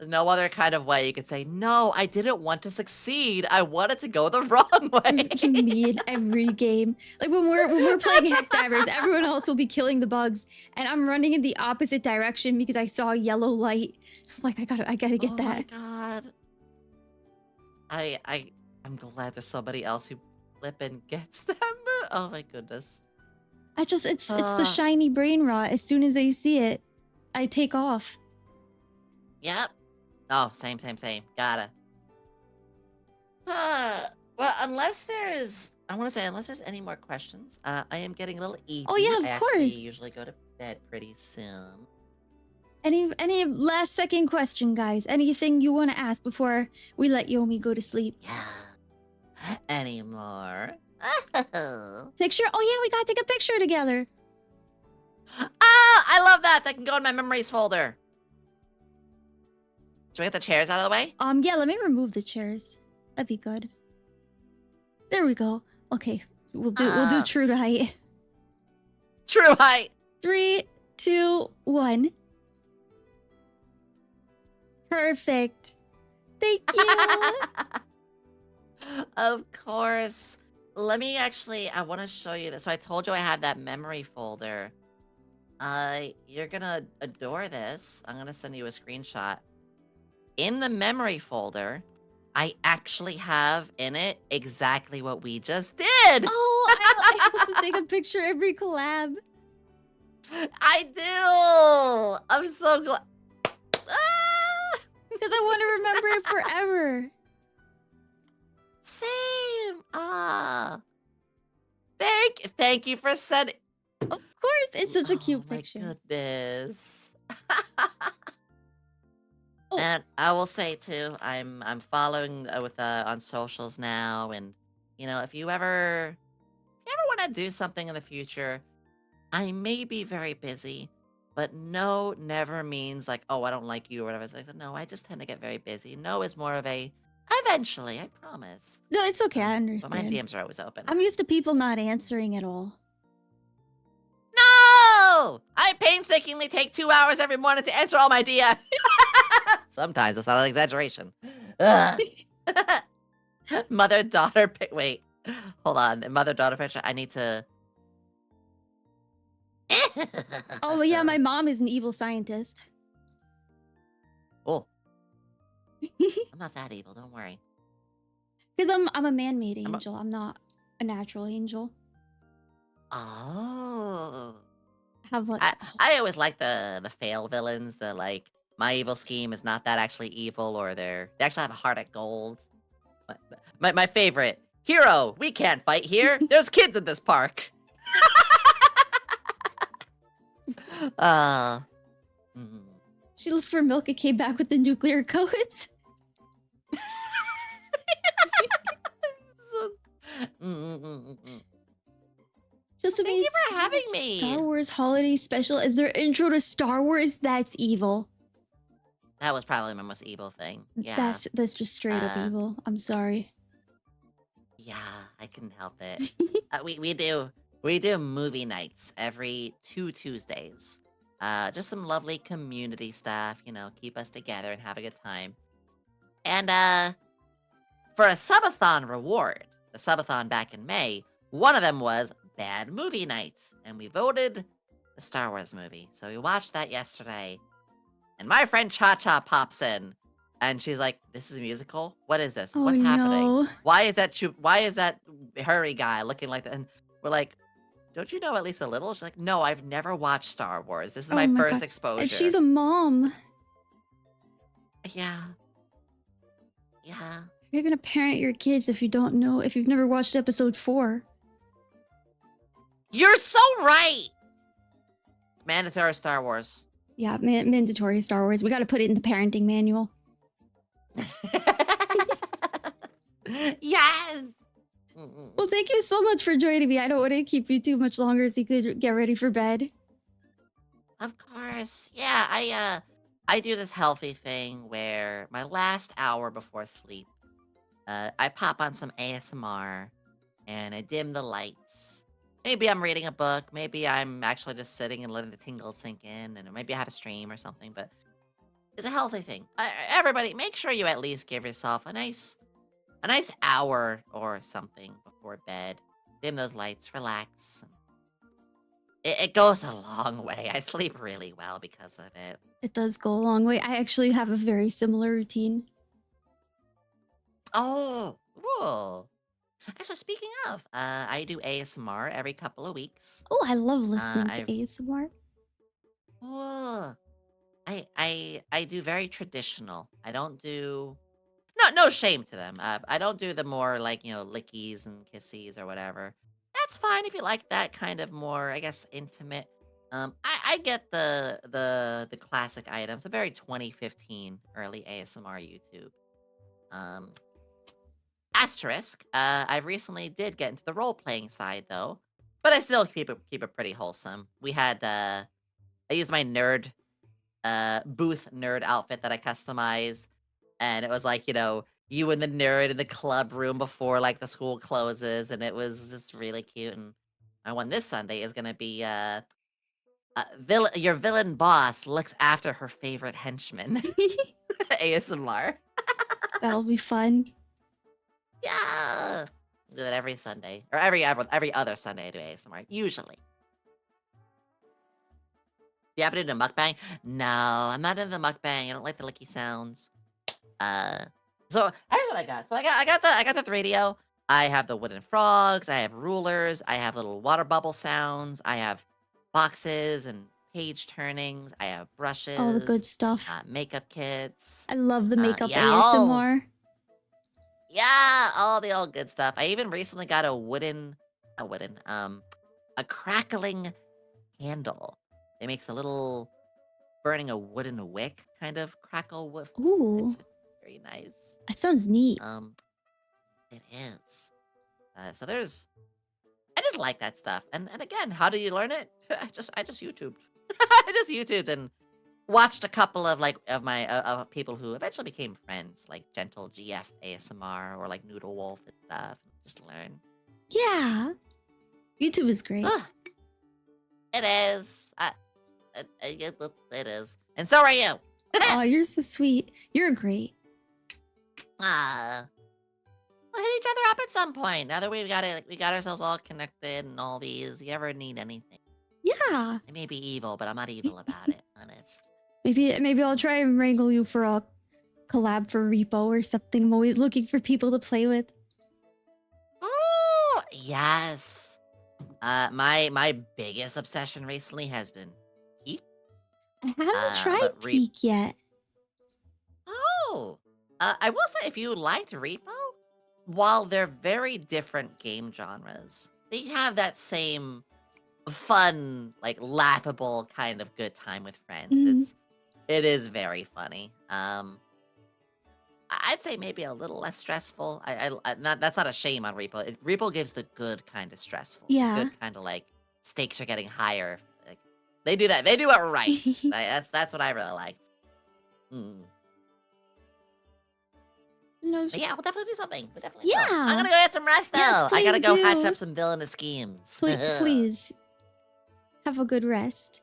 no other kind of way you could say, no, I didn't want to succeed. I wanted to go the wrong way. Me in every game. Like when we're playing Heck Divers, everyone else will be killing the bugs, and I'm running in the opposite direction because I saw a yellow light. I'm like, I gotta get Oh that. my god. I'm glad there's somebody else who flippin' gets them. Oh my goodness. It's the shiny brain rot. As soon as I see it, I take off. Yep. Oh, same. Gotta. Well, unless there's any more questions, I am getting a little eepy. Oh yeah, I of actually course. usually go to bed pretty soon. Any last second question, guys? Anything you want to ask before we let Yomi go to sleep? Yeah. Any more? Picture? Oh yeah, we gotta take a picture together. I love that. That can go in my memories folder. Should we get the chairs out of the way? Yeah, let me remove the chairs. That'd be good. There we go. Okay, we'll do true to height. True height. 3, 2, 1. Perfect. Thank you. Of course. Let me I want to show you this. So I told you I had that memory folder. You're gonna adore this. I'm gonna send you a screenshot. In the memory folder, I actually have in it exactly what we just did. Oh, I also take a picture every collab. I do. I'm so glad. Ah! Because I want to remember it forever. Same. Ah. Thank you for sending. Of course, it's such a cute my picture. goodness. Oh. And I will say too, I'm following with on socials now, and you know, if you ever want to do something in the future, I may be very busy, but no never means like, oh, I don't like you or whatever. It's like, no, I just tend to get very busy. No is more of a eventually, I promise. No, it's okay. I But my understand. DMs are always open. I'm used to people not answering at all. No! I painstakingly take 2 hours every morning to answer all my DMs. Sometimes that's not an exaggeration. Ugh. Mother-daughter pic. Wait, hold on. Mother-daughter picture. I need to. Oh, but yeah, my mom is an evil scientist. Oh, I'm not that evil. Don't worry. Because I'm a man-made I'm a- angel. I'm not a natural angel. Oh. I have like I always like the fail villains. The like my evil scheme is not that actually evil, or they actually have a heart of gold. My favorite hero. We can't fight here. There's kids in this park. Uh. mm. she looked for milk and came back with the nuclear codes. So- mm, mm, mm, mm, mm. Just Thank you for having me. Star Wars Holiday Special is their intro to Star Wars. That's evil. That was probably my most evil thing. Yeah. That's just straight up evil. I'm sorry. Yeah, I couldn't help it. We do movie nights every 2 Tuesdays. Just some lovely community stuff, keep us together and have a good time. And for a subathon reward, the subathon back in May, one of them was Bad Movie Night, and we voted the Star Wars movie. So we watched that yesterday, and my friend Cha Cha pops in, and she's like, "This is a musical? What is this? Oh What's happening? no. Why is that hurry guy looking like that?" And we're like, "Don't you know at least a little?" She's like, "No, I've never watched Star Wars. This is Oh my my first god. exposure." And she's a mom. Yeah. Yeah. You're gonna parent your kids if you've never watched episode 4. You're so right! Mandatory Star Wars. Yeah, mandatory Star Wars. We gotta put it in the parenting manual. Yes! Well, thank you so much for joining me. I don't want to keep you too much longer so you could get ready for bed. Of course. Yeah, I do this healthy thing where my last hour before sleep, I pop on some ASMR and I dim the lights. Maybe I'm reading a book, maybe I'm actually just sitting and letting the tingles sink in, and maybe I have a stream or something, but it's a healthy thing. Everybody, make sure you at least give yourself a nice hour or something before bed. Dim those lights, relax. It goes a long way. I sleep really well because of it. It does go a long way. I actually have a very similar routine. Oh, cool. Actually, speaking of, I do ASMR every couple of weeks. Oh, I love listening to I've ASMR. Cool. I do very traditional. I don't do no shame to them. I don't do the more like lickies and kissies or whatever. That's fine if you like that kind of more, I guess, intimate. I get the classic items, the very 2015 early ASMR YouTube. Um, Asterisk. I recently did get into the role playing side though, but I still keep it pretty wholesome. We had I used my nerd booth nerd outfit that I customized, and it was like you and the nerd in the club room before like the school closes, and it was just really cute. And my one this Sunday is gonna be your villain boss looks after her favorite henchman. ASMR. That'll be fun. Yeah. Do it every Sunday. Or every other Sunday I do ASMR. Usually. You happen to do a mukbang? No, I'm not into the mukbang. I don't like the licky sounds. Uh so here's what I got. So I got the 3DO. I have the wooden frogs, I have rulers, I have little water bubble sounds, I have boxes and page turnings, I have All the good brushes, stuff. makeup kits. I love the makeup Yeah, all ASMR. Yeah, all the old good stuff. I even recently got a crackling candle. It makes a little burning a wooden wick kind of crackle with. Ooh, It's very nice. that sounds neat. It is. So there's just like that stuff. And again, how do you learn it? I just YouTubed. I just YouTubed and watched a couple of of people who eventually became friends, like Gentle GF ASMR or like Noodle Wolf and stuff. Just learn. Yeah. YouTube is great. Ugh, it is. It is. And so are you. Oh, you're so sweet. You're great. Ah. We'll hit each other up at some point. Now that we got ourselves all connected and all these. You ever need anything? Yeah. I may be evil, but I'm not evil about it. Honest. Maybe I'll try and wrangle you for a collab for Repo or something. I'm always looking for people to play with. Oh yes. My biggest obsession recently has been Peak. I haven't tried but Peak yet. Oh. I will say if you liked Repo, while they're very different game genres, they have that same fun, like laughable kind of good time with friends. Mhm. It is very funny. I'd say maybe a little less stressful. Not that's not a shame on Repo. Repo gives the good kind of stressful. Yeah. Good kind of like stakes are getting higher. Like they do that. They do it right. That's what I really liked. Mm. No, But yeah, we'll definitely do something. We definitely will. I'm yeah. gonna go get some rest though. Yes, I gotta please go hatch do. up some villainous schemes. Please have a good rest.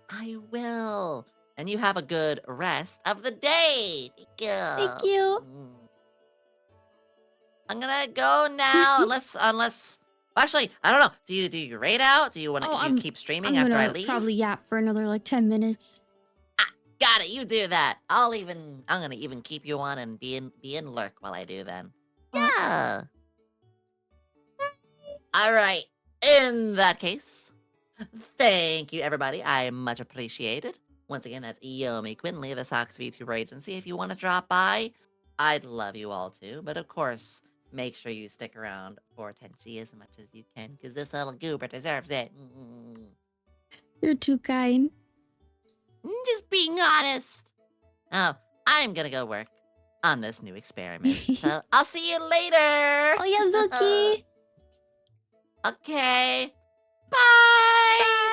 I will. And you have a good rest of the day. Thank you. Thank you. I'm gonna go now, unless. Actually, I don't know. Do you raid out? Do you want to? Oh, You keep streaming I'm after I gonna leave? probably yap for another like 10 minutes. Got it. You do that. I'm gonna even keep you on and be in lurk while I do then. Oh. Yeah. All right. In that case, thank you, everybody. I much appreciate it. Once again, that's Yomi Quinnley of the Sox VTuber Agency. If you want to drop by, I'd love you all to. But of course, make sure you stick around for Tenshi as much as you can, because this little goober deserves it. You're too kind. Just being honest. Oh, I'm gonna go work on this new experiment. So I'll see you later. Oh, Hazuki. Okay. Bye.